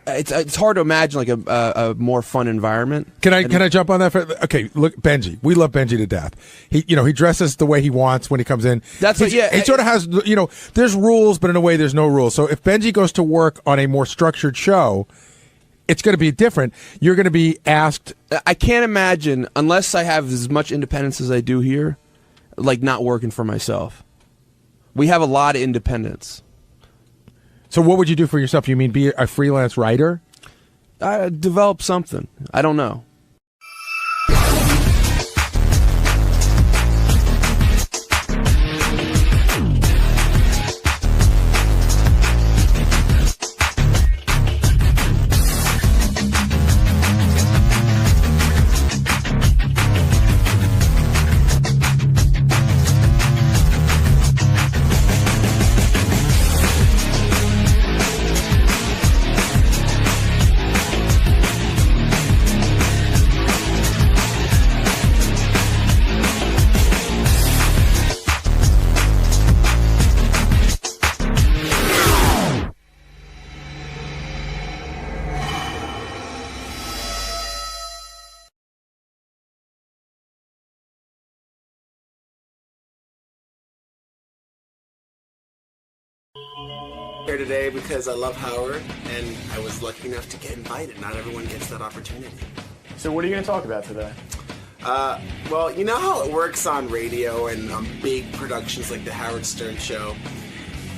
it's hard to imagine like a more fun environment. Can I jump on that? Okay, look, Benji. We love Benji to death. He dresses the way he wants when he comes in. He sort of has, there's rules, but in a way there's no rules. So if Benji goes to work on a more structured show, it's going to be different. You're going to be asked. I can't imagine, unless I have as much independence as I do here, like not working for myself. We have a lot of independence. So what would you do for yourself? You mean be a freelance writer? Develop something. I don't know. Here today because I love Howard and I was lucky enough to get invited. Not everyone gets that opportunity. So what are you going to talk about today? Well, you know how it works on radio and on big productions like the Howard Stern Show?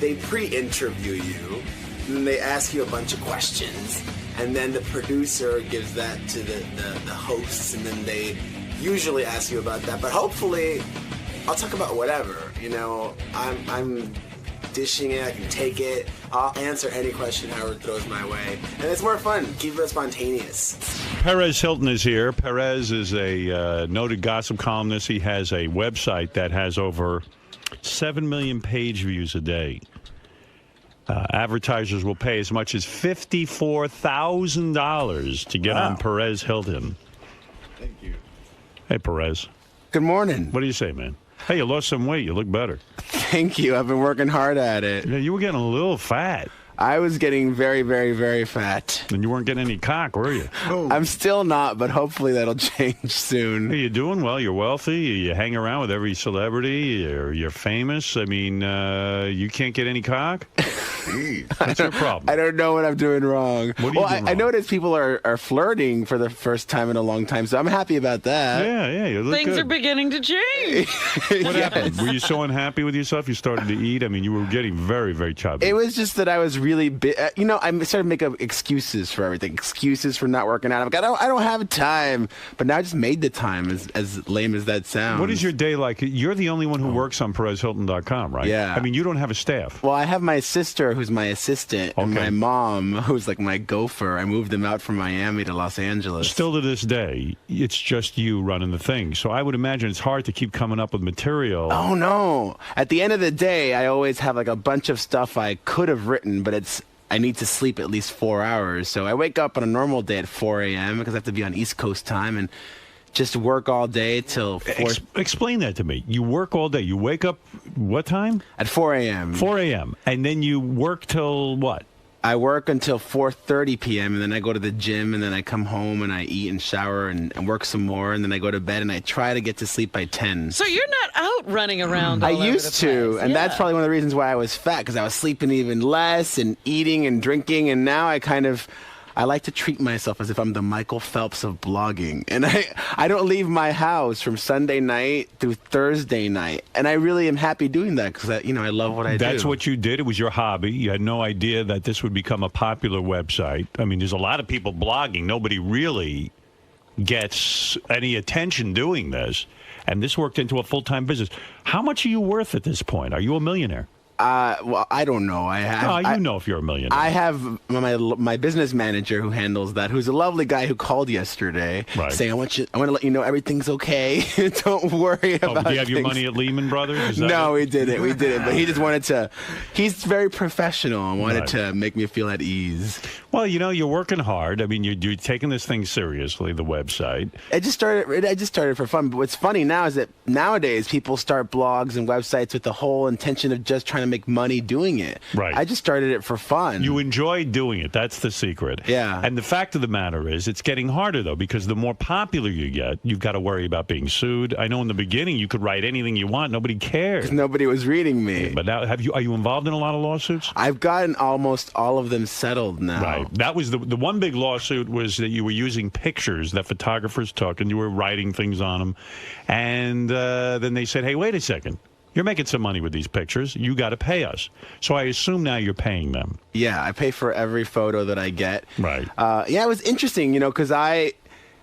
They pre-interview you, and then they ask you a bunch of questions, and then the producer gives that to the hosts, and then they usually ask you about that. But hopefully, I'll talk about whatever. I'm dishing it, I can take it. I'll answer any question Howard throws my way. And it's more fun. Keep it spontaneous. Perez Hilton is here. Perez is a noted gossip columnist. He has a website that has over 7 million page views a day. Advertisers will pay as much as $54,000 to get on Perez Hilton. Thank you. Hey, Perez. Good morning. What do you say, man? Hey, you lost some weight. You look better. Thank you. I've been working hard at it. Yeah, you were getting a little fat. I was getting very, very, very fat. And you weren't getting any cock, were you? I'm still not, but hopefully that'll change soon. Hey, you're doing well. You're wealthy. You hang around with every celebrity. You're famous. I mean, you can't get any cock? That's your problem. I don't know what I'm doing wrong. What are you doing wrong? I noticed people are flirting for the first time in a long time, so I'm happy about that. Yeah, you look Things good. are beginning to change. What happened? Were you so unhappy with yourself you started to eat? I mean, you were getting very, very chubby. It was just that I was really I started to make up excuses for everything. Excuses for not working out. I'm like, I don't have time. But now I just made the time, as lame as that sounds. What is your day like? You're the only one who works on PerezHilton.com, right? Yeah. I mean, you don't have a staff. Well, I have my sister who's my assistant, and my mom who's like my gopher. I moved them out from Miami to Los Angeles. Still to this day, it's just you running the thing. So I would imagine it's hard to keep coming up with material. Oh, no. At the end of the day, I always have like a bunch of stuff I could have written, but I need to sleep at least 4 hours. So I wake up on a normal day at 4 a.m. because I have to be on East Coast time and just work all day till 4. Explain that to me. You work all day. You wake up what time? At 4 a.m. 4 a.m. And then you work till what? I work until 4:30 p.m. and then I go to the gym and then I come home and I eat and shower and work some more and then I go to bed and I try to get to sleep by 10. So you're not out running around all I over used the to, place. and that's probably one of the reasons why I was fat, because I was sleeping even less and eating and drinking, and now I like to treat myself as if I'm the Michael Phelps of blogging. And I don't leave my house from Sunday night through Thursday night. And I really am happy doing that because, I love what I do. That's what you did. It was your hobby. You had no idea that this would become a popular website. I mean, there's a lot of people blogging. Nobody really gets any attention doing this. And this worked into a full-time business. How much are you worth at this point? Are you a millionaire? Well, I don't know. I have. know if you're a millionaire. I have my business manager who handles that, who's a lovely guy who called yesterday, saying, "I want to let you know everything's okay. Don't worry about." Do you have your money at Lehman Brothers? No, we didn't. We didn't. But he just wanted to. He's very professional and wanted to make me feel at ease. Well, you're working hard. I mean, you're taking this thing seriously. The website. I just started for fun. But what's funny now is that nowadays people start blogs and websites with the whole intention of just trying to make money doing it. Right. I just started it for fun. You enjoy doing it. That's the secret. Yeah. And the fact of the matter is, it's getting harder though, because the more popular you get, you've got to worry about being sued. I know in the beginning you could write anything you want, nobody cared. Because nobody was reading me. But now, are you involved in a lot of lawsuits? I've gotten almost all of them settled now. Right. That was the one big lawsuit was that you were using pictures that photographers took and you were writing things on them, and then they said, "Hey, wait a second. You're making some money with these pictures. You got to pay us." So I assume now you're paying them. Yeah, I pay for every photo that I get. Right. Yeah, it was interesting, because I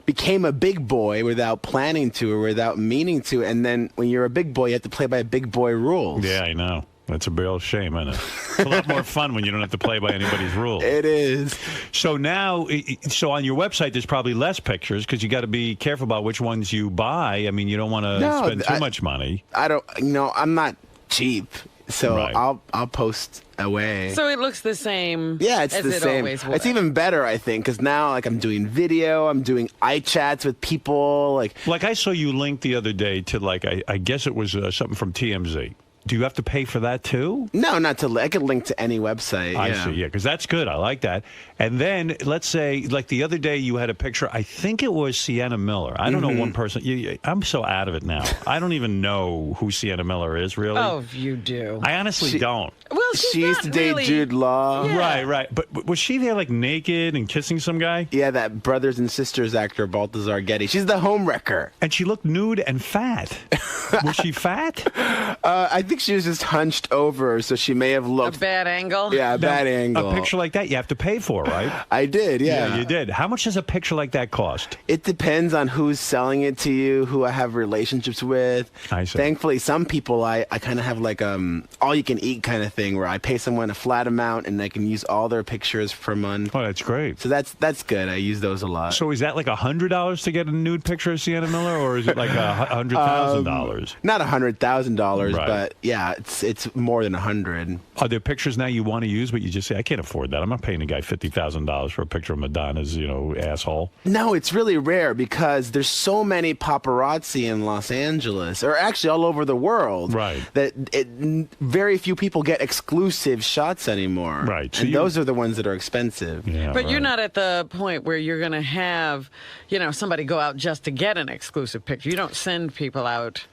became a big boy without planning to or without meaning to. And then when you're a big boy, you have to play by big boy rules. Yeah, I know. That's a real shame, isn't it? It's a lot more fun when you don't have to play by anybody's rules. It is. So now, so on your website, there's probably less pictures because you got to be careful about which ones you buy. I mean, you don't want to spend too much money. I don't. I'm not cheap, so Right. I'll post away. So it looks the same. Yeah, it's as the it same. always would. It's even better, I think, because now I'm doing video, I'm doing iChats with people. Like I saw you link the other day to I guess it was something from TMZ. Do you have to pay for that too? No, not to. I could link to any website. I see, yeah, because that's good. I like that. And then let's say, like the other day, you had a picture. I think it was Sienna Miller. I don't know one person. I'm so out of it now. I don't even know who Sienna Miller is, really. Oh, you do. I honestly don't. Well, she used to date Jude Law. Yeah. Right. But was she there naked and kissing some guy? Yeah, that Brothers and Sisters actor, Balthazar Getty. She's the homewrecker. And she looked nude and fat. Was she fat? I think she was just hunched over, so she may have looked a bad angle. Yeah, a bad angle. A picture like that you have to pay for, right? I did, yeah. Yeah, you did. How much does a picture like that cost? It depends on who's selling it to you, who I have relationships with. I see. Thankfully, some people I kind of have all you can eat kind of thing where I pay someone a flat amount and I can use all their pictures per month. Oh, that's great. So that's good. I use those a lot. So is that like $100 to get a nude picture of Sienna Miller, or is it like $100,000? Not $100,000, Right. but yeah, it's more than 100. Are there pictures now you want to use, but you just say, I can't afford that. I'm not paying a guy $50,000 for a picture of Madonna's, asshole. No, it's really rare because there's so many paparazzi in Los Angeles, or actually all over the world, right? That very few people get exclusive shots anymore, right? So and those are the ones that are expensive. Yeah, but you're not at the point where you're going to have, somebody go out just to get an exclusive picture. You don't send people out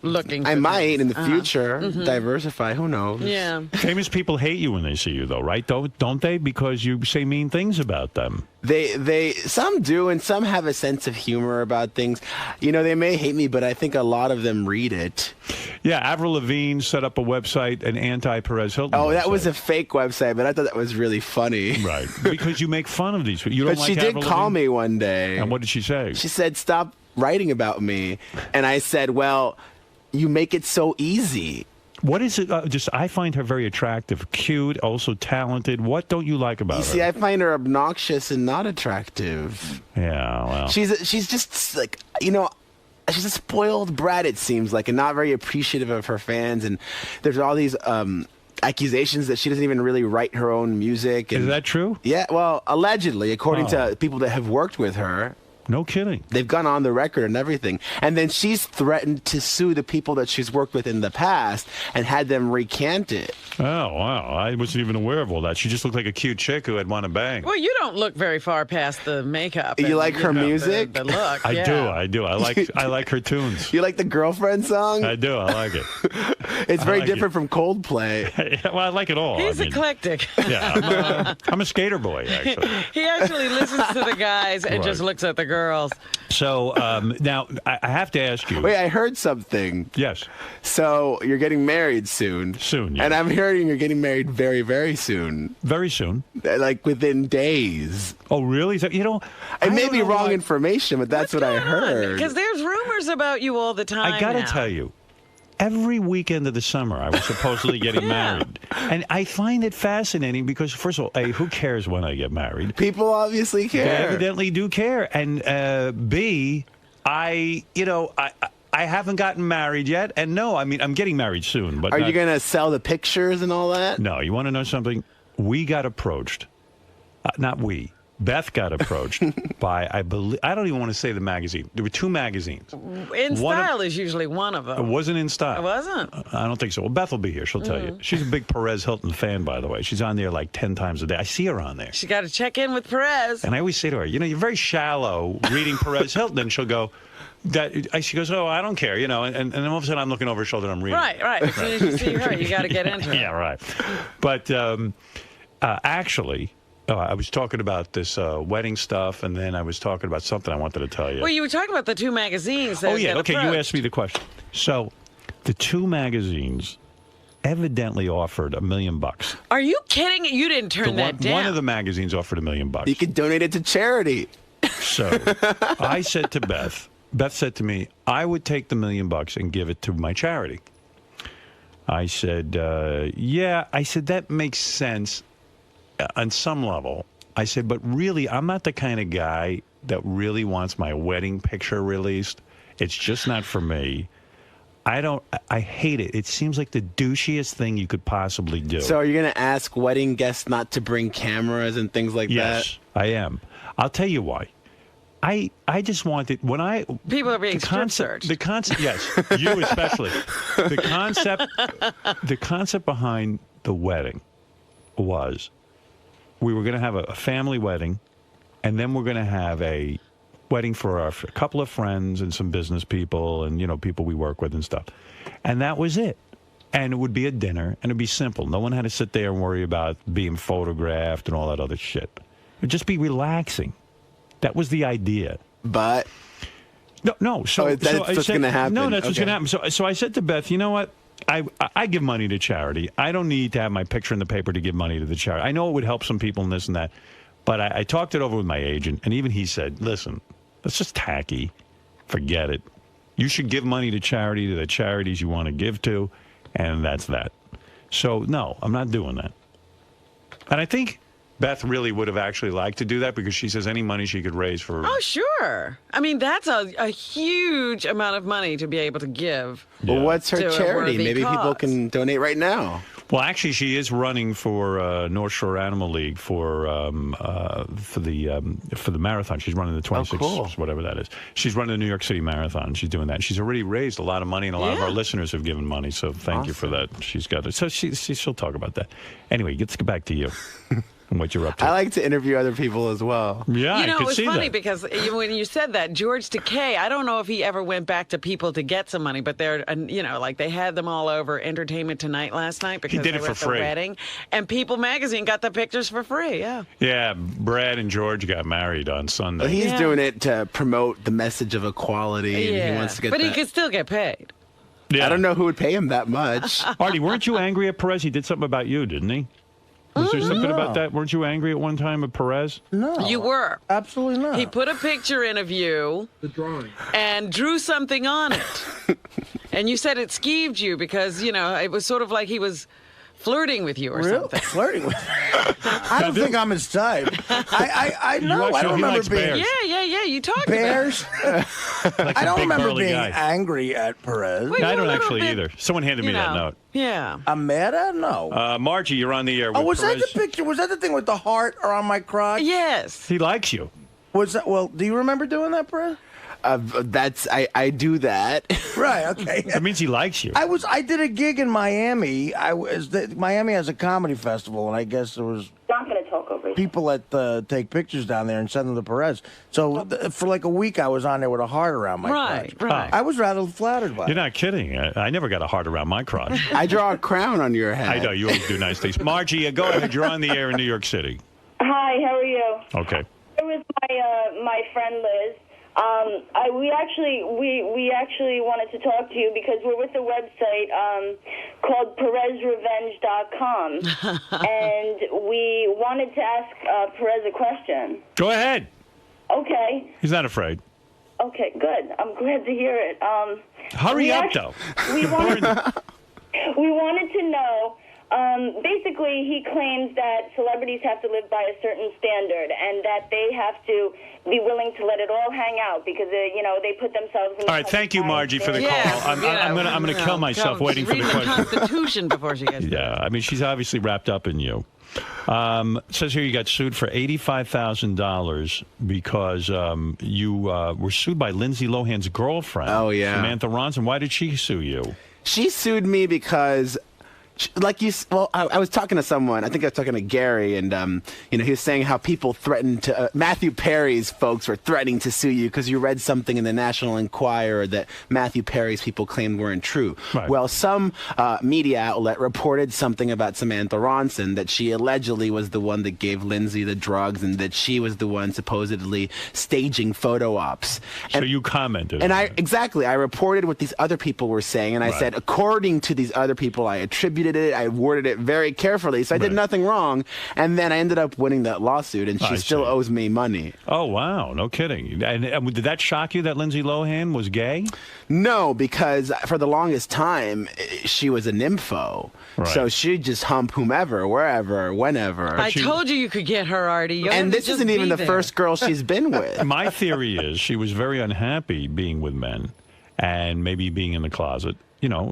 looking. I might things. in the future diversify. Who knows? Yeah. Famous people hate you when they see you, though, right? Don't they? Because you say mean things about them. They some do, and some have a sense of humor about things. They may hate me, but I think a lot of them read it. Yeah, Avril Lavigne set up a website, an anti-Perez Hilton. Oh, website. that was a fake website, but I thought that was really funny. Right, because you make fun of these people. You don't but like she did Avril call Lavigne? me one day. And what did she say? She said, "Stop writing about me," and I said, "Well, you make it so easy." What is it? I find her very attractive, cute, also talented. What don't you like about her? See, I find her obnoxious and not attractive. Yeah, well, she's just like she's a spoiled brat. It seems like, and not very appreciative of her fans. And there's all these accusations that she doesn't even really write her own music. And, is that true? Yeah, well, allegedly, according to people that have worked with her. No kidding. They've gone on the record and everything. And then she's threatened to sue the people that she's worked with in the past and had them recant it. Oh, wow. I wasn't even aware of all that. She just looked like a cute chick who had won a bang. Well, you don't look very far past the makeup. You like her music? The look. I do. I like her tunes. You like the Girlfriend song? I do. I like it. It's very different from Coldplay. Well, I like it all. He's eclectic. Yeah, I'm a skater boy, actually. He actually listens to the guys and just looks at the girls. So now I have to ask you. Wait, I heard something. Yes. So you're getting married soon. Soon, yes. And I'm hearing you're getting married very, very soon. Very soon. Like within days. Oh, really? I may be wrong information, but that's what I heard. Because there's rumors about you all the time. I got to tell you, Every weekend of the summer, I was supposedly getting married. And I find it fascinating because, first of all, A, who cares when I get married? People obviously care. They evidently do care. And B, I haven't gotten married yet. And no, I mean, I'm getting married soon. But Are you going to sell the pictures and all that? No, you want to know something? We got approached. Not we. Beth got approached by, I don't even want to say the magazine. There were 2 magazines. In Style is usually one of them. It wasn't In Style. It wasn't? I don't think so. Well, Beth will be here. She'll tell you. She's a big Perez Hilton fan, by the way. She's on there like 10 times a day. I see her on there. She got to check in with Perez. And I always say to her, you're very shallow reading Perez Hilton. And she'll go, she goes, oh, I don't care, and then all of a sudden I'm looking over her shoulder and I'm reading. Right. As soon as you see her, you got to get into it. Yeah, right. But actually, I was talking about this wedding stuff, and then I was talking about something I wanted to tell you. Well, you were talking about the 2 magazines. That okay, approached. you asked me the question. So, the 2 magazines evidently offered $1 million. Are you kidding? You didn't turn that down. One of the magazines offered $1 million. You could donate it to charity. So, I said to Beth said to me, I would take the $1 million and give it to my charity. I said, yeah. I said, that makes sense. On some level, I said, but really, I'm not the kind of guy that really wants my wedding picture released. It's just not for me. I hate it. It seems like the douchiest thing you could possibly do. So are you going to ask wedding guests not to bring cameras and things like that? Yes, I am. I'll tell you why. I just wanted, people are being strip searched. The concept, yes, you especially. The concept behind the wedding was, we were going to have a family wedding, and then we're going to have a wedding for a couple of friends and some business people and, people we work with and stuff. And that was it. And it would be a dinner, and it would be simple. No one had to sit there and worry about being photographed and all that other shit. It would just be relaxing. That was the idea. But... No. So that's what's going to happen. No, that's what's going to happen. So I said to Beth, you know what? I give money to charity. I don't need to have my picture in the paper to give money to the charity. I know it would help some people and this and that. But I talked it over with my agent, and even he said, listen, that's just tacky. Forget it. You should give money to charity, to the charities you want to give to, and that's that. So, no, I'm not doing that. And I think Beth really would have actually liked to do that because she says any money she could raise for... Oh, sure. I mean, that's a huge amount of money to be able to give. Well, what's her charity? Maybe cause. people can donate right now. Well, actually, she is running for North Shore Animal League for the marathon. She's running the 26, whatever that is. She's running the New York City Marathon. She's doing that. She's already raised a lot of money, and a lot of our listeners have given money. So thank you for that. She's got it. So she'll talk about that. Anyway, let's get back to you. And what you're up to. I like to interview other people as well. Yeah, it was funny because when you said that, George Takei, I don't know if he ever went back to people to get some money, but they're, like they had them all over Entertainment Tonight last night because he did they it were for at the free. wedding, and People Magazine got the pictures for free. Yeah. Yeah, Brad and George got married on Sunday. Well, he's doing it to promote the message of equality, and he wants to get. But he could still get paid. Yeah. I don't know who would pay him that much. Artie, weren't you angry at Perez? He did something about you, didn't he? Was there something about that? Weren't you angry at one time at Perez? No. You were. Absolutely not. He put a picture in of you. The drawing. And drew something on it. And you said it skeeved you because, it was sort of like he was flirting with you or something. Flirting with me? I don't think I'm his type. I know. I don't remember being... Yeah. You talked bears. Like I don't remember being guy. angry at Perez. No, I don't actually either. Someone handed me that note. Yeah. I'm mad at? No. Margie, you're on the air with was Perez. that the picture? Was that the thing with the heart around my crotch? Yes. He likes you. Was that? Well, do you remember doing that, Perez? I do that. Right. Okay. That means he likes you. I did a gig in Miami. Miami has a comedy festival, and I guess there was not going to talk over you. people that take pictures down there and send them to Perez. So for like a week, I was on there with a heart around my crotch. Right. I was rather flattered by it. You're not kidding. I never got a heart around my crotch. I draw a crown on your head. I know. You always do nice things. Margie, go ahead. You're on the air in New York City. Hi, how are you? Okay. It was my friend Liz. We actually wanted to talk to you because we're with a website called PerezRevenge.com, and we wanted to ask Perez a question. Go ahead. Okay. He's not afraid. Okay, good. I'm glad to hear it. Hurry up, though. We wanted to know. Basically, he claims that celebrities have to live by a certain standard, and that they have to be willing to let it all hang out because they put themselves in. All right, thank you, Margie, for the call. I'm gonna kill myself waiting for the question. Constitution before she gets. Yeah, I mean, she's obviously wrapped up in you. It says here you got sued for $85,000 because you were sued by Lindsay Lohan's girlfriend. Oh, yeah. Samantha Ronson. Why did she sue you? She sued me because, I was talking to someone. I think I was talking to Gary, and he was saying how people threatened to. Matthew Perry's folks were threatening to sue you because you read something in the National Enquirer that Matthew Perry's people claimed weren't true. Right. Well, some media outlet reported something about Samantha Ronson, that she allegedly was the one that gave Lindsay the drugs, and that she was the one supposedly staging photo ops. So you commented. And I reported what these other people were saying, and I said, according to these other people, I attributed it. I worded it very carefully, so I did nothing wrong. And then I ended up winning that lawsuit, and she still owes me money. Oh, wow. No kidding. And did that shock you that Lindsay Lohan was gay? No, because for the longest time, she was a nympho. Right. So she'd just hump whomever, wherever, whenever. I told you could get her, Artie. And this isn't even the first girl she's been with. My theory is she was very unhappy being with men and maybe being in the closet.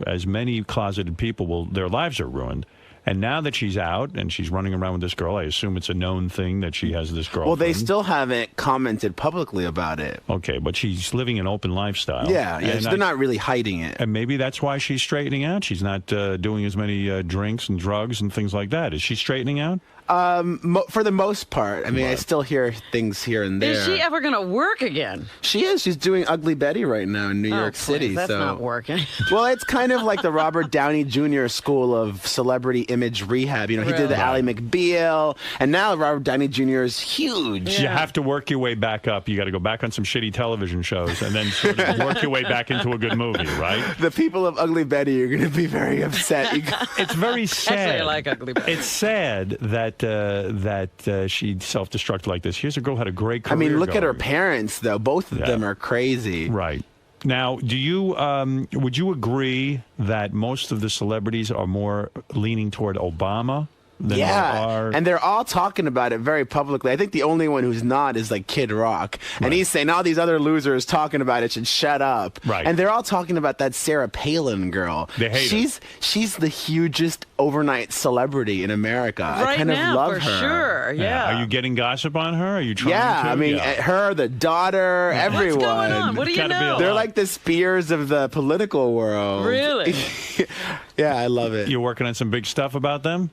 As many closeted people their lives are ruined. And now that she's out and she's running around with this girl, I assume it's a known thing that she has this girlfriend. Well, they still haven't commented publicly about it. Okay, but she's living an open lifestyle. Yeah, they're not really hiding it. And maybe that's why she's straightening out. She's not doing as many drinks and drugs and things like that. Is she straightening out? For the most part. I mean, I still hear things here and there. Is she ever going to work again? She is. She's doing Ugly Betty right now in New York City. That's not working. Well, it's kind of like the Robert Downey Jr. school of celebrity image rehab. He did the Ally McBeal, and now Robert Downey Jr. is huge. You have to work your way back up. You got to go back on some shitty television shows and then sort of work your way back into a good movie, right? The people of Ugly Betty are going to be very upset. It's very sad. Actually, I like Ugly Betty. It's sad that she self-destructed like this. Here's a girl who had a great career. I mean, look at her parents, though. Both of them are crazy. Right. Now, do you would you agree that most of the celebrities are more leaning toward Obama than they are? And they're all talking about it very publicly. I think the only one who's not is like Kid Rock. And he's saying all these other losers talking about it should shut up. Right. And they're all talking about that Sarah Palin girl. They hate her. She's the hugest overnight celebrity in America. Right I kind now, of love for her. sure. Yeah. Are you getting gossip on her? Are you trying to? I mean, her, the daughter, everyone. What's going on? What do you know? They're like the Spears of the political world. Really? Yeah, I love it. You're working on some big stuff about them?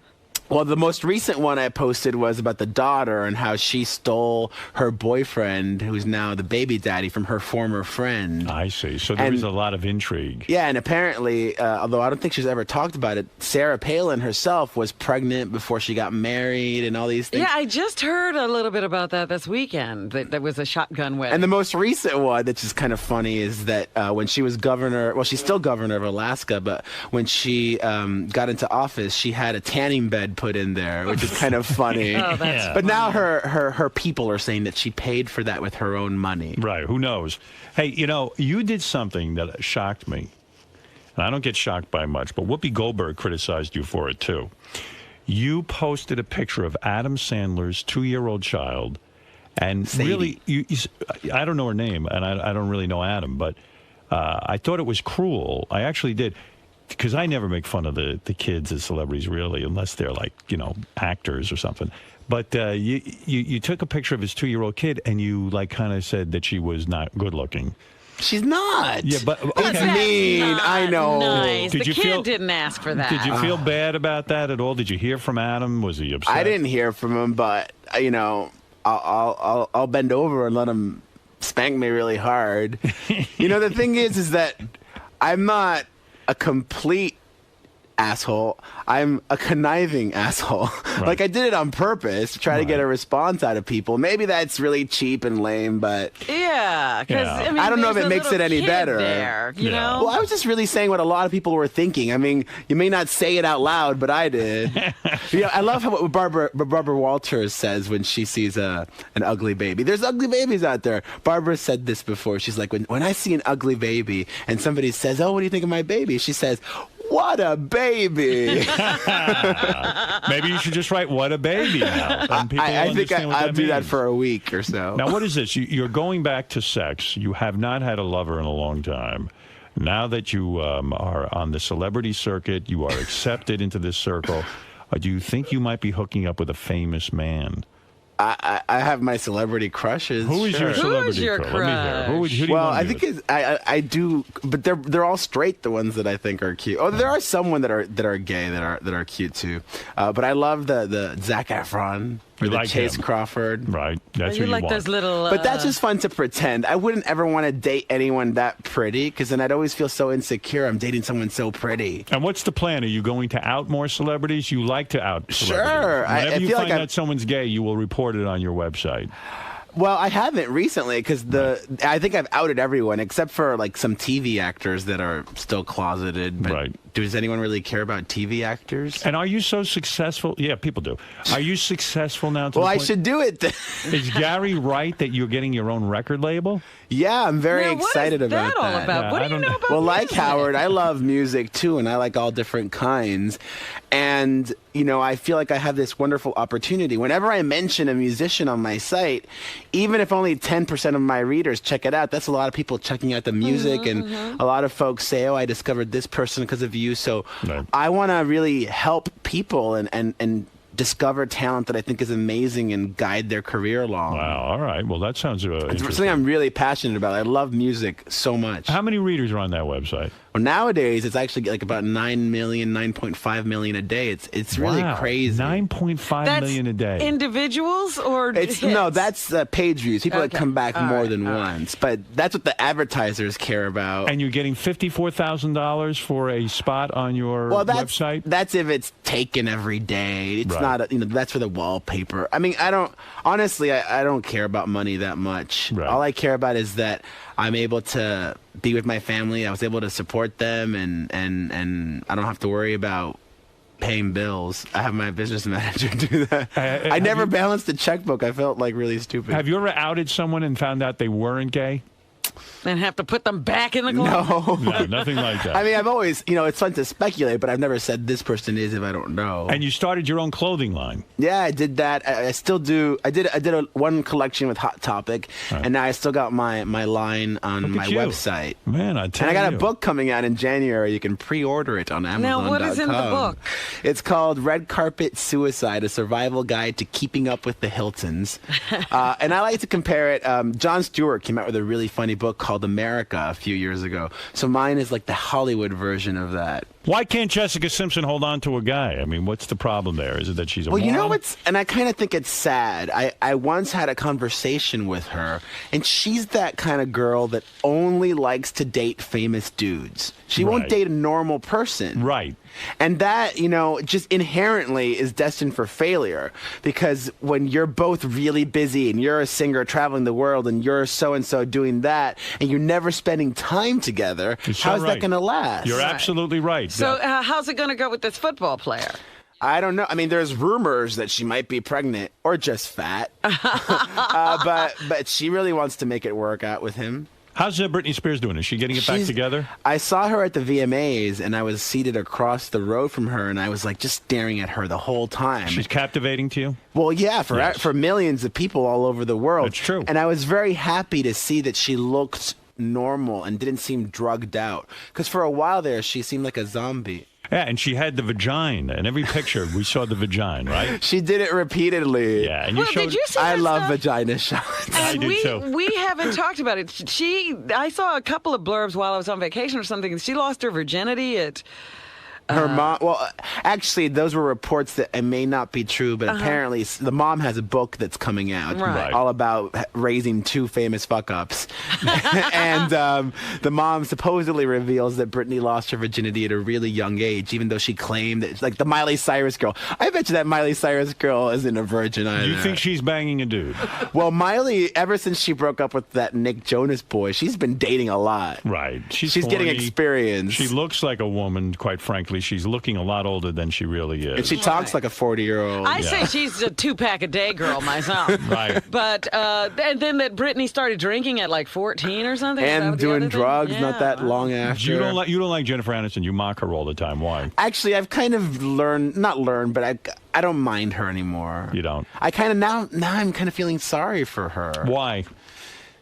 Well, the most recent one I posted was about the daughter and how she stole her boyfriend, who's now the baby daddy, from her former friend. I see. So there was a lot of intrigue. Yeah, and apparently, although I don't think she's ever talked about it, Sarah Palin herself was pregnant before she got married and all these things. Yeah, I just heard a little bit about that this weekend. There was a shotgun wedding. And the most recent one, that's just kind of funny, is that when she was governor, well, she's still governor of Alaska, but when she got into office, she had a tanning bed put in there, which is kind of funny. But now her people are saying that she paid for that with her own money. Right. Who knows? Hey, you did something that shocked me. And I don't get shocked by much, but Whoopi Goldberg criticized you for it, too. You posted a picture of Adam Sandler's 2-year-old child. And Sadie. really, I don't know her name, and I don't really know Adam, but I thought it was cruel. I actually did. Because I never make fun of the kids as celebrities, really, unless they're like, actors or something. But you took a picture of his 2-year-old kid, and you kind of said that she was not good looking. She's not. Yeah, but it's mean. I know. Nice. The kid didn't ask for that. Did you feel bad about that at all? Did you hear from Adam? Was he upset? I didn't hear from him, but I'll bend over and let him spank me really hard. The thing is that I'm not a complete asshole. I'm a conniving asshole. Like I did it on purpose to try to get a response out of people. Maybe that's really cheap and lame, but yeah, because I mean, I don't know if there's it a makes it little any kid better. there, you know? Well, I was just really saying what a lot of people were thinking. I mean, you may not say it out loud, but I did. I love how what Barbara Walters says when she sees an ugly baby. There's ugly babies out there. Barbara said this before. She's like, when I see an ugly baby and somebody says, "Oh, what do you think of my baby?" She says, "What a baby!" Maybe you should just write "What a baby" now. I think I'll do that for a week or so. Now, what is this? You're going back to sex. You have not had a lover in a long time. Now that you are on the celebrity circuit, you are accepted into this circle. Do you think you might be hooking up with a famous man? I have my celebrity crushes. Who is your celebrity crush? Let me hear. Who do you well, want I to think I do, but they're all straight. The ones that I think are cute. Oh, there are someone that are gay that are cute too. But I love the Zac Efron. Or the like Chase him. Crawford. Right. That's you who you like want. those little. But that's just fun to pretend. I wouldn't ever want to date anyone that pretty because then I'd always feel so insecure. I'm dating someone so pretty. And what's the plan? Are you going to out more celebrities? You like to out celebrities. Sure. Whenever I you feel find like that someone's gay, you will report it on your website. Well, I haven't recently because I think I've outed everyone except for like some TV actors that are still closeted. But right. Does anyone really care about TV actors? And are you so successful? Yeah, people do. Are you successful now? Well, I should do it. Is Gary right that you're getting your own record label? Yeah, I'm very excited what is about that. All about? Yeah, what do you know about Well, like music? Howard, I love music too, and I like all different kinds. And, you know, I feel like I have this wonderful opportunity. Whenever I mention a musician on my site, even if only 10% of my readers check it out, that's a lot of people checking out the music. And a lot of folks say, oh, I discovered this person because of you. So I want to really help people and discover talent that I think is amazing and guide their career along. Wow, all right. Well, that sounds It's interesting. something I'm really passionate about. I love music so much. How many readers are on that website? Well, nowadays, it's actually like about 9 million, 9.5 million a day. It's really Wow, crazy. 9.5 million a day. Individuals or It's hits? no, that's page views. People that come back All more right, than all once. But that's what the advertisers care about. And you're getting $54,000 for a spot on your website? That's if it's taken every day. It's Right. not, that's for the wallpaper. I mean, I don't care about money that much. Right. All I care about is that I'm able to be with my family. I was able to support them, and I don't have to worry about paying bills. I have my business manager do that. I never balanced the checkbook. I felt like really stupid. Have you ever outed someone and found out they weren't gay? And have to put them back in the closet? No. No, nothing like that. I mean, I've always, it's fun to speculate, but I've never said this person is if I don't know. And you started your own clothing line. Yeah, I did that. I still do. I did one collection with Hot Topic, and now I still got my line on my website. Man, I tell you. And I got a book coming out in January. You can pre-order it on Amazon.com. Now, what is in the book? It's called Red Carpet Suicide, a survival guide to keeping up with the Hiltons. And I like to compare it. Jon Stewart came out with a really funny book called America a few years ago. So mine is like the Hollywood version of that. Why can't Jessica Simpson hold on to a guy? I mean, what's the problem there? Is it that she's a Well, you know moron? what's, and I kind of think it's sad. I once had a conversation with her, and she's that kind of girl that only likes to date famous dudes. She won't Right. date a normal person. Right. And that, just inherently is destined for failure, because when you're both really busy and you're a singer traveling the world and you're so-and-so doing that and you're never spending time together, how's that going to last? You're absolutely right. So how's it going to go with this football player? I don't know. I mean, there's rumors that she might be pregnant or just fat, but she really wants to make it work out with him. How's Britney Spears doing? Is she getting it back together? I saw her at the VMAs, and I was seated across the road from her, and I was like just staring at her the whole time. She's captivating to you? Well, yeah, for millions of people all over the world. That's true. And I was very happy to see that she looked normal and didn't seem drugged out. Because for a while there, she seemed like a zombie. Yeah, and she had the vagina. In every picture, we saw the vagina, right? She did it repeatedly. Yeah, and you showed. Did you see I her love stuff? vagina shots. I do too. We haven't talked about it. I saw a couple of blurbs while I was on vacation or something. She lost her virginity at Her mom. Well, actually, those were reports that it may not be true, but apparently the mom has a book that's coming out all about raising two famous fuck-ups. And the mom supposedly reveals that Britney lost her virginity at a really young age, even though she claimed that, like the Miley Cyrus girl. I bet you that Miley Cyrus girl isn't a virgin either. You think she's banging a dude? Well, Miley, ever since she broke up with that Nick Jonas boy, she's been dating a lot. Right. She's getting horny. experience. She looks like a woman, quite frankly. She's looking a lot older than she really is. And she talks like a 40-year-old. I say she's a 2-pack-a-day girl myself. Right. But and then that Britney started drinking at like 14 or something. And doing drugs not that long after. You don't like Jennifer Aniston. You mock her all the time. Why? Actually, I've kind of not learned, but I don't mind her anymore. You don't? I kind of now I'm kind of feeling sorry for her. Why?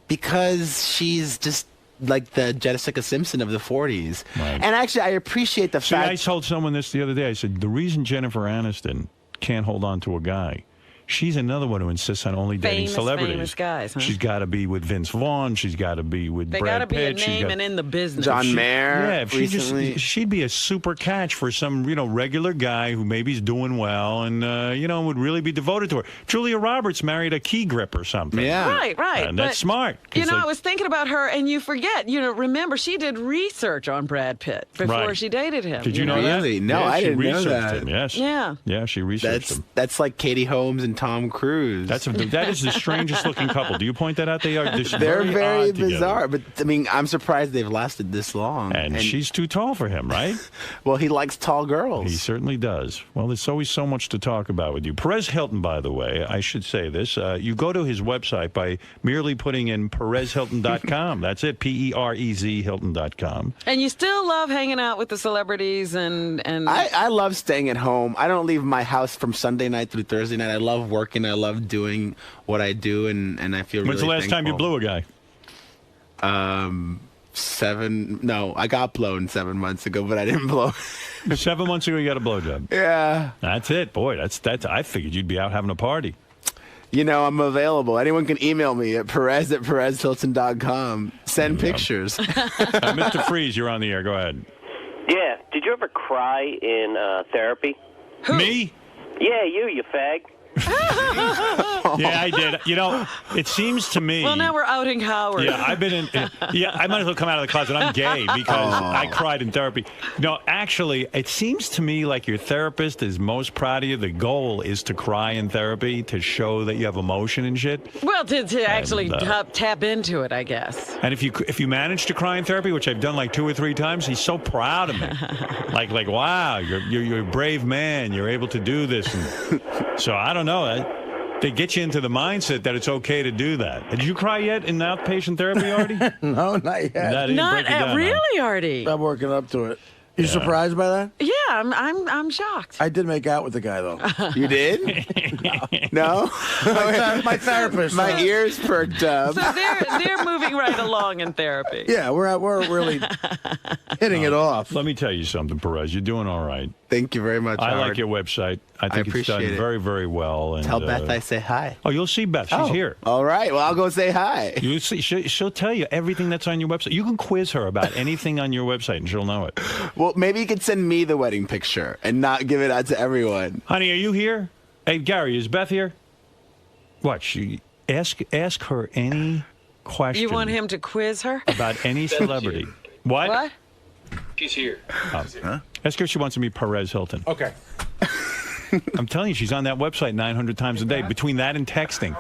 Because she's just like the Jessica Simpson of the 40s. Right. And actually, I appreciate the fact... I told someone this the other day. I said, the reason Jennifer Aniston can't hold on to a guy, she's another one who insists on only dating celebrities. Famous guys, huh? She's got to be with Vince Vaughn. She's got to be with They Brad Pitt. They got to be a name and in the business. John Mayer. Yeah, if she'd be a super catch for some regular guy who maybe's doing well and would really be devoted to her. Julia Roberts married a key grip or something. Yeah, right. And that's smart. I was thinking about her, and you forget. Remember she did research on Brad Pitt before she dated him. Did you know that? Really? No, I didn't know that. Him, yes. Yeah, she researched him. That's like Katie Holmes and Tom Cruise. That is the strangest looking couple. Do you point that out? They're very odd bizarre. together. But I mean, I'm surprised they've lasted this long. And she's too tall for him, right? Well, he likes tall girls. He certainly does. Well, there's always so much to talk about with you. Perez Hilton, by the way, I should say this. You go to his website by merely putting in PerezHilton.com. That's it, PEREZ Hilton.com. And you still love hanging out with the celebrities and I love staying at home. I don't leave my house from Sunday night through Thursday night. I love working. I love doing what I do, and I feel When's really the last time you blew a guy? I got blown 7 months ago, but I didn't blow. 7 months ago, you got a blowjob. Yeah. That's it. Boy, that's. I figured you'd be out having a party. I'm available. Anyone can email me at perez@perezhilton.com. Send pictures. Mr. Freeze, you're on the air. Go ahead. Yeah. Did you ever cry in therapy? Who? Me? Yeah, you fag. Yeah, I did. It seems to me. Well, now we're outing Howard. Yeah, I've been in. I might as well come out of the closet. I'm gay because I cried in therapy. No, actually, it seems to me like your therapist is most proud of you. The goal is to cry in therapy to show that you have emotion and shit. Well, to actually tap into it, I guess. And if you manage to cry in therapy, which I've done like 2 or 3 times, he's so proud of me. like wow, you're a brave man. You're able to do this. And so I don't know. They get you into the mindset that it's okay to do that. Did you cry yet in outpatient therapy, Artie? No, not yet. Really, Artie. I'm working up to it. You surprised by that? Yeah, I'm shocked. I did make out with the guy though. You did? No. My therapist. My ears perked up. So they're moving right along in therapy. Yeah, we're really hitting it off. Let me tell you something, Perez. You're doing all right. Thank you very much, I Howard. like your website. I think it's done very, very well. And, tell Beth I say hi. Oh, you'll see Beth. She's here. All right. Well, I'll go say hi. You see, she'll tell you everything that's on your website. You can quiz her about anything on your website, and she'll know it. Well, maybe you could send me the wedding picture and not give it out to everyone. Honey, are you here? Hey, Gary, is Beth here? What? Ask her any question. You want him to quiz her? About any celebrity. What? She's here. Huh? Ask her if she wants to meet Perez Hilton. Okay. I'm telling you, she's on that website 900 times a day. Between that and texting.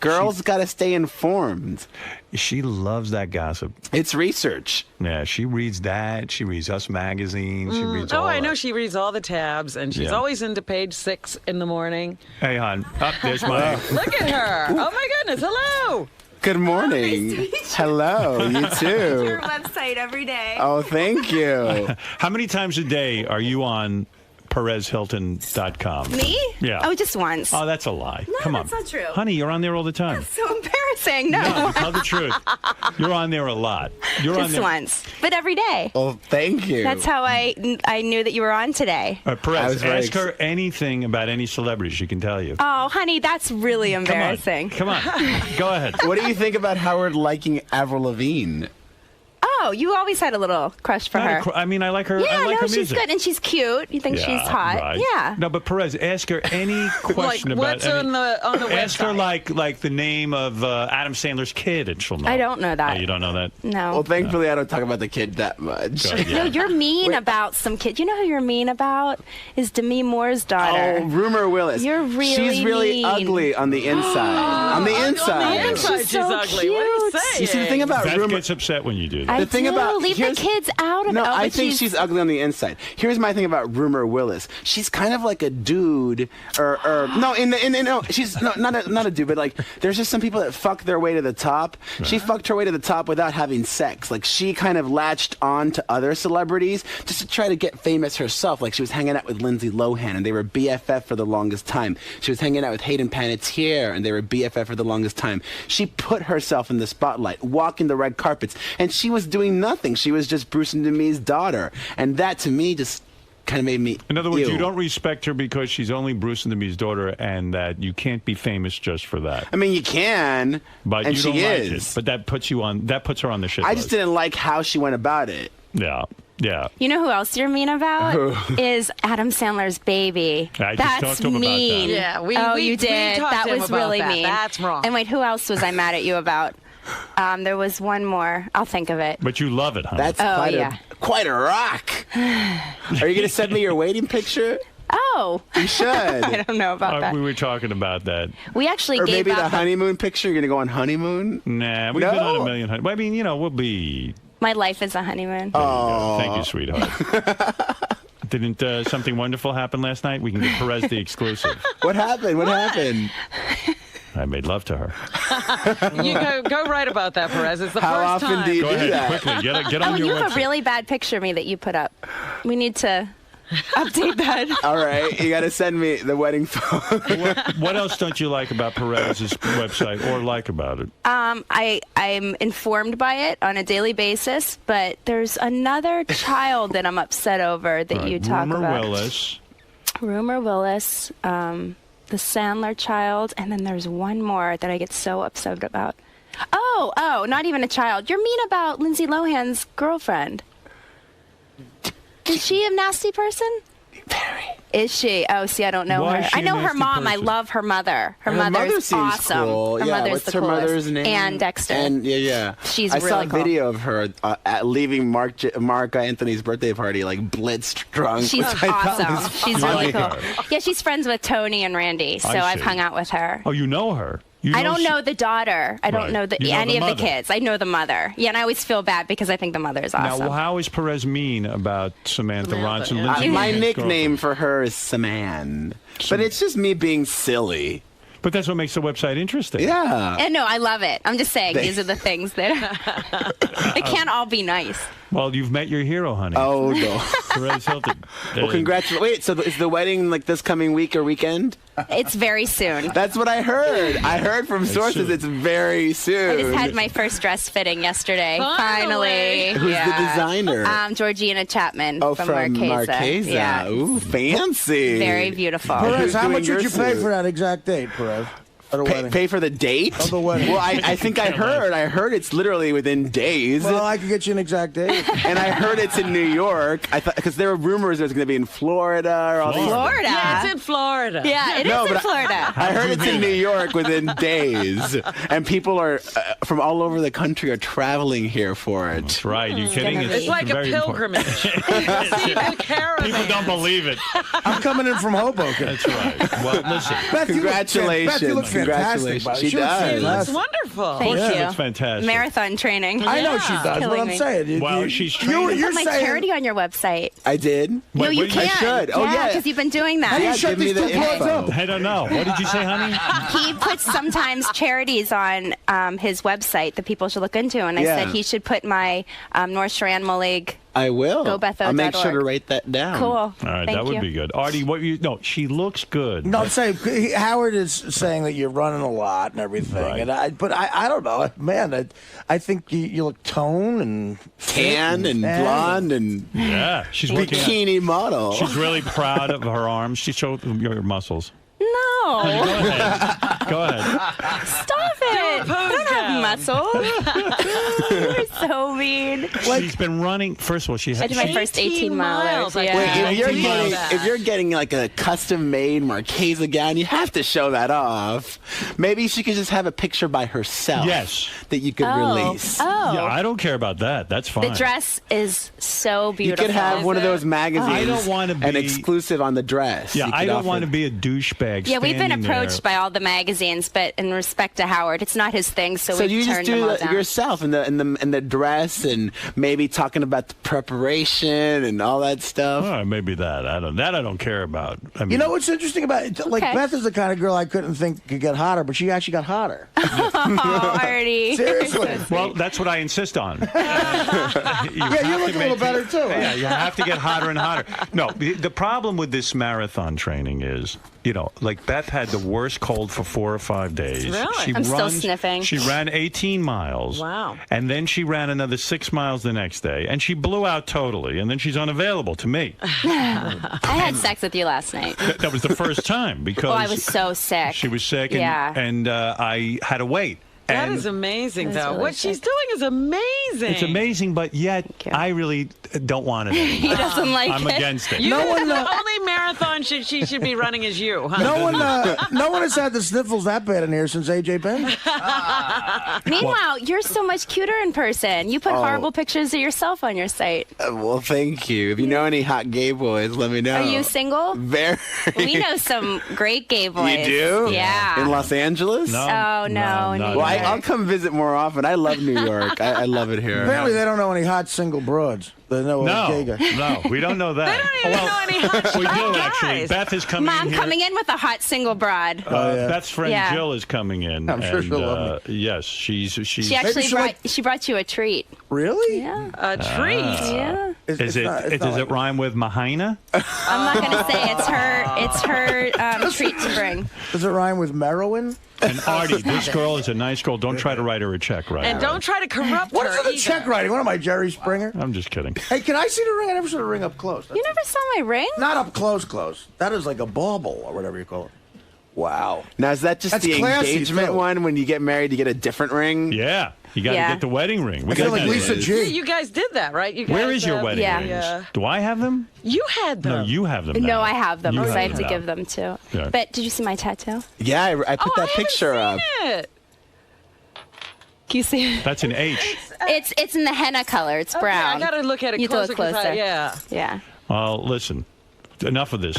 Girls got to stay informed. She loves that gossip. It's research. Yeah, she reads that. She reads Us Magazine. She reads all I know that. she reads all the tabs, and she's always into page 6 in the morning. Hey, hon. There's my... Look at her. Oh, my goodness. Hello. Good morning. Nice to meet you. Hello, you too. Your website every day. Oh, thank you. How many times a day are you on PerezHilton.com? Me? Yeah. Oh, just once. Oh, that's a lie. No, Come on. that's not true. Honey, you're on there all the time. That's so embarrassing. No. No, tell the truth. You're on there a lot. You're on just there. once, but every day. Oh, thank you. That's how I knew that you were on today. Perez, ask her anything about any celebrity. She can tell you. Oh, honey, that's really embarrassing. Come on. Go ahead. What do you think about Howard liking Avril Lavigne? Oh, know. You always had a little crush for her. I mean, I like her. Yeah, I like no, her she's music. good and she's cute. You think she's hot? Right. Yeah. No, but Perez, ask her any question about what's on the ask her website? like the name of Adam Sandler's kid, and she'll know. I don't know that. Oh, you don't know that? No. Well, thankfully, I don't talk about the kid that much. Good, No, you're mean about some kid. You know who you're mean about? Is Demi Moore's daughter. Oh, Rumor Willis. You're really She's really mean. ugly on the inside. On the inside. She's so ugly. What are you cute. saying? You see, the thing about Beth Rumor... gets upset when you do that. I The thing do. about- Leave the here's- kids out of No, it. Oh, I but think she's ugly on the inside. Here's my thing about Rumor Willis. She's kind of like a dude, or no, no, she's not a dude, but like there's just some people that fuck their way to the top. She fucked her way to the top without having sex. Like she kind of latched on to other celebrities just to try to get famous herself. Like she was hanging out with Lindsay Lohan, and they were BFF for the longest time. She was hanging out with Hayden Panettiere, and they were BFF for the longest time. She put herself in the spotlight, walking the red carpets, and she was doing nothing. She was just Bruce and Demi's daughter, and that to me just kind of made me. In other words, ew. you don't respect her because she's only Bruce and Demi's daughter, and that you can't be famous just for that. I mean, you can, But and you she don't like is. it. But that puts you on. That puts her on the shit I list. just didn't like how she went about it. Yeah. Yeah. You know who else you're mean about? Is Adam Sandler's baby. I just That's talked to him about mean. that. Yeah, we you did. talked That to him was about really that. mean. That's wrong. And wait, who else was I mad at you about? There was one more. I'll think of it. But you love it, huh? That's quite a rock. Are you going to send me your waiting picture? Oh. You should. I don't know about that. We were talking about that. We actually Or gave maybe the out honeymoon picture. You're going to go on honeymoon? Nah, we've been on a million. Well, I mean, we'll be. My life is a honeymoon. Oh. Thank you, sweetheart. Didn't something wonderful happen last night? We can give Perez the exclusive. What happened? What happened? I made love to her. You go right about that, Perez. It's the How first often time. do you Go do ahead, that? quickly. Get on your you have website. a really bad picture of me that you put up. We need to update that. All right. You got to send me the wedding photo. What else don't you like about Perez's website or like about it? I'm informed by it on a daily basis, but there's another child that I'm upset over that you talk Rumor about. Willis. Rumor Willis, the Sandler child, and then there's one more that I get so upset about. Oh, not even a child. You're mean about Lindsay Lohan's girlfriend. Is she a nasty person? Very. Is she? Oh, see, I don't know Why her. is she I a know her nasty mom. I person? love her mother. Her mother mother's seems awesome. cool. Her Yeah, mother's what's the her coolest. mother's name? Ann Dexter. And yeah. She's I really saw a cool. video of her at leaving Mark Anthony's birthday party, like blitzed drunk. She's which I thought awesome. was She's really funny. cool. Yeah, she's friends with Tony and Randy, so I've see. hung out with her. Oh, you know her. I don't know the daughter. I don't Right. know You know any the of the mother. kids. I know the mother. Yeah, and I always feel bad because I think the mother is awesome. Now, how is Perez mean about Samantha Ronson? yeah. Lindsay My Lohan's nickname for her is Saman. But it's just me being silly. But that's what makes the website interesting. Yeah. And no, I love it. I'm just saying these are the things that it can't all be nice. Well, you've met your hero, honey. Oh, no. Perez Hilton. Well, congratulations. Wait, so is the wedding like this coming week or weekend? It's very soon. That's what I heard. I heard from sources soon. it's very soon. I just had my first dress fitting yesterday. Finally. Who's the designer? Georgina Chapman Oh, from from Marquesa. Yeah. Ooh, fancy. Very beautiful. Perez, Who's how doing much your would you pay suit? for that exact date, Perez? At a wedding. Pay for the date? Of the wedding. Well, I think I heard it's literally within days. Well, I could get you an exact date. And I heard it's in New York. I thought because there were rumors it was going to be in Florida or all these. Florida. Yeah, it's in Florida. Yeah, it is No, in but Florida. I heard it's in New York within days, and people are from all over the country are traveling here for it. That's right. You kidding? gonna be- It's like a very important. pilgrimage. See the caravan. People don't believe it. I'm coming in from Hoboken. That's right. Well, listen. Beth, Congratulations. You look fantastic. Congratulations. by the way. She She looks does. It looks fantastic. wonderful. Thank She you. looks fantastic. Marathon training. I know she does, but Killing I'm me. saying. Well, she's you, training. you're Put my saying, charity on your website. I did. No, Wait, you wait, can't. I should. Oh, yeah. because you've been doing How do that. you Yeah, shut give me these the two clubs info. up? I don't know. What did you say, honey? He puts sometimes charities on his website that people should look into, and I Yeah. said he should put my North Shore Animal League. I will. GoBetho.org. I'll make sure to write that down. Cool. All right, Thank that would you. be good. Artie, no, she looks good. No, I'm saying Howard is saying that you're running a lot and everything, Right. and I don't know, man. I think you look toned and Tan and blonde and Yeah, she's working out. bikini model. She's really proud of her arms. She showed your muscles. No. Go ahead. Go ahead. Stop it. I don't have muscle. You're so mean. She's been running. First of all, she I had did my first 18 milers. Wait, Yeah. if you're getting like a custom-made Marchesa gown, you have to show that off. Maybe she could just have a picture by herself. Yes. That you could release. Oh. Yeah, I don't care about that. That's fine. The dress is so You beautiful. could have one of those magazines. I don't want to be an exclusive on the dress. Yeah, You could I don't offer- want to be a douchebag. Yeah, we've been standing approached by all the magazines, but in respect to Howard, it's not his thing, so, So we've you just turned them do all that down. yourself in the dress and maybe talking about the preparation and all that stuff. Oh, maybe that. I don't care about. I mean, You know what's interesting about it? Like, Okay. Beth is the kind of girl I couldn't think could get hotter, but she actually got hotter. Oh, Artie. Seriously. well, that's what I insist on. You look a little better, too. Yeah, you have to get hotter and hotter. No, the problem with this marathon training is, like Beth had the worst cold for 4 or 5 days. Really? I'm still sniffing. She ran 18 miles. Wow. And then she ran another 6 miles the next day, and she blew out totally, and then she's unavailable to me. I had sex with you last night. That was the first time because Oh, I was so sick. she was sick, and, Yeah. and I had to wait. That And is amazing, That's though. really What she's doing is amazing. It's amazing, but yet I really don't want it anymore. He doesn't like I'm it. against it. You the only marathon she should be running is you, huh? No one has had the sniffles that bad in here since AJ Penn. Meanwhile, you're so much cuter in person. You put Oh. horrible pictures of yourself on your site. Well, thank you. If you know any hot gay boys, let me know. Are you single? Very. We know some great gay boys. You do? Yeah. In Los Angeles? No. Oh, no, in New Well, York. I'll come visit more often. I love New York. I love it here. Apparently, they don't know any hot single broads. They know a gay guy. No, we don't know that. They don't even know any hot we do guys. actually. Beth is coming Mom in here. coming in with a hot single broad. Beth's friend Yeah. Jill is coming in. I'm sure and, she'll love Yes, she's. She actually brought you a treat. Really? Yeah. A treat. Yeah. Does it rhyme with Mahina? I'm not gonna say it's her treat to bring. Does it rhyme with Merowin? And Artie, this girl is a nice girl. Don't try to write her a check right And now. don't try to corrupt What her is it, the either. check writing? What am I, Jerry Springer? I'm just kidding. Hey, can I see the ring? I never saw the ring up close. You never saw my ring? Not up close. That is like a bauble or whatever you call it. Wow. Now, is that just That's the classy, engagement too. one when you get married, you get a different ring? Yeah, you got to Yeah. get the wedding ring. We I feel got like that. Lisa G. You guys did that, right? You guys, Where is your wedding Yeah. rings? Do I have them? You had them. No, you have them. No, now. I have them, You because I have them to now. give them too. Yeah. But did you see my tattoo? Yeah, I put that picture up. It. Can you see it? That's an H. It's in the henna color. It's brown. I got to look at it You have to closer. look 'cause closer. yeah. Yeah. Well, listen. Enough of this.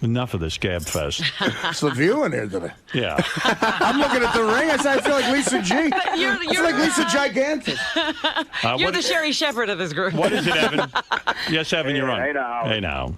Enough of this gab fest. It's the view in here today. Yeah. I'm looking at the ring. I said I feel like Lisa G. You're It's like Lisa Gigantic. You're what- the Sherry Shepherd of this group. What is it, Evan? Yes, Evan, you're on. Hey, now. Hey, now.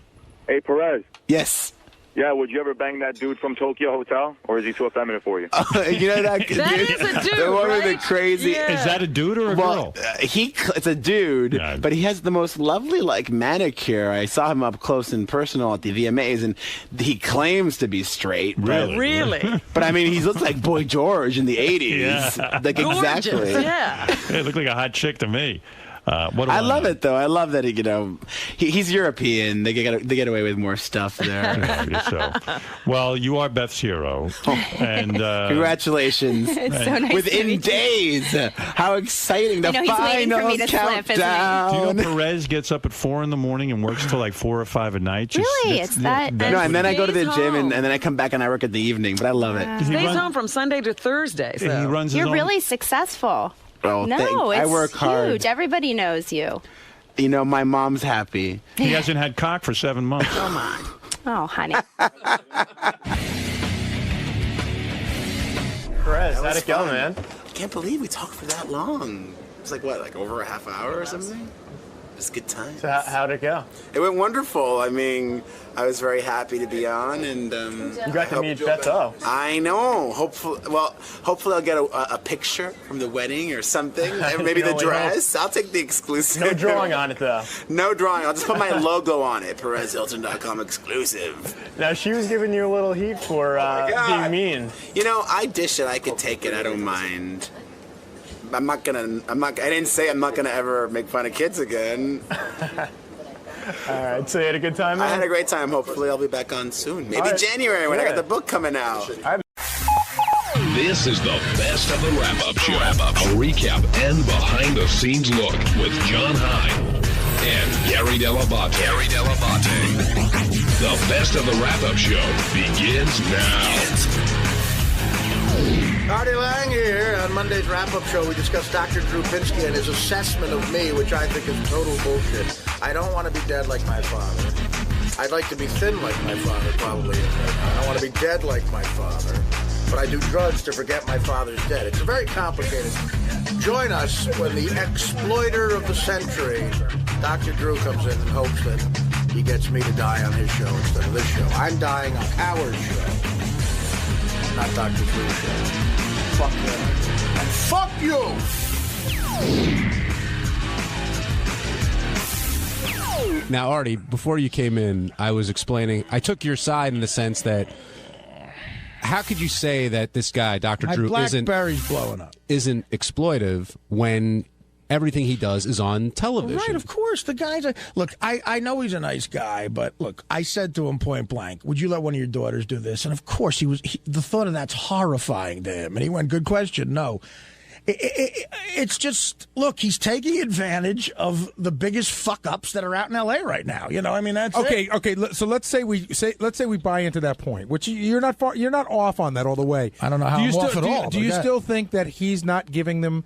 Hey, Perez. Yes. Yeah, would you ever bang that dude from Tokyo Hotel, or is he too effeminate for you? You know that? That is a dude, The one with the right? crazy. Yeah. Is that a dude or a Well, girl? it's a dude, but he has the most lovely manicure. I saw him up close and personal at the VMAs, and he claims to be straight. But, Really? But I mean, he looks like Boy George in the '80s. Yeah. Like Gorgeous. exactly. Yeah. It looked like a hot chick to me. What do I love know? it though. I love that he's European. They get away with more stuff there. Yeah, I guess so. Well, you are Beth's hero, and Congratulations! It's so nice to Within meet you. days, how exciting! The I know, he's waiting for final me to slip, isn't he? countdown. Do you know Perez gets up at 4 a.m. and works till like 4 or 5 at night? Really? It's that- No, and then I go to the Stays gym, home. and then I come back and I work at the evening. But I love it. Stays home from Sunday to Thursday. So. He runs his You're own. really successful. Oh, No, I it's work hard. huge. Everybody knows you. You know, my mom's happy. He hasn't had cock for 7 months. Come on. Oh, honey. Perez, That how'd was it go, fun. man? I can't believe we talked for that long. It was like over a half hour or something? It was a good time. So how'd it go? It went wonderful. I mean, I was very happy to be on, and You got to meet Beto. I know. Hopefully I'll get a picture from the wedding or something. Or maybe You the know, we dress. I'll take the exclusive. No drawing on it, though. No drawing. I'll just put my logo on it. PerezHilton.com exclusive. Now, she was giving you a little heat for being mean. You know, I dish it. I could take it. I don't mind. I didn't say I'm not gonna ever make fun of kids again. All right, so you had a good time, man? I had a great time. Hopefully I'll be back on soon. Maybe All right. January when I Yeah. got the book coming out. This is the best of the wrap-up show. A recap and behind-the-scenes look with John Hine and Gary Dell'Abate. The best of the wrap-up show begins now. Artie Lang here. On Monday's wrap-up show, we discussed Dr. Drew Pinsky and his assessment of me, which I think is total bullshit. I don't want to be dead like my father. I'd like to be thin like my father, probably. I don't want to be dead like my father. But I do drugs to forget my father's dead. It's very complicated. Join us when the exploiter of the century, Dr. Drew, comes in and hopes that he gets me to die on his show instead of this show. I'm dying on our show, not Dr. Drew's show. Fuck him. And fuck you! Now, Artie, before you came in, I was explaining, I took your side in the sense that how could you say that this guy, Dr. Drew, BlackBerry's blowing up. Isn't exploitive when everything he does is on television? Right, of course. The guy's look, I know he's a nice guy, but look, I said to him point blank, would you let one of your daughters do this? And of course, the thought of that's horrifying to him. And he went, good question, no. It's just, look, he's taking advantage of the biggest fuck-ups that are out in L.A. right now. You know, I mean, that's okay. So let's say we buy into that point, which you're not off on that all the way. I don't know how I'm off at all. Do you still think that he's not giving them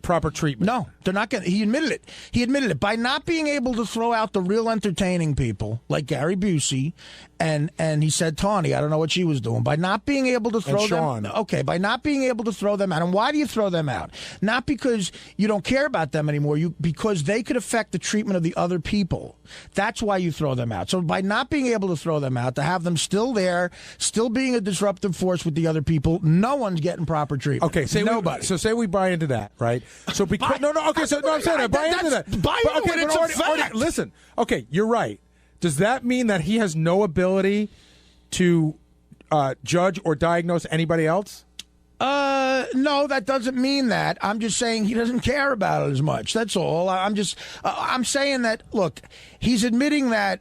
proper treatment? No, they're not going to. He admitted it. He admitted it by not being able to throw out the real entertaining people like Gary Busey and he said Tawny. I don't know what she was doing. By not being able to throw them. Okay, by not being able to throw them out. And why do you throw them out? Not because you don't care about them anymore. Because they could affect the treatment of the other people. That's why you throw them out. So by not being able to throw them out, to have them still there, still being a disruptive force with the other people, no one's getting proper treatment. Okay, nobody. Say we buy into that, right? So because I'm saying I buy into that. It's listen. Okay, you're right. Does that mean that he has no ability to judge or diagnose anybody else? No, that doesn't mean that. I'm just saying he doesn't care about it as much. That's all. I'm saying that, look, he's admitting that.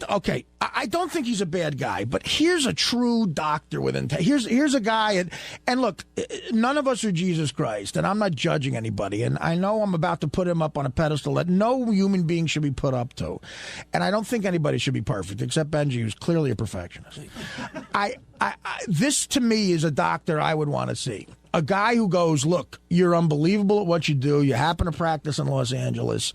Okay, I don't think he's a bad guy, but here's a true doctor with intent. Here's a guy, and look, none of us are Jesus Christ, and I'm not judging anybody, and I know I'm about to put him up on a pedestal that no human being should be put up to, and I don't think anybody should be perfect, except Benji, who's clearly a perfectionist. This, to me, is a doctor I would want to see. A guy who goes, look, you're unbelievable at what you do. You happen to practice in Los Angeles.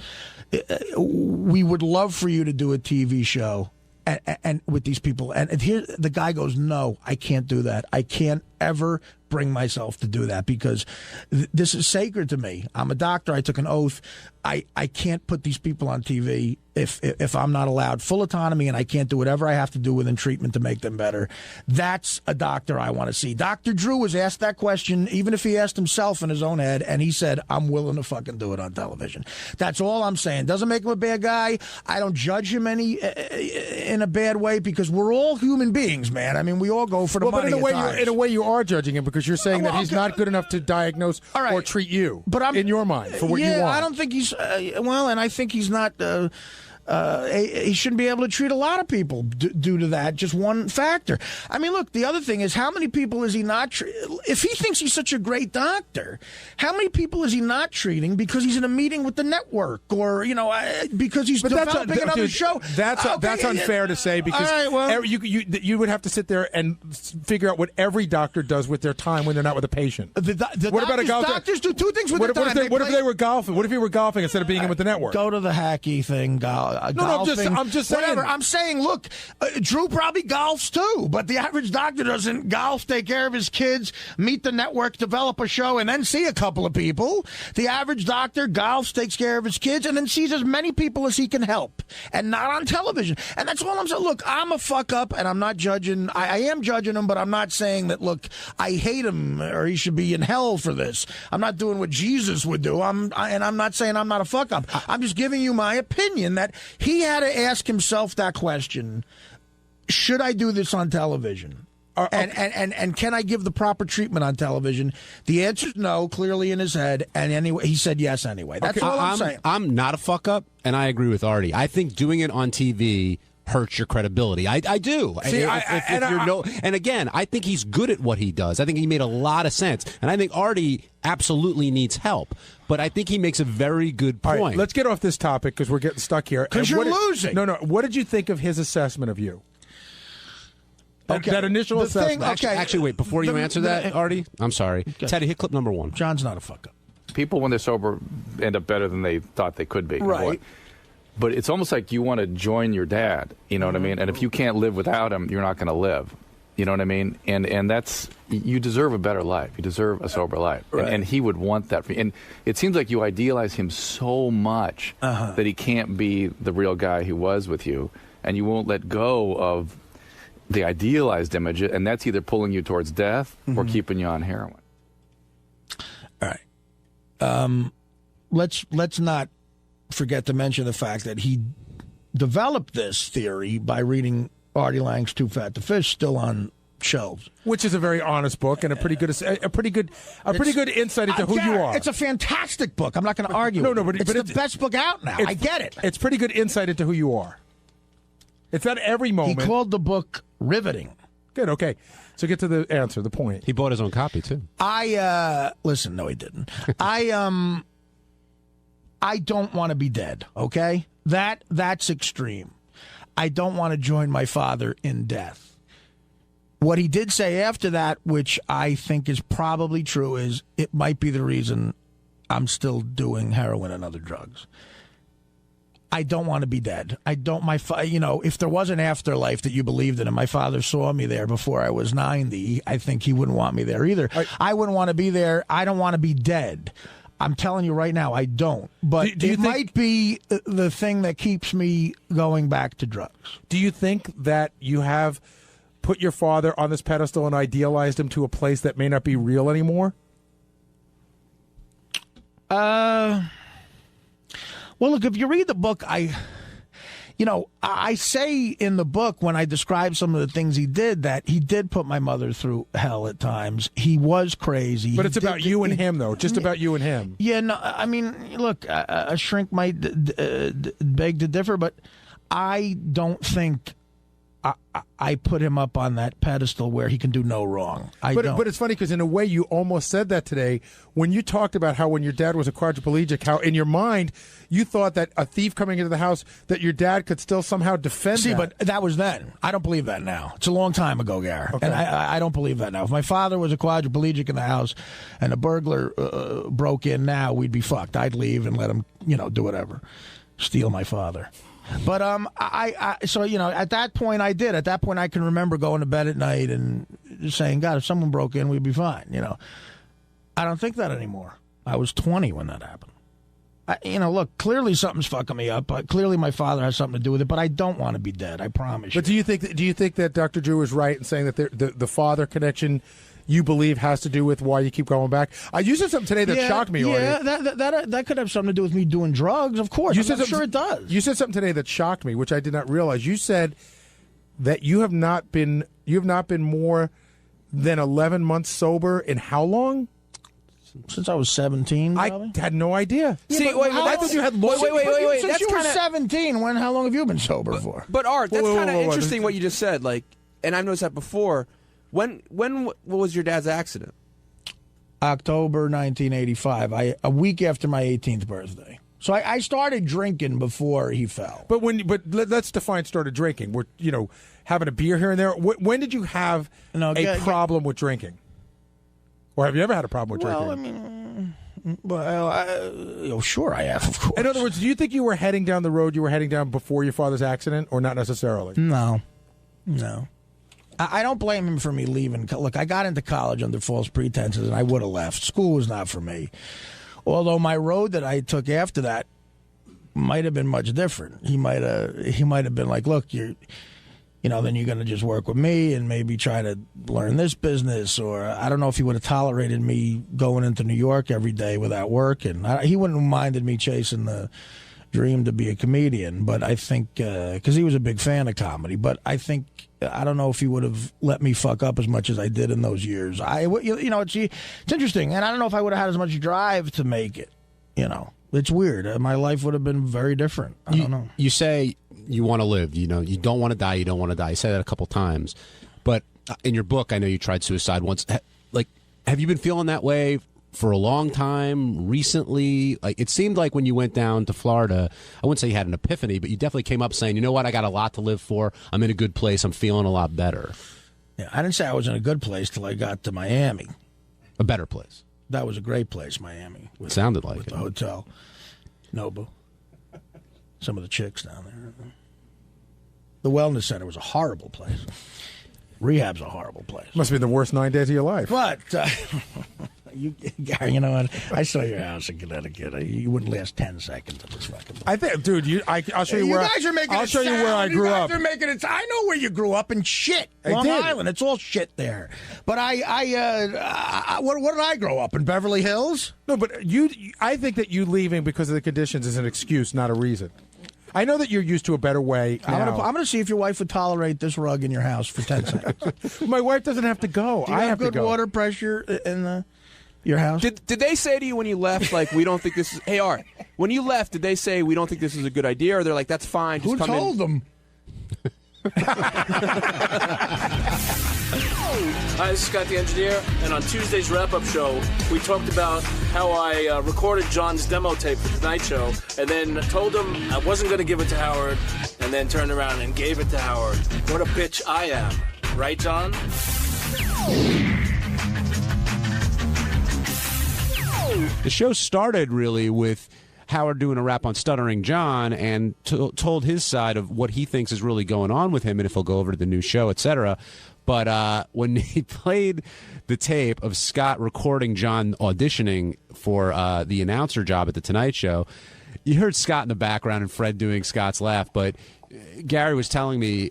We would love for you to do a TV show and with these people. And here the guy goes, no, I can't do that. I can't ever bring myself to do that because this is sacred to me. I'm a doctor. I took an oath. I can't put these people on TV if I'm not allowed full autonomy and I can't do whatever I have to do within treatment to make them better. That's a doctor I want to see. Dr. Drew was asked that question, even if he asked himself in his own head, and he said, I'm willing to fucking do it on television. That's all I'm saying. Doesn't make him a bad guy. I don't judge him in a bad way because we're all human beings, man. I mean, we all go for the money. But in a way, you are judging him because you're saying that he's not good enough to diagnose or treat you. But in your mind, for what you want. I don't think he's and I think he's not. He shouldn't be able to treat a lot of people due to that, just one factor. I mean, look, the other thing is, how many people is he not if he thinks he's such a great doctor, how many people is he not treating because he's in a meeting with the network or, because he's developing another show? That's unfair to say because you would have to sit there and figure out what every doctor does with their time when they're not with a patient. What about a golfer? Doctors do two things with their time. What if they were golfing? What if he were golfing instead of being in with the network? Go to the hacky thing, I'm just saying. Whatever. I'm saying, look, Drew probably golfs too, but the average doctor doesn't golf, take care of his kids, meet the network, develop a show, and then see a couple of people. The average doctor golfs, takes care of his kids, and then sees as many people as he can help, and not on television. And that's all I'm saying. Look, I'm a fuck up, and I'm not judging. I am judging him, but I'm not saying that, look, I hate him or he should be in hell for this. I'm not doing what Jesus would do. I'm not saying I'm not a fuck up. I'm just giving you my opinion that he had to ask himself that question: should I do this on television? And can I give the proper treatment on television? The answer is no, clearly in his head. And anyway, he said yes anyway. That's all I'm saying. I'm not a fuck up, and I agree with Artie. I think doing it on TV hurts your credibility. I do. See, and again, I think he's good at what he does. I think he made a lot of sense, and I think Artie absolutely needs help. But I think he makes a very good point. All right, let's get off this topic because we're getting stuck here. Because you're losing. No. What did you think of his assessment of you? That initial assessment. Actually, wait. Before you answer that, Artie, I'm sorry. Teddy, hit clip number 1. John's not a fuck up. People, when they're sober, end up better than they thought they could be. Right. But it's almost like you want to join your dad. You know what I mean? And if you can't live without him, you're not going to live. You know what I mean? And that's, you deserve a better life. You deserve a sober life. Right. And he would want that for you. And it seems like you idealize him so much that he can't be the real guy he was with you. And you won't let go of the idealized image. And that's either pulling you towards death or keeping you on heroin. All right. Let's not forget to mention the fact that he developed this theory by reading Artie Lang's Too Fat to Fish, still on shelves, which is a very honest book and a pretty good insight into who you are. It's a fantastic book. I'm not going to argue. But it's the best book out now. I get it. It's pretty good insight into who you are. It's at every moment. He called the book riveting. Good. Okay. So get to the answer, the point. He bought his own copy too. Listen. No, he didn't. I don't want to be dead. Okay, that's extreme. I don't want to join my father in death. What he did say after that, which I think is probably true, is it might be the reason I'm still doing heroin and other drugs. I don't want to be dead. I don't. If there was an afterlife that you believed in, and my father saw me there before I was 90, I think he wouldn't want me there either. I wouldn't want to be there. I don't want to be dead. I'm telling you right now, I don't. But it might be the thing that keeps me going back to drugs. Do you think that you have put your father on this pedestal and idealized him to a place that may not be real anymore? Well, look, if you read the book, I say in the book when I describe some of the things he did that he did put my mother through hell at times. He was crazy. But it's about you and him, though. Just about you and him. Yeah, no, I mean, look, a shrink might beg to differ, but I don't think I put him up on that pedestal where he can do no wrong. But it's funny because in a way you almost said that today when you talked about how when your dad was a quadriplegic, how in your mind you thought that a thief coming into the house that your dad could still somehow defend. See, but that was then. I don't believe that now. It's a long time ago, Gare. Okay. And I don't believe that now. If my father was a quadriplegic in the house and a burglar broke in now, we'd be fucked. I'd leave and let him, do whatever. Steal my father. But so at that point I did. At that point I can remember going to bed at night and just saying, God, if someone broke in, we'd be fine. I don't think that anymore. I was 20 when that happened. Look, clearly something's fucking me up. Clearly my father has something to do with it, but I don't want to be dead. I promise you. But do you think that Dr. Drew is right in saying that the father connection you believe has to do with why you keep going back? You said something today that shocked me. Yeah, that could have something to do with me doing drugs. Of course, I'm sure it does. You said something today that shocked me, which I did not realize. You said that you have not been more than 11 months sober in how long? Since I was 17. I had no idea. Yeah, see, I thought you had long. Wait. Since you were 17, how long have you been sober for? But Art, that's kind of interesting what you just said. And I've noticed that before. When was your dad's accident? October 1985. A week after my 18th birthday. So I started drinking before he fell. But let's define started drinking. We're having a beer here and there. When did you have a problem with drinking? Or have you ever had a problem with drinking? Well, I mean, sure I have, of course. In other words, do you think you were heading down the road you were heading down before your father's accident, or not necessarily? No. I don't blame him for me leaving. Look, I got into college under false pretenses, and I would have left. School was not for me. Although my road that I took after that might have been much different. He might have been like, look, then you're going to just work with me and maybe try to learn this business. Or I don't know if he would have tolerated me going into New York every day without work. And he wouldn't have minded me chasing the dream to be a comedian. But I think, because he was a big fan of comedy, but I don't know if he would have let me fuck up as much as I did in those years. It's interesting. And I don't know if I would have had as much drive to make it. It's weird. My life would have been very different. I don't know. You say you want to live. You know, you don't want to die. You don't want to die. You said that a couple times. But in your book, I know you tried suicide once. Like, have you been feeling that way for a long time recently? Like, it seemed like when you went down to Florida, I wouldn't say you had an epiphany, but you definitely came up saying, you know what, I got a lot to live for. I'm in a good place. I'm feeling a lot better. Yeah, I didn't say I was in a good place till I got to Miami. A better place. That was a great place, Miami. Sounded like with it. The hotel. Nobu. Some of the chicks down there. The wellness center was a horrible place. Rehab's a horrible place. Must be the worst 9 days of your life. But, Gary, you know what? I saw your house in Connecticut. You wouldn't last 10 seconds in this fucking place. I think, dude, I'll show you where. You guys are making I'll show you where I grew up. You guys are making it. I know where you grew up in shit. Long Island. It's all shit there. But what did I grow up in? Beverly Hills? No, but I think that you leaving because of the conditions is an excuse, not a reason. I know that you're used to a better way now. I'm going to see if your wife would tolerate this rug in your house for 10 seconds. My wife doesn't have to go. Do you have good water pressure in your house? Did they say to you when you left, like, we don't think this is... Hey, Art, when you left, did they say, we don't think this is a good idea? Or they're like, that's fine, just Who come told them? Hi, this is Scott the Engineer, and on Tuesday's wrap-up show, we talked about how I recorded John's demo tape for the Tonight Show, and then told him I wasn't going to give it to Howard, and then turned around and gave it to Howard. What a bitch I am. Right, John? The show started really with Howard doing a rap on Stuttering John and told his side of what he thinks is really going on with him and if he'll go over to the new show, etc. But when he played the tape of Scott recording John auditioning for the announcer job at the Tonight Show, you heard Scott in the background and Fred doing Scott's laugh, but Gary was telling me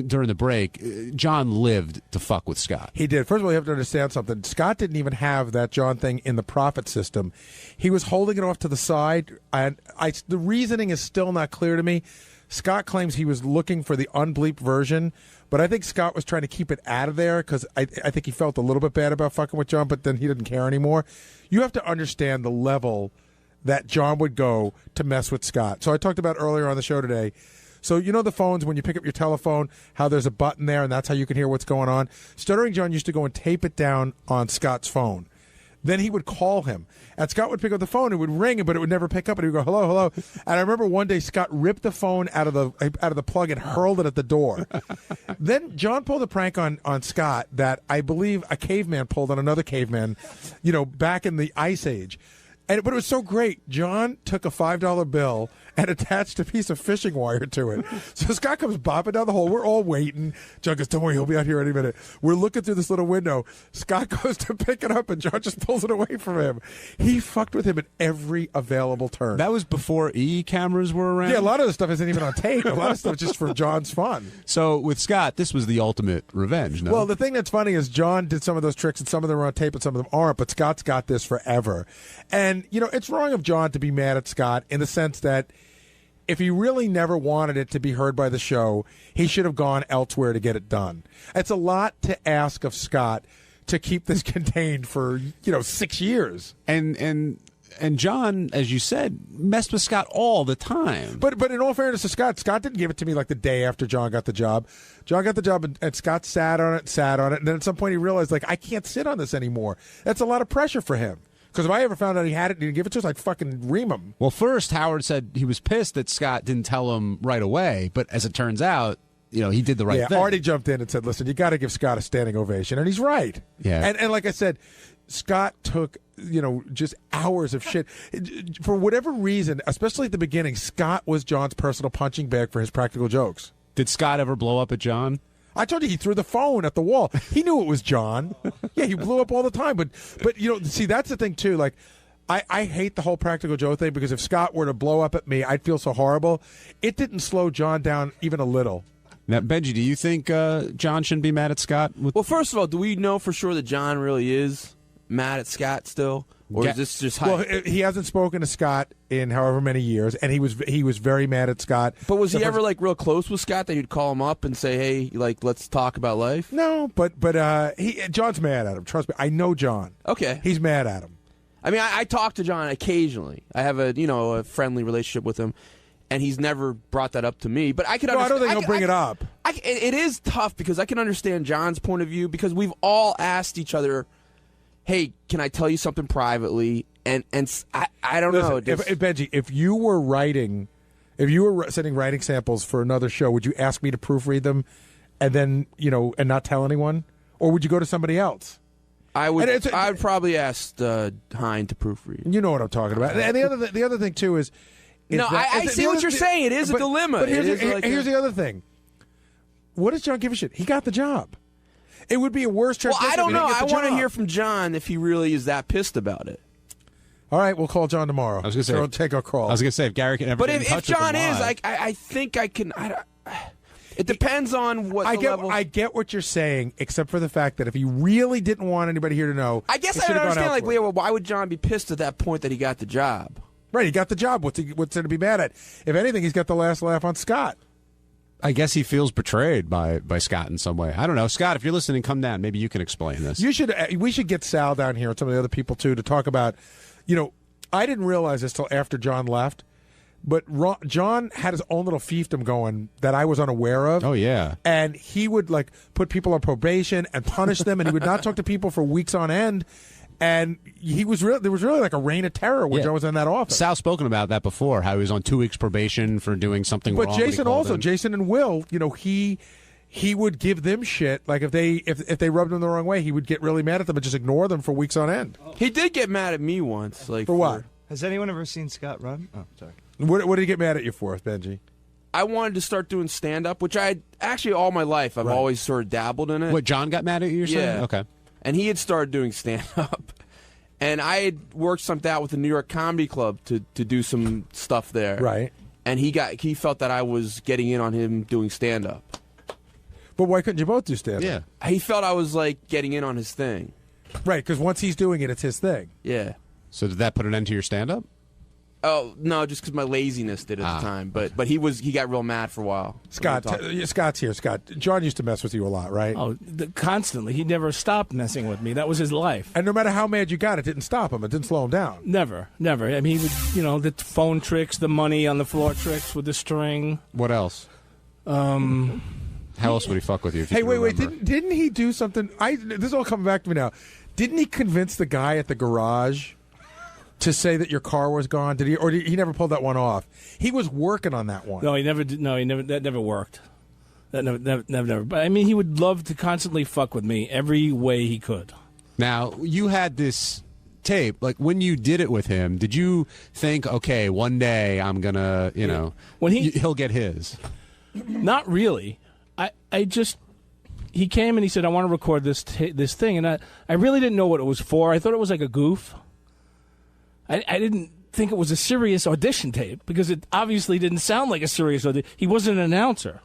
during the break, John lived to fuck with Scott. He did. First of all, you have to understand something. Scott didn't even have that John thing in the profit system. He was holding it off to the side, and the reasoning is still not clear to me. Scott claims he was looking for the unbleeped version, but I think Scott was trying to keep it out of there because I think he felt a little bit bad about fucking with John, but then he didn't care anymore. You have to understand the level that John would go to mess with Scott. So I talked about earlier on the show today. So you know the phones, when you pick up your telephone, how there's a button there and that's how you can hear what's going on? Stuttering John used to go and tape it down on Scott's phone. Then he would call him, and Scott would pick up the phone. It would ring, but it would never pick up. And he would go, "Hello, hello." And I remember one day Scott ripped the phone out of the plug and hurled it at the door. Then John pulled a prank on Scott that I believe a caveman pulled on another caveman, back in the Ice Age. But it was so great. John took a $5 bill and attached a piece of fishing wire to it. So Scott comes bopping down the hole. We're all waiting. John goes, "Don't worry, he'll be out here any minute." We're looking through this little window. Scott goes to pick it up, and John just pulls it away from him. He fucked with him at every available turn. That was before cameras were around? Yeah, a lot of the stuff isn't even on tape. A lot of stuff is just for John's fun. So with Scott, this was the ultimate revenge, no? Well, the thing that's funny is John did some of those tricks, and some of them are on tape, and some of them aren't, but Scott's got this forever. And, it's wrong of John to be mad at Scott in the sense that if he really never wanted it to be heard by the show, he should have gone elsewhere to get it done. It's a lot to ask of Scott to keep this contained for, 6 years. And John, as you said, messed with Scott all the time. But in all fairness to Scott didn't give it to me like the day after John got the job. John got the job, and Scott sat on it, and then at some point he realized, I can't sit on this anymore. That's a lot of pressure for him. Because if I ever found out he had it and didn't give it to us, I'd fucking ream him. Well, first, Howard said he was pissed that Scott didn't tell him right away, but as it turns out, he did the right thing. Yeah, Artie jumped in and said, "Listen, you got to give Scott a standing ovation," and he's right. Yeah, and like I said, Scott took just hours of shit for whatever reason, especially at the beginning. Scott was John's personal punching bag for his practical jokes. Did Scott ever blow up at John? I told you he threw the phone at the wall. He knew it was John. Yeah, he blew up all the time. But see, that's the thing too. Like, I hate the whole practical joke thing because if Scott were to blow up at me, I'd feel so horrible. It didn't slow John down even a little. Now, Benji, do you think John shouldn't be mad at Scott? Well, first of all, do we know for sure that John really is mad at Scott still? Or is this just hype? Well, he hasn't spoken to Scott in however many years, and he was very mad at Scott. But was he ever real close with Scott that he'd call him up and say, "Hey, let's talk about life"? No, but John's mad at him. Trust me, I know John. Okay, he's mad at him. I mean, I talk to John occasionally. I have a friendly relationship with him, and he's never brought that up to me. But I could. No, I don't think he'll bring it up. It is tough because I can understand John's point of view because we've all asked each other, "Hey, can I tell you something privately?" And I don't know. If Benji, if you were sending writing samples for another show, would you ask me to proofread them, and then and not tell anyone, or would you go to somebody else? I would. I would probably ask Hein to proofread. You know what I'm talking about. And the other thing too is. I see what you're saying. It is a dilemma. But here's the other thing. What does John give a shit? He got the job. It would be a worse transition. Well, I don't know. I want to hear from John if he really is that pissed about it. All right, we'll call John tomorrow. I was going to say, take a call. I was going to say if Gary can ever. But get in touch if John with him is, live, I think I can. It depends on what level. I get what you're saying, except for the fact that if he really didn't want anybody here to know, I guess I don't understand. Like, why would John be pissed at that point that he got the job? Right, he got the job. What's there to be mad at? If anything, he's got the last laugh on Scott. I guess he feels betrayed by Scott in some way. I don't know. Scott, if you're listening, come down. Maybe you can explain this. We should get Sal down here and some of the other people too to talk about. I didn't realize this till after John left, but John had his own little fiefdom going that I was unaware of. Oh yeah, and he would put people on probation and punish them, and he would not talk to people for weeks on end. And there was really like a reign of terror when John was in that office. Sal's spoken about that before, how he was on 2 weeks probation for doing something wrong. But Jason and Will, he would give them shit. Like if they rubbed him the wrong way, he would get really mad at them and just ignore them for weeks on end. He did get mad at me once. For what? Has anyone ever seen Scott run? Oh, sorry. What did he get mad at you for, Benji? I wanted to start doing stand-up, which I actually all my life I've always sort of dabbled in it. What, John got mad at you, you're saying? Yeah. Okay. And he had started doing stand-up. And I had worked something out with the New York Comedy Club to do some stuff there. Right. And he felt that I was getting in on him doing stand-up. But why couldn't you both do stand-up? Yeah. He felt I was, getting in on his thing. Right, because once he's doing it, it's his thing. Yeah. So did that put an end to your stand-up? Oh, no, just because my laziness did at the time. But he got real mad for a while. Scott's here. Scott, John used to mess with you a lot, right? Oh, constantly. He never stopped messing with me. That was his life. And no matter how mad you got, it didn't stop him. It didn't slow him down. Never. I mean, he would, the phone tricks, the money on the floor tricks with the string. What else? How else would he fuck with you? If you wait. Didn't he do something? This is all coming back to me now. Didn't he convince the guy at the garage to say that your car was gone? Did he, or he never pulled that one off? He was working on that one. No, he never did. No, he never. That never worked. That never. But I mean, he would love to constantly fuck with me every way he could. Now, you had this tape. Like when you did it with him, did you think, okay, one day I'm gonna, when he'll get his? Not really. I just. He came and he said, "I want to record this thing," and I really didn't know what it was for. I thought it was like a goof. I didn't think it was a serious audition tape because it obviously didn't sound like a serious audition. He wasn't an announcer.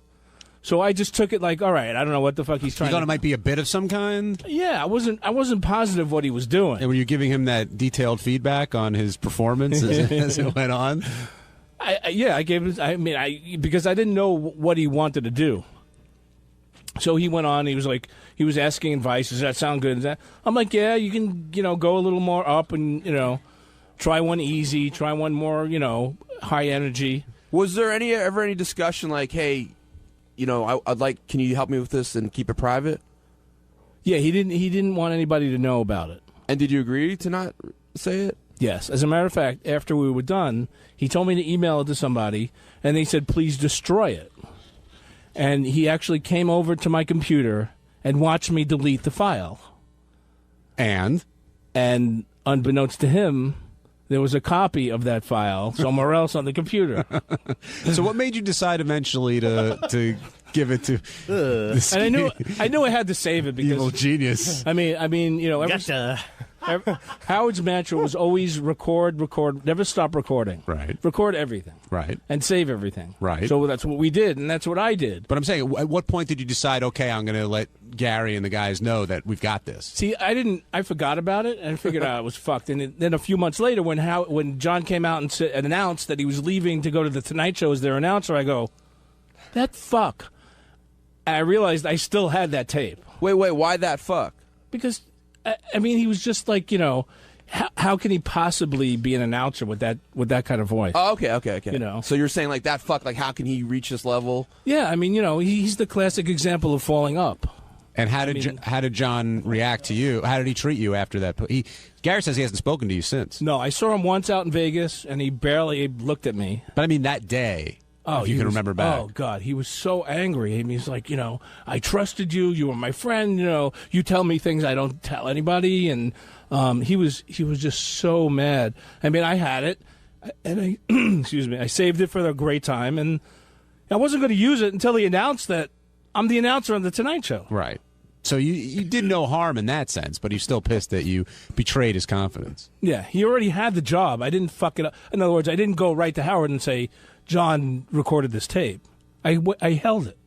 So I just took it like, all right, I don't know what the fuck he's trying to do. You thought it might be a bit of some kind? Yeah, I wasn't positive what he was doing. And were you giving him that detailed feedback on his performance as it went on? I gave him, because I didn't know what he wanted to do. So he went on, he was asking advice, does that sound good? I'm like, yeah, you can, go a little more up and, try one easy, try one more, high energy. Was there ever any discussion like, hey, I'd like, can you help me with this and keep it private? Yeah, he didn't want anybody to know about it. And did you agree to not say it? Yes. As a matter of fact, after we were done, he told me to email it to somebody, and they said, please destroy it. And he actually came over to my computer and watched me delete the file. And unbeknownst to him, there was a copy of that file somewhere else on the computer. So what made you decide eventually to give it to this and I knew I had to save it because evil genius. I mean, Howard's mantra was always record, never stop recording. Right. Record everything. Right. And save everything. Right. So that's what we did, and that's what I did. But I'm saying, at what point did you decide, okay, I'm going to let Gary and the guys know that we've got this? See, I forgot about it and figured out it was fucked. And then a few months later, when John came out and announced that he was leaving to go to the Tonight Show as their announcer, I go, that fuck. And I realized I still had that tape. Wait, why that fuck? Because, I mean, he was just like, how can he possibly be an announcer with that kind of voice? Oh, okay. You know. So you're saying like that fuck, like how can he reach this level? Yeah, I mean, he's the classic example of falling up. And how did John react to you? How did he treat you after that? Gary says he hasn't spoken to you since. No, I saw him once out in Vegas, and he barely looked at me. But I mean, that day, if you can remember back. Oh, God, he was so angry. I mean, he's like, I trusted you. You were my friend. You tell me things I don't tell anybody. And he was just so mad. I mean, I had it, and I excuse me, I saved it for a great time, and I wasn't going to use it until he announced that I'm the announcer on The Tonight Show. Right. So you did no harm in that sense, but he's still pissed that you betrayed his confidence. Yeah, he already had the job. I didn't fuck it up. In other words, I didn't go right to Howard and say, John recorded this tape. I held it.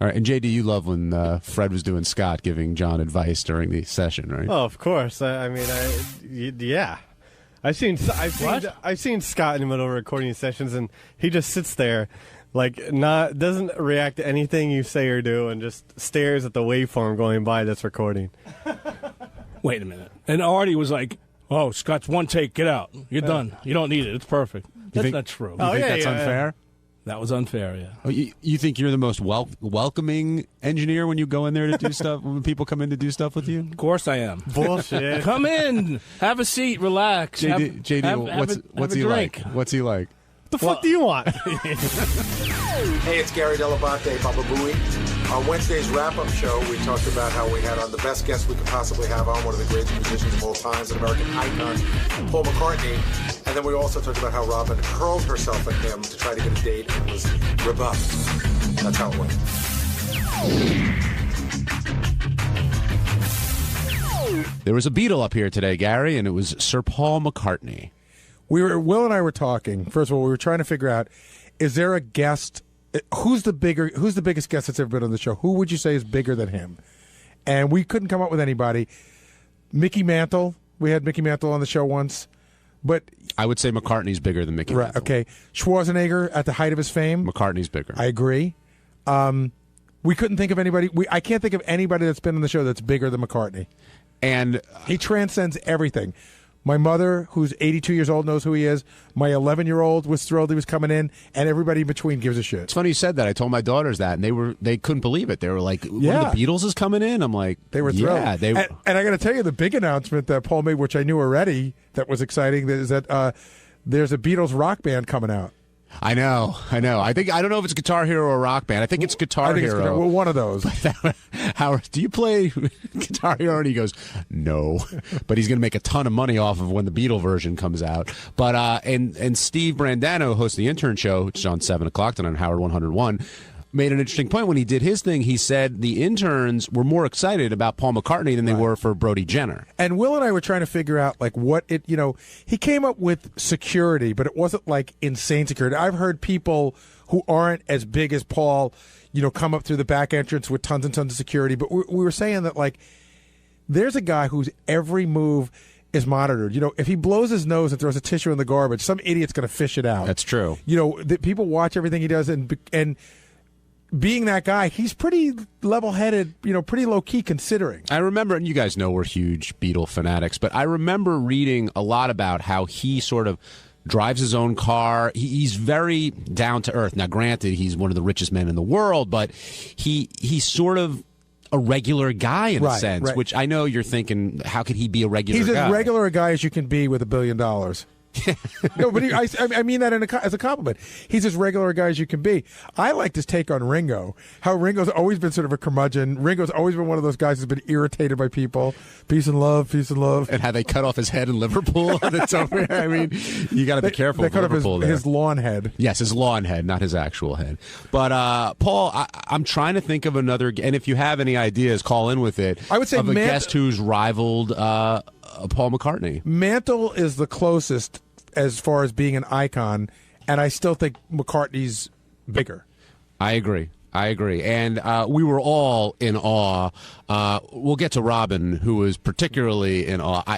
All right, and JD, you love when Fred was doing Scott giving John advice during the session, right? Oh, of course. Yeah. I've seen Scott in the middle of recording sessions, and he just sits there. Doesn't react to anything you say or do, and just stares at the waveform going by that's recording. Wait a minute. And Artie was like, "Oh, Scott's one take. Get out. You're done. You don't need it. It's perfect." That's not true. You think that's unfair? That was unfair. Yeah. Oh, you think you're the most welcoming engineer when you go in there to do stuff? When people come in to do stuff with you? Of course I am. Bullshit. Come in. Have a seat. Relax. What's he like? What's he like? The fuck do you want? Hey, it's Gary Dell'Abate, Baba Booey. On Wednesday's wrap-up show, we talked about how we had on the best guest we could possibly have on, one of the greatest musicians of all times, an American icon, Paul McCartney. And then we also talked about how Robin hurled herself at him to try to get a date and was rebuffed. That's how it went. There was a Beatle up here today, Gary, and it was Sir Paul McCartney. Will and I were talking. First of all, we were trying to figure out, is there a guest? Who's the biggest guest that's ever been on the show? Who would you say is bigger than him? And we couldn't come up with anybody. Mickey Mantle. We had Mickey Mantle on the show once, but I would say McCartney's bigger than Mickey Mantle. Okay, Schwarzenegger at the height of his fame. McCartney's bigger. I agree. We couldn't think of anybody. I can't think of anybody that's been on the show that's bigger than McCartney. And he transcends everything. My mother, who's 82 years old, knows who he is. My 11-year-old was thrilled he was coming in, and everybody in between gives a shit. It's funny you said that. I told my daughters that, and they couldn't believe it. They were like, "One of the Beatles is coming in." I'm like, they were thrilled. Yeah, and I got to tell you, the big announcement that Paul made, which I knew already, that was exciting, is that there's a Beatles rock band coming out. I know. I don't know if it's Guitar Hero or Rock Band. I think it's Guitar Hero. Well, one of those. Howard, do you play Guitar Hero? And he goes, no. But he's going to make a ton of money off of when the Beatle version comes out. But and Steve Brandano, who hosts the Intern Show, which is on 7 o'clock tonight on Howard 101, made an interesting point when he did his thing. He said the interns were more excited about Paul McCartney than they were for Brody Jenner. And Will and I were trying to figure out he came up with security, but it wasn't like insane security. I've heard people who aren't as big as Paul, come up through the back entrance with tons and tons of security. But we were saying that there's a guy whose every move is monitored. If he blows his nose and throws a tissue in the garbage, some idiot's going to fish it out. That's true. People watch everything he does, and being that guy, he's pretty level-headed, pretty low-key considering. I remember, and you guys know we're huge Beatle fanatics, but I remember reading a lot about how he sort of drives his own car. He's very down-to-earth. Now, granted, he's one of the richest men in the world, but he's sort of a regular guy in a sense, which I know you're thinking, how could he be a regular guy? He's as regular a guy as you can be with $1 billion. No, but I mean that as a compliment. He's as regular a guy as you can be. I liked his take on Ringo. How Ringo's always been sort of a curmudgeon. Ringo's always been one of those guys who's been irritated by people. Peace and love, peace and love. And how they cut off his head in Liverpool. That's over. I mean, you got to be careful. They cut Liverpool off his lawn head. Yes, his lawn head, not his actual head. But Paul, I'm trying to think of another. And if you have any ideas, call in with it. I would say of a guest who's rivaled Paul McCartney. Mantle is the closest as far as being an icon, and I still think McCartney's bigger. I agree. And we were all in awe. We'll get to Robin, who was particularly in awe.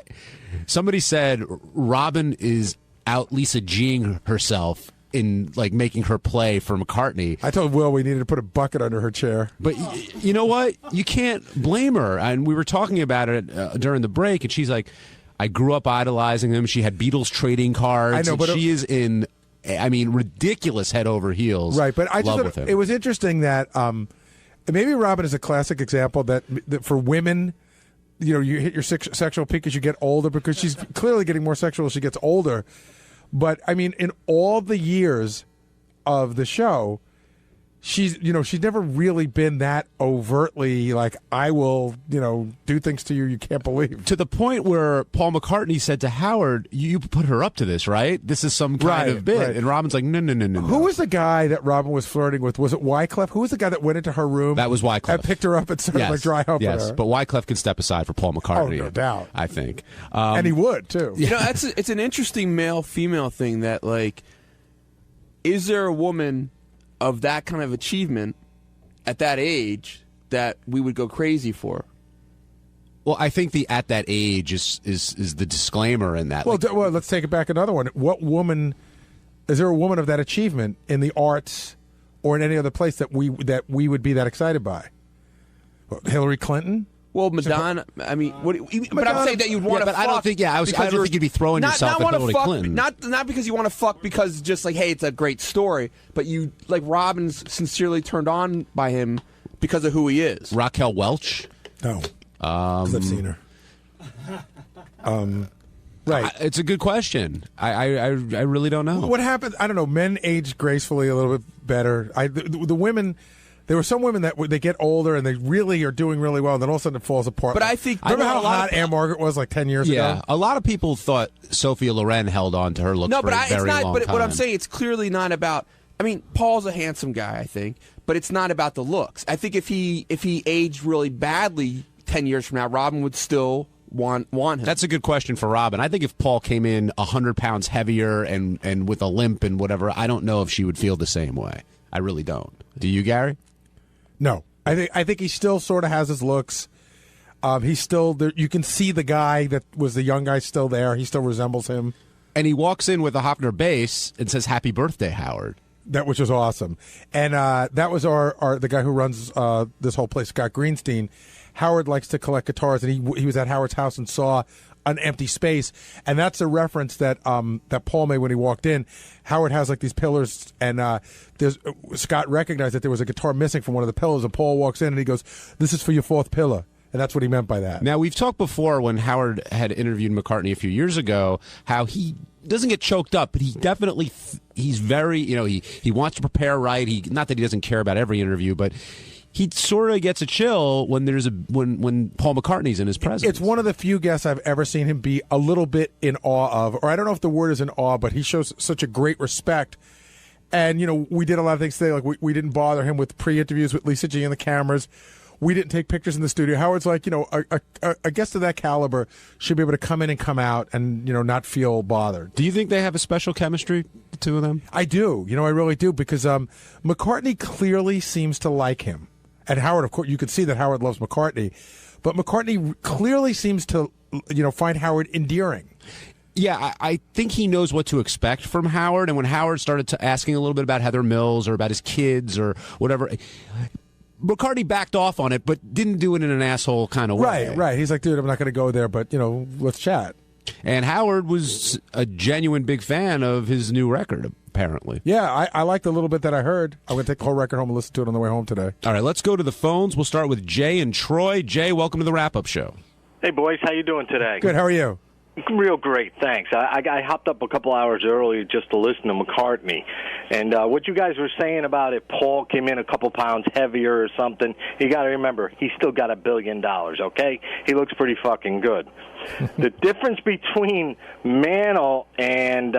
Somebody said Robin is out Lisa G'ing herself in making her play for McCartney. I told Will we needed to put a bucket under her chair. But you know what? You can't blame her. And we were talking about it during the break, and she's like, I grew up idolizing him. She had Beatles trading cards. I know, but she is in, I mean, ridiculous head over heels. Right, but I love just with him. it was interesting that maybe Robin is a classic example that for women, you hit your sexual peak as you get older, because she's clearly getting more sexual as she gets older. But I mean, in all the years of the show, she's never really been that overtly like, I will do things to you you can't believe. To the point where Paul McCartney said to Howard, "You put her up to this, right? This is some kind of bit." Right. And Robin's like, "No." Who was the guy that Robin was flirting with? Was it Wyclef? Who was the guy that went into her room? That was Wyclef. And picked her up and started like dry humping her. But Wyclef can step aside for Paul McCartney. Oh, no doubt. I think, and he would too. It's an interesting male-female thing that, like, is there a woman of that kind of achievement at that age that we would go crazy for? Well, I think the at that age is the disclaimer in that. Well, let's take it back another one. What woman is there a woman of that achievement in the arts or in any other place that we would be that excited by? Well, Hillary Clinton? Well, Madonna. I mean, but I'm saying that you'd want to. But fuck I don't think. I don't think you'd be throwing yourself at Hillary Clinton. Not because you want to fuck because just like, hey, it's a great story. But you like Robin's sincerely turned on by him because of who he is. Raquel Welch. No, I've seen her. Right. It's a good question. I really don't know. What happened? I don't know. Men age gracefully a little bit better. The women. There were some women that they get older and they really are doing really well, and then all of a sudden it falls apart. But I think remember how hot Anne Margaret was like 10 years ago? Yeah, a lot of people thought Sophia Loren held on to her look for a very long time. What I'm saying, it's clearly not about. I mean, Paul's a handsome guy, I think, but it's not about the looks. I think if he aged really badly 10 years from now, Robin would still want him. That's a good question for Robin. I think if Paul came in 100 pounds heavier and with a limp and whatever, I don't know if she would feel the same way. I really don't. Do you, Gary? No, I think he still sort of has his looks. He's still there. You can see the guy that was the young guy still there. He still resembles him. And he walks in with a Hofner bass and says, "Happy birthday, Howard." Which was awesome. And that was the guy who runs this whole place, Scott Greenstein. Howard likes to collect guitars, and he was at Howard's house and saw an empty space, and that's a reference that that Paul made when he walked in. Howard has like these pillars, and Scott recognized that there was a guitar missing from one of the pillars, and Paul walks in and he goes, "This is for your fourth pillar." And that's what he meant by that. Now, we've talked before when Howard had interviewed McCartney a few years ago, how he doesn't get choked up, but he definitely, he's very, he wants to prepare right. Not that he doesn't care about every interview, but he sort of gets a chill when when Paul McCartney's in his presence. It's one of the few guests I've ever seen him be a little bit in awe of, or I don't know if the word is in awe, but he shows such a great respect. And, we did a lot of things today. Like we didn't bother him with pre-interviews with Lisa G and the cameras. We didn't take pictures in the studio. Howard's like, a guest of that caliber should be able to come in and come out and, not feel bothered. Do you think they have a special chemistry, the two of them? I do. I really do, because McCartney clearly seems to like him. And Howard, of course, you could see that Howard loves McCartney. But McCartney clearly seems to, find Howard endearing. Yeah, I think he knows what to expect from Howard. And when Howard started asking a little bit about Heather Mills or about his kids or whatever, McCartney backed off on it, but didn't do it in an asshole kind of way. Right. He's like, dude, I'm not going to go there, but, let's chat. And Howard was a genuine big fan of his new record, apparently. Yeah, I liked the little bit that I heard. I'm going to take the whole record home and listen to it on the way home today. All right, let's go to the phones. We'll start with Jay and Troy. Jay, welcome to the Wrap-Up Show. Hey, boys. How you doing today? Good. How are you? Real great, thanks. I hopped up a couple hours early just to listen to McCartney. And what you guys were saying about if Paul came in a couple pounds heavier or something, you got to remember, he's still got $1 billion, okay? He looks pretty fucking good. The difference between Mantle and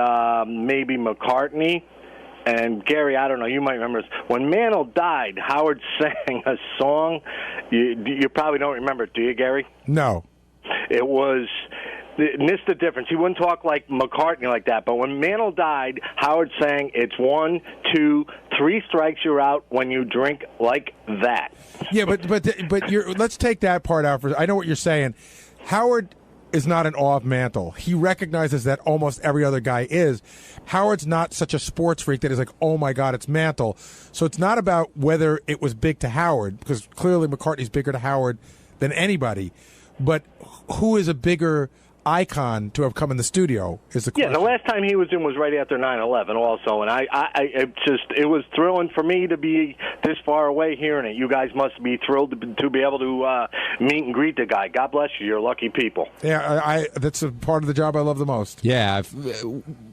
maybe McCartney, and Gary, I don't know, you might remember this. When Mantle died, Howard sang a song. You probably don't remember it, do you, Gary? No. It was... And this is the difference. He wouldn't talk like McCartney like that. But when Mantle died, Howard sang, "It's 1, 2, 3 strikes, you're out when you drink like that." Yeah, but let's take that part out. I know what you're saying. Howard is not in awe of Mantle. He recognizes that almost every other guy is. Howard's not such a sports freak that is like, oh my God, it's Mantle. So it's not about whether it was big to Howard, because clearly McCartney's bigger to Howard than anybody. But who is a bigger icon to have come in the studio. Is the question. Yeah, the last time he was in was right after 9/11 also, and it was thrilling for me to be this far away hearing it. You guys must be thrilled to be able to meet and greet the guy. God bless you. You're lucky people. Yeah, that's a part of the job I love the most. Yeah,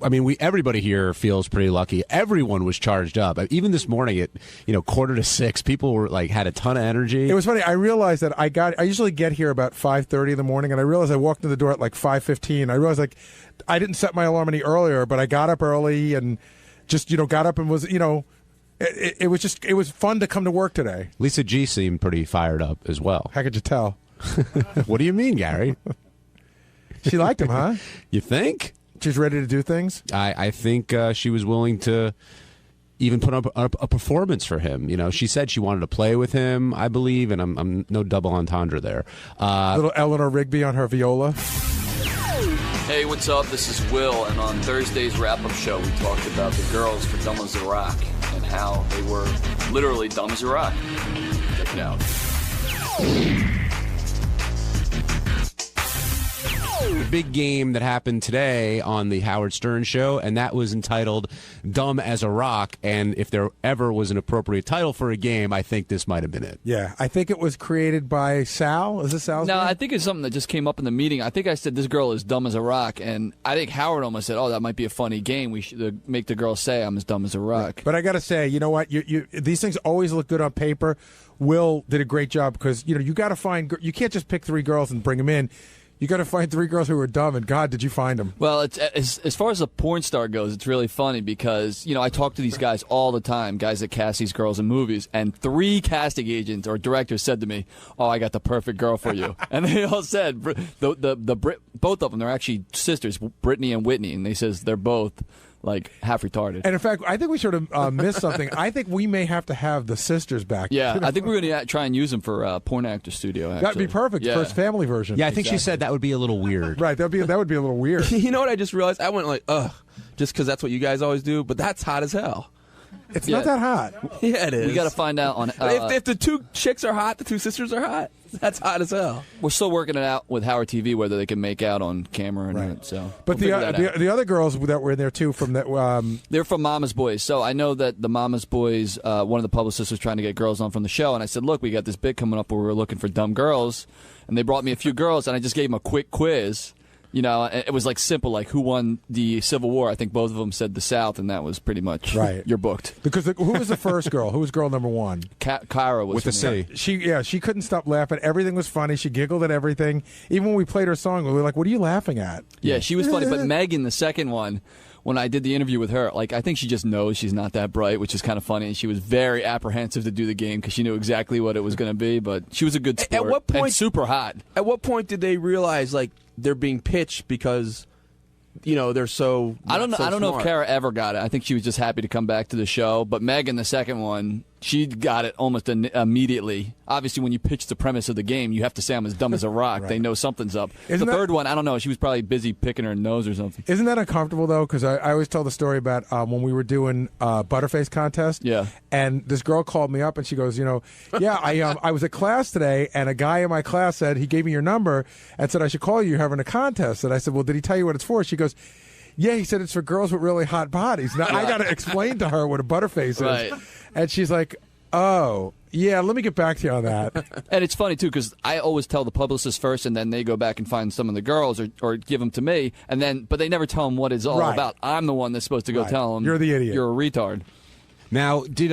I mean, everybody here feels pretty lucky. Everyone was charged up. Even this morning at 5:45, people were had a ton of energy. It was funny. I realized that I usually get here about 5:30 in the morning, and I realized I walked in the door at 5:15. I realized I didn't set my alarm any earlier, but I got up early and just got up and was it was fun to come to work today. Lisa G seemed pretty fired up as well. How could you tell? What do you mean, Gary? She liked him, huh? You think? She's ready to do things? I think she was willing to even put up a performance for him. She said she wanted to play with him, I believe, and I'm no double entendre there. Little Eleanor Rigby on her viola. Hey, what's up? This is Will, and on Thursday's wrap-up show, we talked about the girls for Dumb as a Rock and how they were literally dumb as a rock. Check it out. The big game that happened today on the Howard Stern show, and that was entitled Dumb as a Rock. And if there ever was an appropriate title for a game, I think this might have been it. Yeah, I think it was created by Sal. Is it Sal's name? I think it's something that just came up in the meeting. I think I said this girl is dumb as a rock, and I think Howard almost said, that might be a funny game. We should make the girl say I'm as dumb as a rock. But I got to say, you know what? These things always look good on paper. Will did a great job because, you got to find – you can't just pick 3 girls and bring them in. You got to find 3 girls who are dumb, and God, did you find them? Well, it's as far as a porn star goes, it's really funny because I talk to these guys all the time, guys that cast these girls in movies, and 3 casting agents or directors said to me, "Oh, I got the perfect girl for you," and they all said both of them, they're actually sisters, Brittany and Whitney, and they says they're both half retarded. And in fact, I think we sort of missed something. I think we may have to have the sisters back. Yeah, I think we're going to try and use them for Porn Actor Studio. Actually. That'd be perfect. Yeah. First family version. Yeah, I think she said that would be a little weird. Right, that would be a little weird. You know what I just realized? I went ugh, just because that's what you guys always do, but that's hot as hell. It's not that hot. Yeah, it is. We got to find out on if the 2 chicks are hot, the 2 sisters are hot. That's hot as hell. We're still working it out with Howard TV whether they can make out on camera or not. So, but the other girls that were in there too from that they're from Mama's Boys. So I know that the Mama's Boys, one of the publicists was trying to get girls on from the show, and I said, "Look, we got this bit coming up where we're looking for dumb girls," and they brought me a few girls, and I just gave them a quick quiz. It was simple, who won the Civil War. I think both of them said the South, and that was pretty much you're booked. Because who was the first girl? Who was girl number 1? Kyra was with the C. She couldn't stop laughing. Everything was funny. She giggled at everything. Even when we played her song, we were like, "What are you laughing at?" Yeah, she was funny. But Megan, the second one, when I did the interview with her, I think she just knows she's not that bright, which is kind of funny. And she was very apprehensive to do the game because she knew exactly what it was going to be. But she was a good sport. At what point? And super hot. At what point did they realize they're being pitched because they're so I don't know if Kara ever got it. I think she was just happy to come back to the show. But Megan, the second one, she got it almost immediately. Obviously, when you pitch the premise of the game, you have to say I'm as dumb as a rock. Right. They know something's up. The third one, I don't know. She was probably busy picking her nose or something. Isn't that uncomfortable, though? Because I always tell the story about when we were doing Butterface contest. Yeah. And this girl called me up, and she goes, I was at class today, and a guy in my class said he gave me your number and said I should call you. You're having a contest. And I said, well, did he tell you what it's for? She goes, yeah, he said it's for girls with really hot bodies. Now, I got to explain to her what a Butterface is. And she's like, oh, yeah, let me get back to you on that. And it's funny, too, because I always tell the publicist first, and then they go back and find some of the girls or give them to me, but they never tell them what it's all about. I'm the one that's supposed to go tell them. You're the idiot. You're a retard. Now, did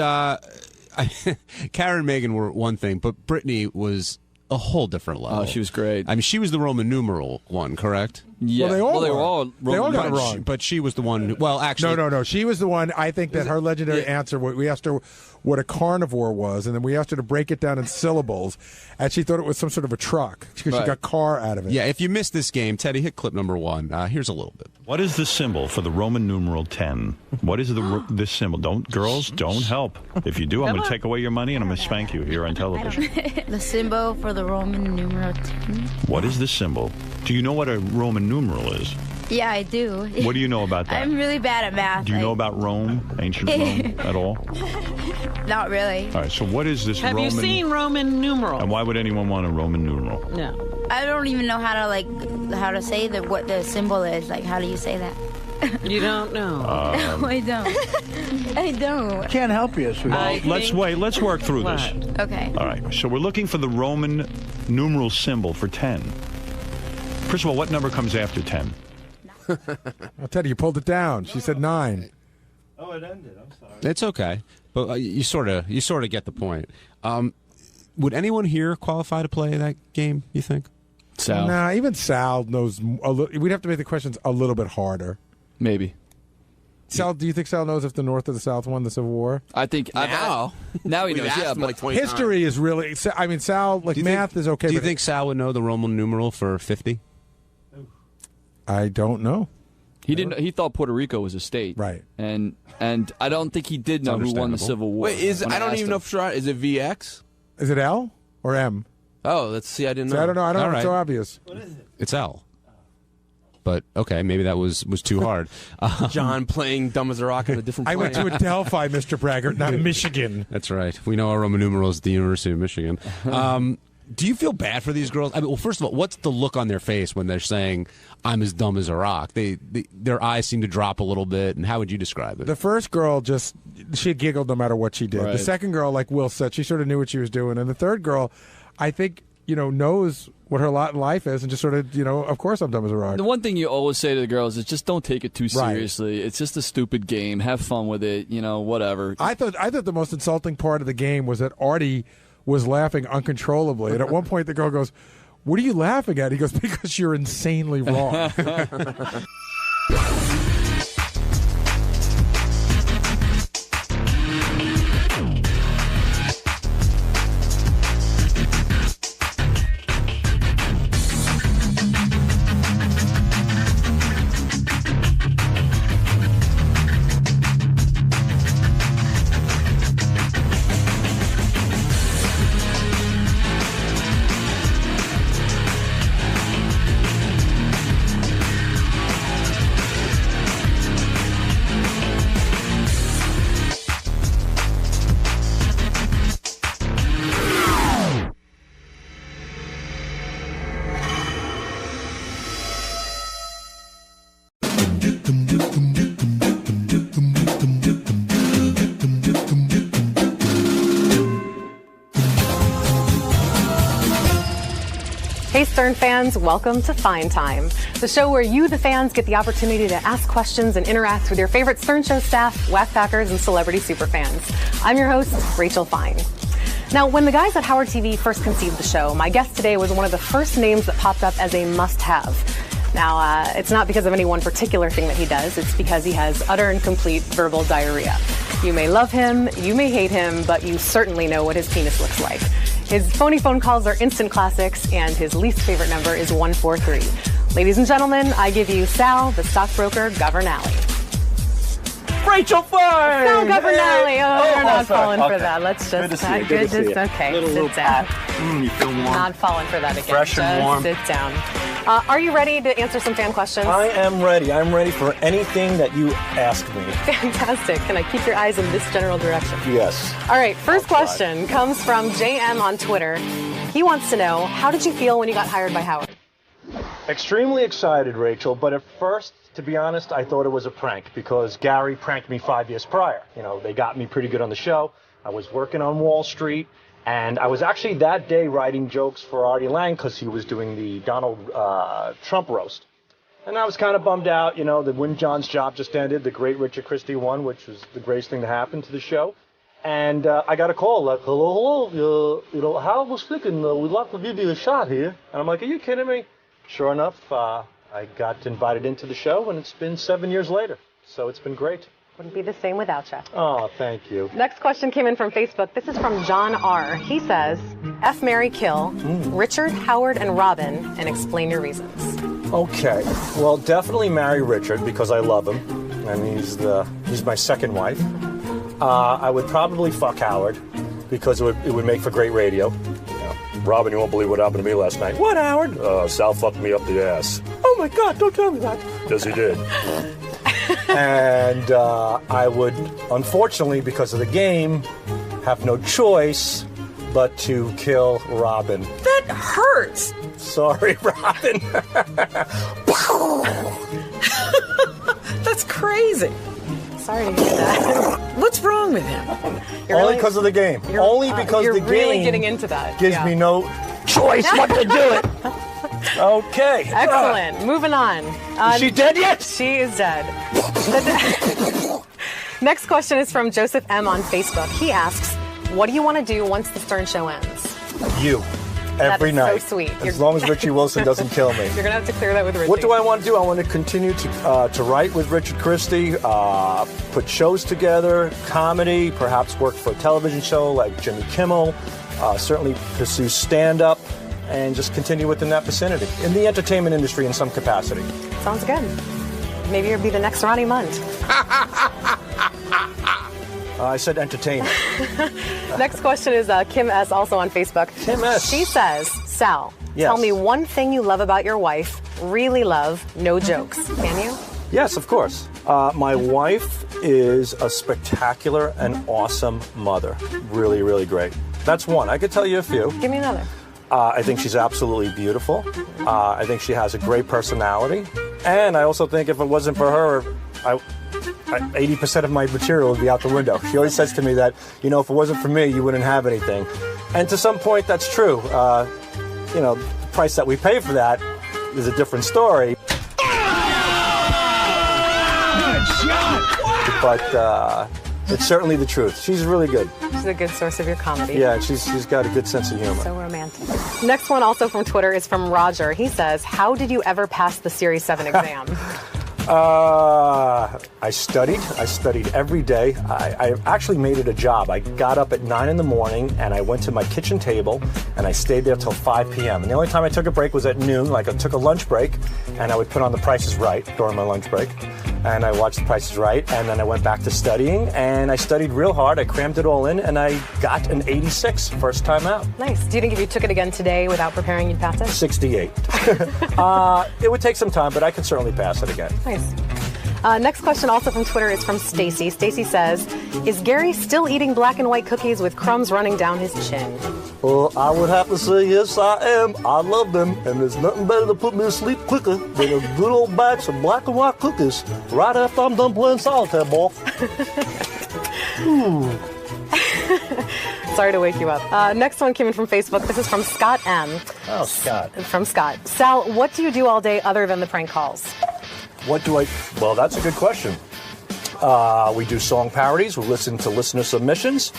Karen and Megan were one thing, but Brittany was a whole different level. Oh, she was great. I mean, she was the Roman numeral one, correct? Yeah. Well, they all got it wrong. wrong. But she was the one who, actually... No. She was the one, I think that her legendary answer, we asked her what a carnivore was, and then we asked her to break it down in syllables, and she thought it was some sort of a truck, because she got car out of it. Yeah, if you missed this game, Teddy, hit clip number 1. Here's a little bit. What is the symbol for the Roman numeral 10? What is this symbol? Girls, don't help. If you do, I'm going to take away your money, and I'm going to spank you here on television. The symbol for the Roman numeral 10. What is the symbol? Do you know what a Roman numeral is? Yeah, I do. What do you know about that? I'm really bad at math. Do you know about Rome, ancient Rome, at all? Not really. All right, so what is this Have Roman... you seen Roman numeral? And why would anyone want a Roman numeral? No. I don't even know how to say what the symbol is. Like, how do you say that? You don't know. No, I don't. I don't. Can't help you, sweetheart. Let's wait. Let's work through this. Okay. All right, so we're looking for the Roman numeral symbol for 10. First of all, what number comes after 10? I'll tell you pulled it down. She said 9. Oh, it ended. I'm sorry. It's okay, but you sort of get the point. Would anyone here qualify to play that game, you think? Sal? Nah, even Sal knows a little. We'd have to make the questions a little bit harder. Maybe. Sal, do you think Sal knows if the North or the South won the Civil War? I think now he knows. Yeah, but history is really. I mean, Sal, math is okay. Do you think Sal would know the Roman numeral for 50? I don't know. He didn't. He thought Puerto Rico was a state, right? And I don't think he did know who won the Civil War. Wait, I don't even know for sure. Is it VX? Is it L or M? Oh, let's see. I didn't know. See, I don't know. I don't know. All It's so right. obvious. What is it? It's L. But okay, maybe that was too hard. John playing dumb as a rock on a different I plane. went to Adelphi, Mr. Braggart, not Michigan. That's right. We know our Roman numerals at the University of Michigan. Do you feel bad for these girls? I mean, well, first of all, what's the look on their face when they're saying, "I'm as dumb as a rock"? Their eyes seem to drop a little bit. And how would you describe it? The first girl she giggled no matter what she did. Right. The second girl, like Will said, she sort of knew what she was doing. And the third girl, I think, knows what her lot in life is and just sort of, of course I'm dumb as a rock. The one thing you always say to the girls is just don't take it too Right. seriously. It's just a stupid game. Have fun with it. Whatever. I thought the most insulting part of the game was that Artie was laughing uncontrollably. And at one point the girl goes, "What are you laughing at?" He goes, "Because you're insanely wrong." Hey Stern fans, welcome to Fine Time, the show where you, the fans, get the opportunity to ask questions and interact with your favorite Stern Show staff, whack-packers, and celebrity superfans. I'm your host, Rachel Fine. Now, when the guys at Howard TV first conceived the show, my guest today was one of the first names that popped up as a must-have. Now, it's not because of any one particular thing that he does, it's because he has utter and complete verbal diarrhea. You may love him, you may hate him, but you certainly know what his penis looks like. His phony phone calls are instant classics, and his least favorite number is 143. Ladies and gentlemen, I give you Sal, the stockbroker Governale. Rachel Fine! Sal Governale. You're not falling for Okay. that. Let's just... Good to see you. Good to see you. Okay, Little sit down. You feel warm. Not falling for that again. Fresh and Just warm. sit down. Are you ready to answer some fan questions? I am ready. I'm ready for anything that you ask me. Fantastic. Can I keep your eyes in this general direction? Yes. All right, first question comes from JM on Twitter. He wants to know, how did you feel when you got hired by Howard? Extremely excited, Rachel, but at first, to be honest, I thought it was a prank because Gary pranked me 5 years prior. They got me pretty good on the show. I was working on Wall Street, and I was actually that day writing jokes for Artie Lang because he was doing the Donald Trump roast. And I was kind of bummed out, that Win John's job just ended. The great Richard Christie won, which was the greatest thing to happen to the show. And I got a call like, hello, Howard was thinking we'd like to give you a shot here. And I'm like, are you kidding me? Sure enough, I got invited into the show, and it's been 7 years later. So it's been great. Wouldn't be the same without you. Oh, thank you. Next question came in from Facebook. This is from John R. He says, F, marry, kill, Richard, Howard, and Robin, and explain your reasons. Okay. Well, definitely marry Richard because I love him, and he's my second wife. I would probably fuck Howard because it would make for great radio. Robin, you won't believe what happened to me last night. What, Howard? Sal fucked me up the ass. Oh, my God, don't tell me that. Yes, he did. And I would, unfortunately, because of the game, have no choice but to kill Robin. That hurts. Sorry, Robin. That's crazy. Sorry to hear that. What's wrong with him? Only because of the game. Only because you're the really game getting into that. gives me no choice but to do it. Okay. Excellent. Moving on. Is she dead yet? She is dead. Next question is from Joseph M. on Facebook. He asks, what do you want to do once the Stern Show ends? You. That Every is night. so sweet. As long as Richie Wilson doesn't kill me. You're going to have to clear that with Richie. What do I want to do? I want to continue to write with Richard Christie, put shows together, comedy, perhaps work for a television show like Jimmy Kimmel, certainly pursue stand-up, and just continue within that vicinity, in the entertainment industry in some capacity. Sounds good. Maybe you'll be the next Ronnie Munt. I said entertainment. Next question is Kim S. also on Facebook. Kim S. She says, Sal, Yes. tell me one thing you love about your wife. Really love, no jokes. Can you? Yes, of course. My wife is a spectacular and awesome mother. Really, really great. That's one. I could tell you a few. Give me another. I think she's absolutely beautiful. I think she has a great personality. And I also think if it wasn't for her, 80% of my material would be out the window. She always says to me that, if it wasn't for me, you wouldn't have anything. And to some point, that's true. The price that we pay for that is a different story. But it's certainly the truth. She's really good. She's a good source of your comedy. Yeah, she's got a good sense of humor. So romantic. Next one also from Twitter is from Roger. He says, how did you ever pass the Series 7 exam? I studied every day. I actually made it a job. I got up at 9 in the morning and I went to my kitchen table and I stayed there till 5 p.m. And the only time I took a break was at noon. Like I took a lunch break and I would put on The Price is Right during my lunch break. And I watched The Price is Right, and then I went back to studying, and I studied real hard. I crammed it all in, and I got an 86 first time out. Nice. Do you think if you took it again today without preparing, you'd pass it? 68. It would take some time, but I could certainly pass it again. Nice. Next question also from Twitter is from Stacy. Stacy says, is Gary still eating black and white cookies with crumbs running down his chin? Well, I would have to say yes, I am. I love them, and there's nothing better to put me to sleep quicker than a good old batch of black and white cookies right after I'm done playing solitaire, boy. Sorry to wake you up. Next one came in from Facebook. This is from Scott M. Oh, Scott. From Scott. Sal, what do you do all day other than the prank calls? Well, that's a good question. We do song parodies. We listen to listener submissions.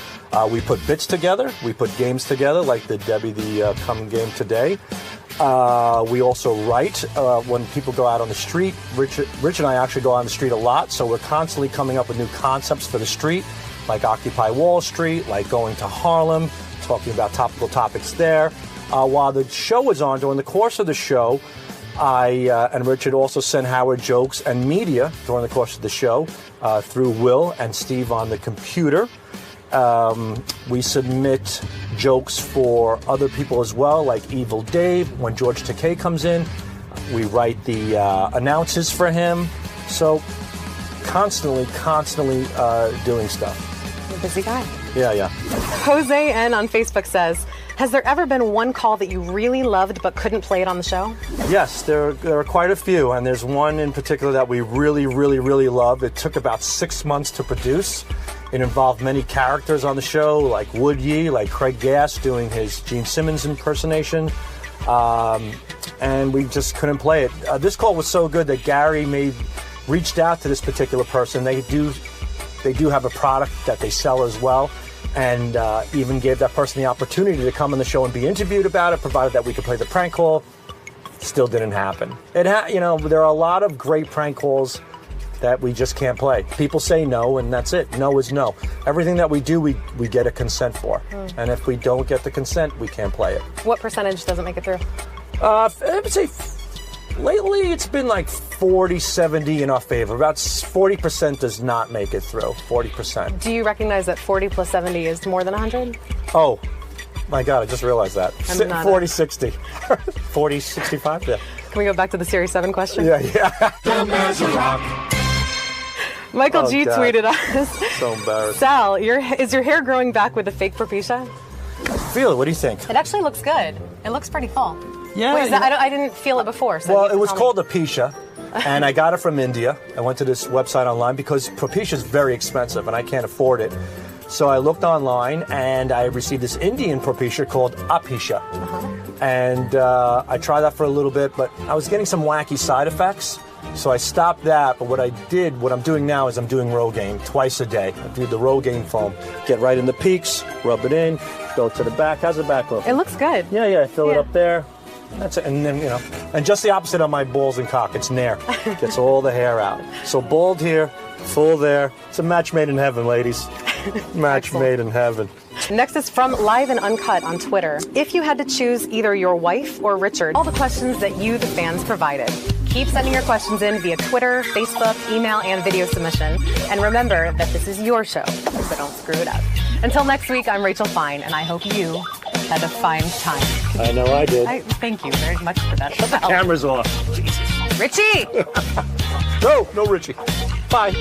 We put bits together. We put games together, like the Debbie the Come game today. We also write when people go out on the street. Rich and I actually go out on the street a lot, so we're constantly coming up with new concepts for the street, like Occupy Wall Street, like going to Harlem, talking about topical topics there. While the show is on, during the course of the show, I and Richard also send Howard jokes and media during the course of the show through Will and Steve on the computer. We submit jokes for other people as well, like Evil Dave. When George Takei comes in, we write the announces for him. So constantly doing stuff. You're a busy guy. Yeah. Jose N. on Facebook says, has there ever been one call that you really loved but couldn't play it on the show? Yes, there are quite a few, and there's one in particular that we really love. It took about 6 months to produce. It involved many characters on the show, like Wood Yee, like Craig Gass doing his Gene Simmons impersonation, and we just couldn't play it. This call was so good that Gary reached out to this particular person. They do have a product that they sell as well, and even gave that person the opportunity to come on the show and be interviewed about it, provided that we could play the prank call. Still didn't happen. There are a lot of great prank calls that we just can't play. People say no, and that's it. No is no. Everything that we do, we get a consent for. And if we don't get the consent, we can't play it. What percentage doesn't make it through? I would say lately it's been like 40-70 in our favor. About 40% does not make it through. 40%. Do you recognize that 40 plus 70 is more than 100? Oh, my God, I just realized that. 40-60. 40-65, yeah. Can we go back to the Series 7 question? Yeah. Dumb as a rock. Michael G God. tweeted us. So embarrassed. Sal, is your hair growing back with the fake propecia? Feel it. What do you think? It actually looks good. It looks pretty full. Yeah, Wait, I didn't feel it before. So Well, you can it was tell called me. alopecia, and I got it from India. I went to this website online because propecia is very expensive, and I can't afford it. So I looked online, and I received this Indian propecia called alopecia. And I tried that for a little bit, but I was getting some wacky side effects. So I stopped that, but what I'm doing now is I'm doing Rogaine twice a day. I do the Rogaine foam. Get right in the peaks, rub it in, go to the back. How's the back look? It looks good. Yeah, fill it up there. That's it. And then, and just the opposite on my balls and cock. It's nair. Gets all the hair out. So bald here, full there. It's a match made in heaven, ladies. Match made in heaven. Next is from Live and Uncut on Twitter. If you had to choose either your wife or Richard, all the questions that you, the fans, provided. Keep sending your questions in via Twitter, Facebook, email, and video submission. And remember that this is your show, so don't screw it up. Until next week, I'm Rachel Fine, and I hope you had a fine time. I know I did. Thank you very much for that. Shut the cameras off. Richie! No Richie. Bye.